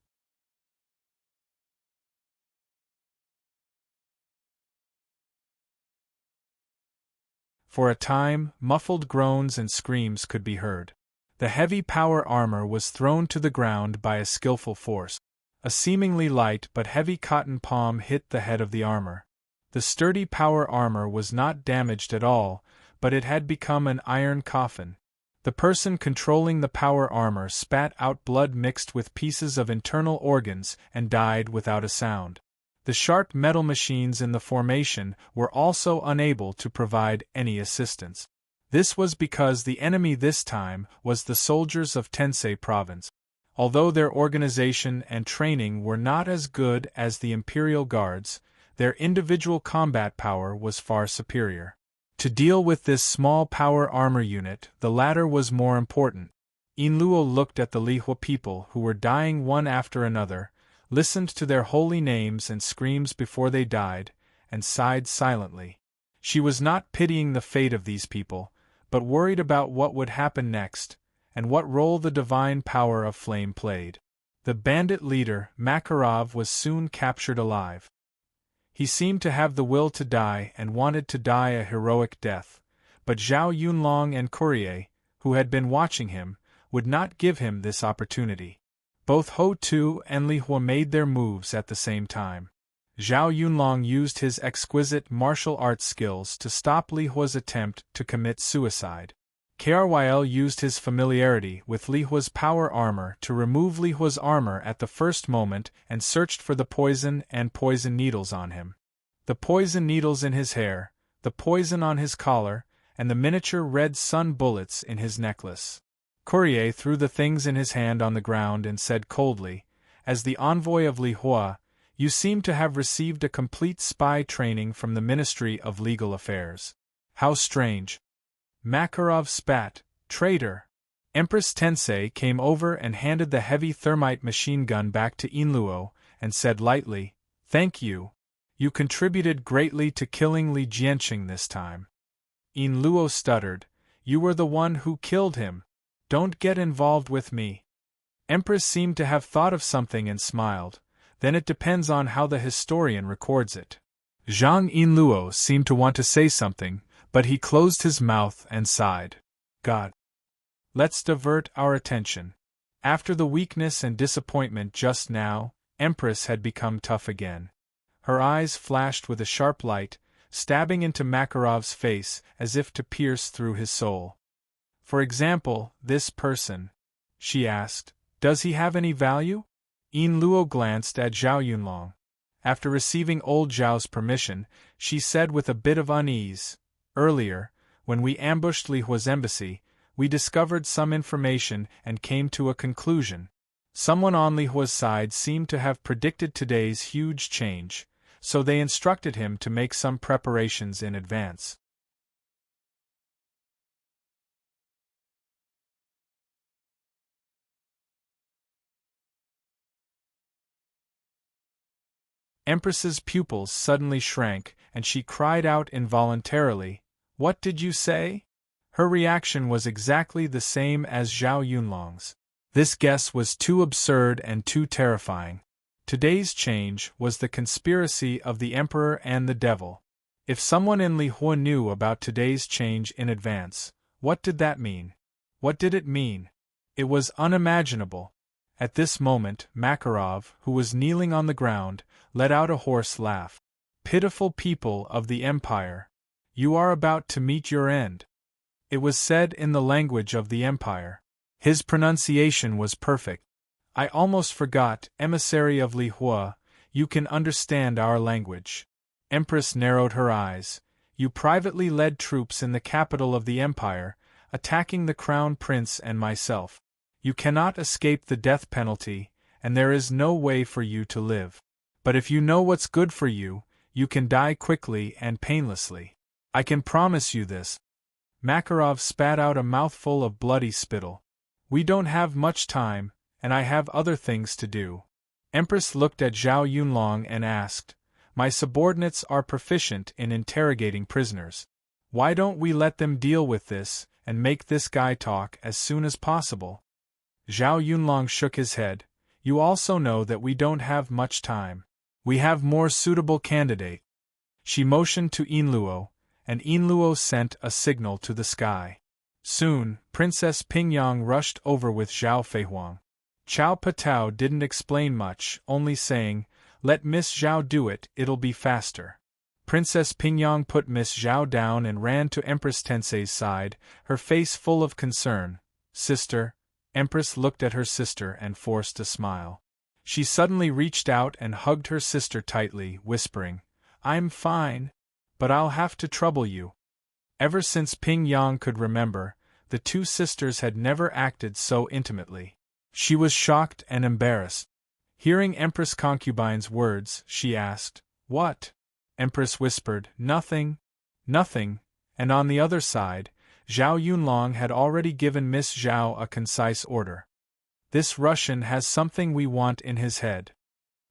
For a time, muffled groans and screams could be heard. The heavy power armor was thrown to the ground by a skillful force. A seemingly light but heavy cotton palm hit the head of the armor. The sturdy power armor was not damaged at all, but it had become an iron coffin. The person controlling the power armor spat out blood mixed with pieces of internal organs and died without a sound. The sharp metal machines in the formation were also unable to provide any assistance. This was because the enemy this time was the soldiers of Tensei province. Although their organization and training were not as good as the Imperial Guards, their individual combat power was far superior. To deal with this small power armor unit, the latter was more important. Inluo looked at the Li Hua people who were dying one after another, listened to their holy names and screams before they died, and sighed silently. She was not pitying the fate of these people, but worried about what would happen next, and what role the divine power of flame played. The bandit leader, Makarov, was soon captured alive. He seemed to have the will to die and wanted to die a heroic death, but Zhao Yunlong and Courier, who had been watching him, would not give him this opportunity. Both Ho Tu and Li Hua made their moves at the same time. Zhao Yunlong used his exquisite martial arts skills to stop Li Hua's attempt to commit suicide. Kryl used his familiarity with Li Hua's power armor to remove Li Hua's armor at the first moment and searched for the poison and poison needles on him. The poison needles in his hair, the poison on his collar, and the miniature red sun bullets in his necklace. Courier threw the things in his hand on the ground and said coldly, "As the envoy of Li Hua, you seem to have received a complete spy training from the Ministry of Legal Affairs. How strange." Makarov spat, "Traitor!" Empress Tensei came over and handed the heavy thermite machine gun back to Inluo, and said lightly, "Thank you. You contributed greatly to killing Li Jianqing this time." Inluo stuttered, "You were the one who killed him. Don't get involved with me." Empress seemed to have thought of something and smiled. "Then it depends on how the historian records it." Zhang Inluo seemed to want to say something, but he closed his mouth and sighed. "God. Let's divert our attention." After the weakness and disappointment just now, Empress had become tough again. Her eyes flashed with a sharp light, stabbing into Makarov's face as if to pierce through his soul. For example, this person, she asked, does he have any value? Yin Luo glanced at Zhao Yunlong. After receiving old Zhao's permission, she said with a bit of unease, earlier, when we ambushed Li Hua's embassy, we discovered some information and came to a conclusion. Someone on Li Hua's side seemed to have predicted today's huge change, so they instructed him to make some preparations in advance. Empress's pupils suddenly shrank, and she cried out involuntarily, "What did you say?" Her reaction was exactly the same as Zhao Yunlong's. This guess was too absurd and too terrifying. Today's change was the conspiracy of the Emperor and the Devil. If someone in Li Hua knew about today's change in advance, what did that mean? What did it mean? It was unimaginable. At this moment, Makarov, who was kneeling on the ground, let out a hoarse laugh. "Pitiful people of the Empire! You are about to meet your end." It was said in the language of the Empire. His pronunciation was perfect. "I almost forgot, emissary of Li Hua, you can understand our language." Empress narrowed her eyes. "You privately led troops in the capital of the Empire, attacking the Crown Prince and myself. You cannot escape the death penalty, and there is no way for you to live. But if you know what's good for you, you can die quickly and painlessly. I can promise you this." Makarov spat out a mouthful of bloody spittle. "We don't have much time, and I have other things to do." Empress looked at Zhao Yunlong and asked, "My subordinates are proficient in interrogating prisoners. Why don't we let them deal with this, and make this guy talk as soon as possible?" Zhao Yunlong shook his head. "You also know that we don't have much time. We have more suitable candidate." She motioned to Yin Luo, and Yin Luo sent a signal to the sky. Soon, Princess Pingyang rushed over with Zhao Feihuang. Chao Patao didn't explain much, only saying, "Let Miss Zhao do it, it'll be faster." Princess Pingyang put Miss Zhao down and ran to Empress Tensei's side, her face full of concern. "Sister." Empress looked at her sister and forced a smile. She suddenly reached out and hugged her sister tightly, whispering, "I'm fine, but I'll have to trouble you." Ever since Ping Yang could remember, the two sisters had never acted so intimately. She was shocked and embarrassed. Hearing Empress Concubine's words, she asked, "What?" Empress whispered, "Nothing. Nothing," and on the other side, Zhao Yunlong had already given Miss Zhao a concise order. "This Russian has something we want in his head."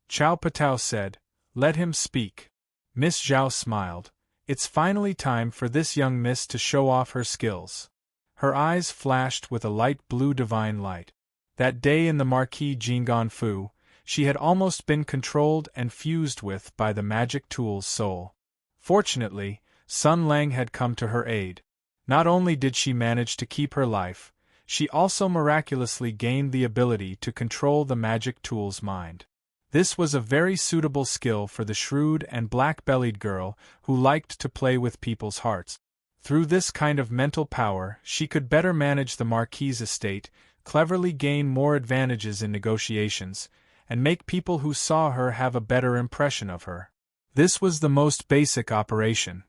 Chao Patao said, "Let him speak." Miss Zhao smiled. "It's finally time for this young miss to show off her skills." Her eyes flashed with a light blue divine light. That day in the Marquis Jinggan Fu, she had almost been controlled and fused with by the magic tool's soul. Fortunately, Sun Lang had come to her aid. Not only did she manage to keep her life, she also miraculously gained the ability to control the magic tool's mind. This was a very suitable skill for the shrewd and black-bellied girl who liked to play with people's hearts. Through this kind of mental power, she could better manage the Marquis's estate, cleverly gain more advantages in negotiations, and make people who saw her have a better impression of her. This was the most basic operation.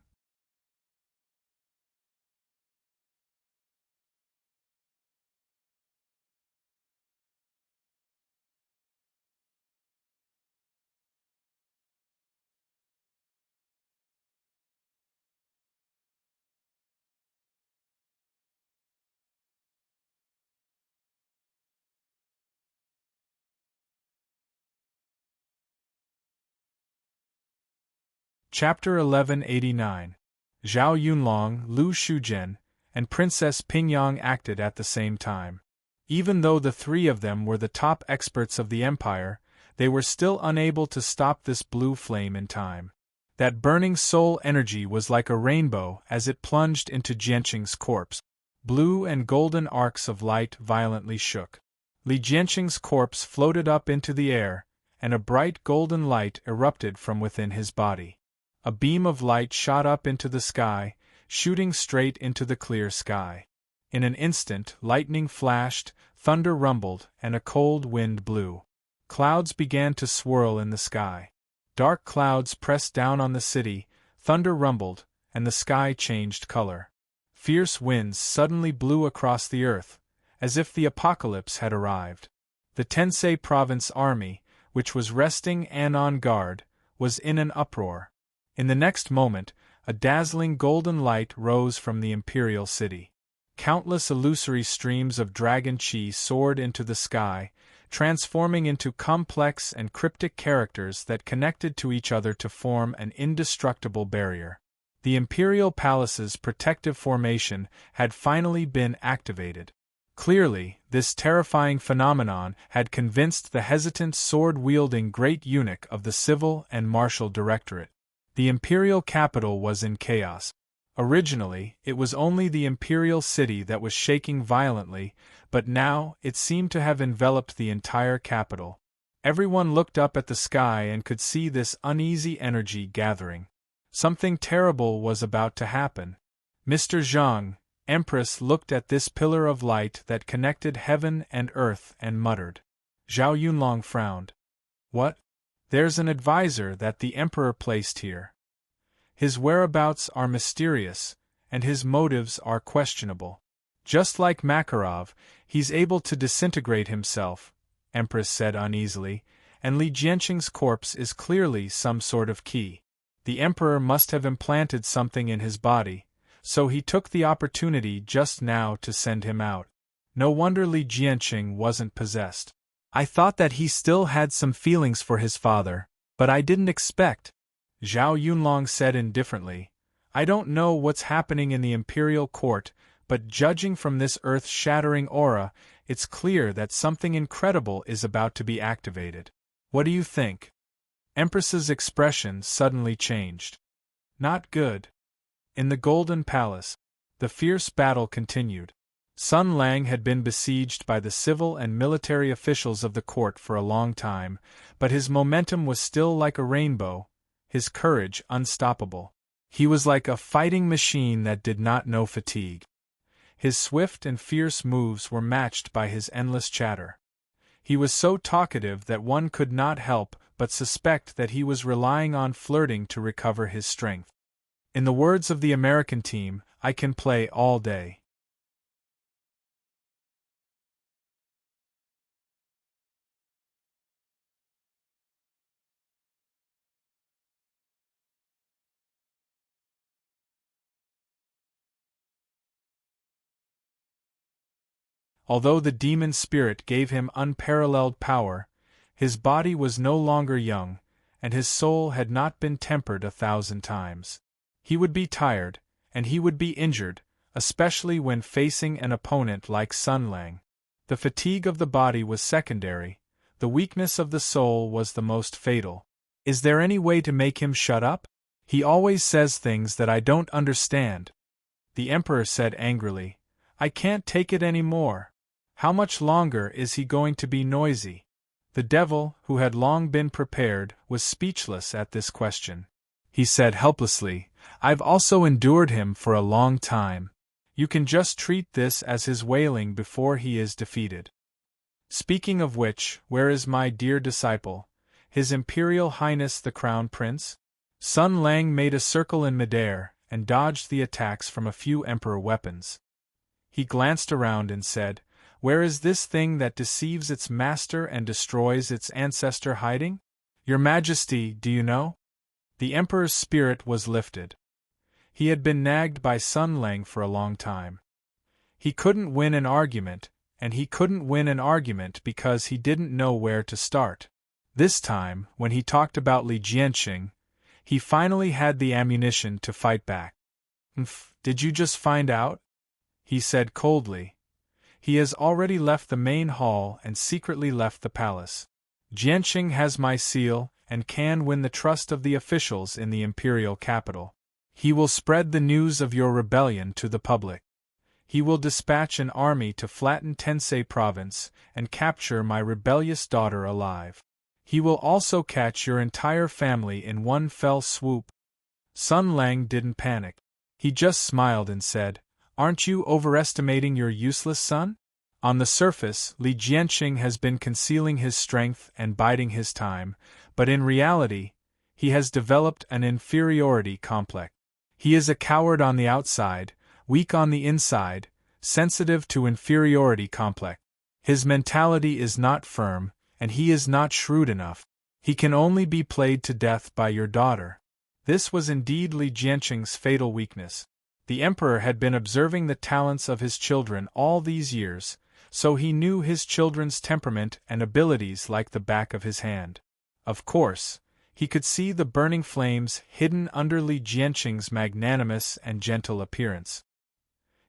Chapter 1189. Zhao Yunlong, Lu Shuzhen, and Princess Pingyang acted at the same time. Even though the three of them were the top experts of the Empire, they were still unable to stop this blue flame in time. That burning soul energy was like a rainbow as it plunged into Jianqing's corpse. Blue and golden arcs of light violently shook. Li Jianqing's corpse floated up into the air, and a bright golden light erupted from within his body. A beam of light shot up into the sky, shooting straight into the clear sky. In an instant, lightning flashed, thunder rumbled, and a cold wind blew. Clouds began to swirl in the sky. Dark clouds pressed down on the city, thunder rumbled, and the sky changed color. Fierce winds suddenly blew across the earth, as if the apocalypse had arrived. The Tensei province army, which was resting and on guard, was in an uproar. In the next moment, a dazzling golden light rose from the imperial city. Countless illusory streams of dragon chi soared into the sky, transforming into complex and cryptic characters that connected to each other to form an indestructible barrier. The imperial palace's protective formation had finally been activated. Clearly, this terrifying phenomenon had convinced the hesitant sword-wielding great eunuch of the civil and martial directorate. The imperial capital was in chaos. Originally, it was only the imperial city that was shaking violently, but now it seemed to have enveloped the entire capital. Everyone looked up at the sky and could see this uneasy energy gathering. Something terrible was about to happen. Mr. Zhang, Empress, looked at this pillar of light that connected heaven and earth and muttered. Zhao Yunlong frowned. What? There's an advisor that the Emperor placed here. His whereabouts are mysterious, and his motives are questionable. Just like Makarov, he's able to disintegrate himself, Empress said uneasily, and Li Jianqing's corpse is clearly some sort of key. The Emperor must have implanted something in his body, so he took the opportunity just now to send him out. No wonder Li Jianqing wasn't possessed. I thought that he still had some feelings for his father, but I didn't expect. Zhao Yunlong said indifferently, I don't know what's happening in the imperial court, but judging from this earth-shattering aura, it's clear that something incredible is about to be activated. What do you think? Empress's expression suddenly changed. Not good. In the Golden Palace, the fierce battle continued. Sun Lang had been besieged by the civil and military officials of the court for a long time, but his momentum was still like a rainbow, his courage unstoppable. He was like a fighting machine that did not know fatigue. His swift and fierce moves were matched by his endless chatter. He was so talkative that one could not help but suspect that he was relying on flirting to recover his strength. In the words of the American team, I can play all day. Although the demon spirit gave him unparalleled power, his body was no longer young, and his soul had not been tempered 1,000 times. He would be tired, and he would be injured, especially when facing an opponent like Sun Lang. The fatigue of the body was secondary, the weakness of the soul was the most fatal. Is there any way to make him shut up? He always says things that I don't understand. The Emperor said angrily, I can't take it any more. How much longer is he going to be noisy? The devil, who had long been prepared, was speechless at this question. He said helplessly, I've also endured him for a long time. You can just treat this as his wailing before he is defeated. Speaking of which, where is my dear disciple, His Imperial Highness the Crown Prince? Sun Lang made a circle in midair, and dodged the attacks from a few Emperor weapons. He glanced around and said, Where is this thing that deceives its master and destroys its ancestor hiding? Your Majesty, do you know? The Emperor's spirit was lifted. He had been nagged by Sun Lang for a long time. He couldn't win an argument, and he couldn't win an argument because he didn't know where to start. This time, when he talked about Li Jianqing, he finally had the ammunition to fight back. Did you just find out? He said coldly. He has already left the main hall and secretly left the palace. Jianqing has my seal and can win the trust of the officials in the imperial capital. He will spread the news of your rebellion to the public. He will dispatch an army to flatten Tensei province and capture my rebellious daughter alive. He will also catch your entire family in one fell swoop. Sun Lang didn't panic. He just smiled and said, "Aren't you overestimating your useless son? On the surface, Li Jianqing has been concealing his strength and biding his time, but in reality, he has developed an inferiority complex. He is a coward on the outside, weak on the inside, sensitive to inferiority complex. His mentality is not firm, and he is not shrewd enough. He can only be played to death by your daughter." This was indeed Li Jianqing's fatal weakness. The emperor had been observing the talents of his children all these years, so he knew his children's temperament and abilities like the back of his hand. Of course, he could see the burning flames hidden under Li Jianqing's magnanimous and gentle appearance.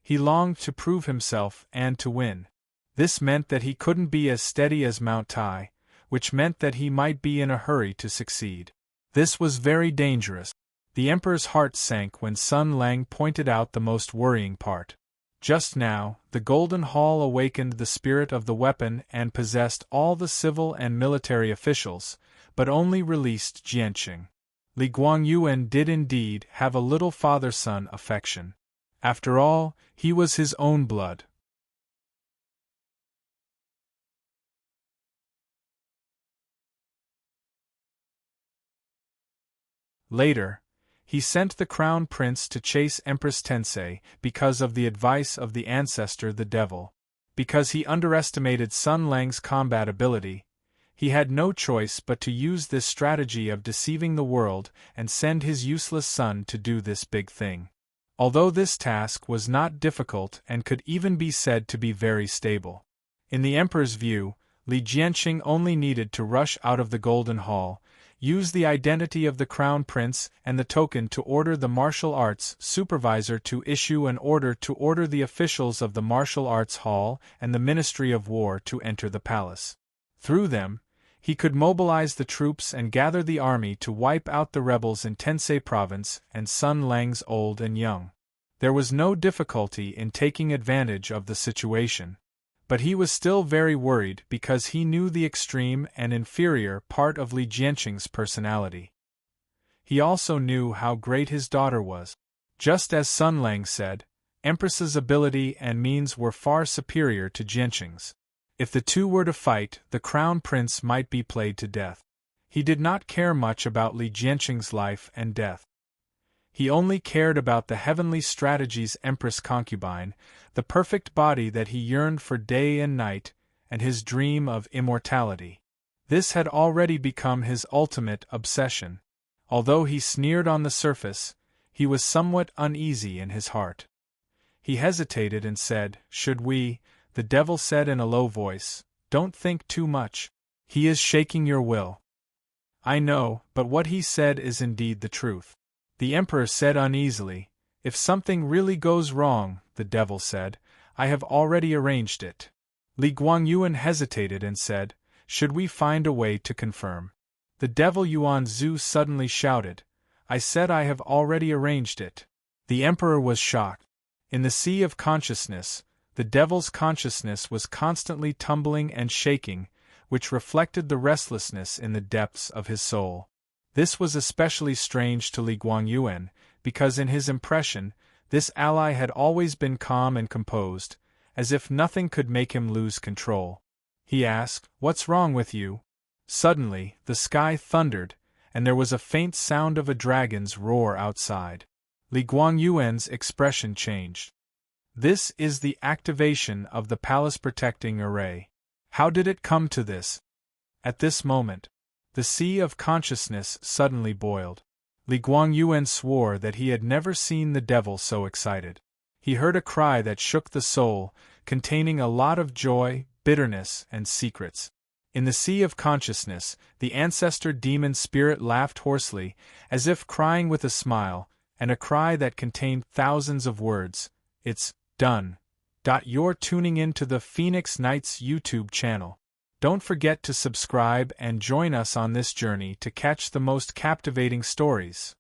He longed to prove himself and to win. This meant that he couldn't be as steady as Mount Tai, which meant that he might be in a hurry to succeed. This was very dangerous. The emperor's heart sank when Sun Lang pointed out the most worrying part. Just now, the Golden Hall awakened the spirit of the weapon and possessed all the civil and military officials, but only released Jianqing. Li Guangyuan did indeed have a little father-son affection. After all, he was his own blood. Later, he sent the crown prince to chase Empress Tensei because of the advice of the ancestor the devil. Because he underestimated Sun Lang's combat ability, he had no choice but to use this strategy of deceiving the world and send his useless son to do this big thing. Although this task was not difficult and could even be said to be very stable. In the emperor's view, Li Jianqing only needed to rush out of the Golden Hall, use the identity of the crown prince and the token to order the martial arts supervisor to issue an order to order the officials of the martial arts hall and the Ministry of War to enter the palace. Through them, he could mobilize the troops and gather the army to wipe out the rebels in Tensei province and Sun Lang's old and young. There was no difficulty in taking advantage of the situation. But he was still very worried because he knew the extreme and inferior part of Li Jianqing's personality. He also knew how great his daughter was. Just as Sun Lang said, Empress's ability and means were far superior to Jianqing's. If the two were to fight, the crown prince might be played to death. He did not care much about Li Jianqing's life and death. He only cared about the heavenly strategy's empress concubine, the perfect body that he yearned for day and night, and his dream of immortality. This had already become his ultimate obsession. Although he sneered on the surface, he was somewhat uneasy in his heart. He hesitated and said, "Should we?" The devil said in a low voice, "Don't think too much. He is shaking your will." "I know, but what he said is indeed the truth." The emperor said uneasily, "If something really goes wrong," the devil said, "I have already arranged it." Li Guangyuan hesitated and said, "Should we find a way to confirm?" The devil Yuan Zhu suddenly shouted, "I said I have already arranged it." The emperor was shocked. In the sea of consciousness, the devil's consciousness was constantly tumbling and shaking, which reflected the restlessness in the depths of his soul. This was especially strange to Li Guangyuan, because in his impression, this ally had always been calm and composed, as if nothing could make him lose control. He asked, "What's wrong with you?" Suddenly, the sky thundered, and there was a faint sound of a dragon's roar outside. Li Guangyuan's expression changed. "This is the activation of the palace protecting array. How did it come to this?" At this moment, the sea of consciousness suddenly boiled. Li Guangyuan swore that he had never seen the devil so excited. He heard a cry that shook the soul, containing a lot of joy, bitterness, and secrets. In the sea of consciousness, the ancestor demon spirit laughed hoarsely, as if crying with a smile, and a cry that contained thousands of words. "It's done." You're tuning in to the Phoenix Nights YouTube channel. Don't forget to subscribe and join us on this journey to catch the most captivating stories.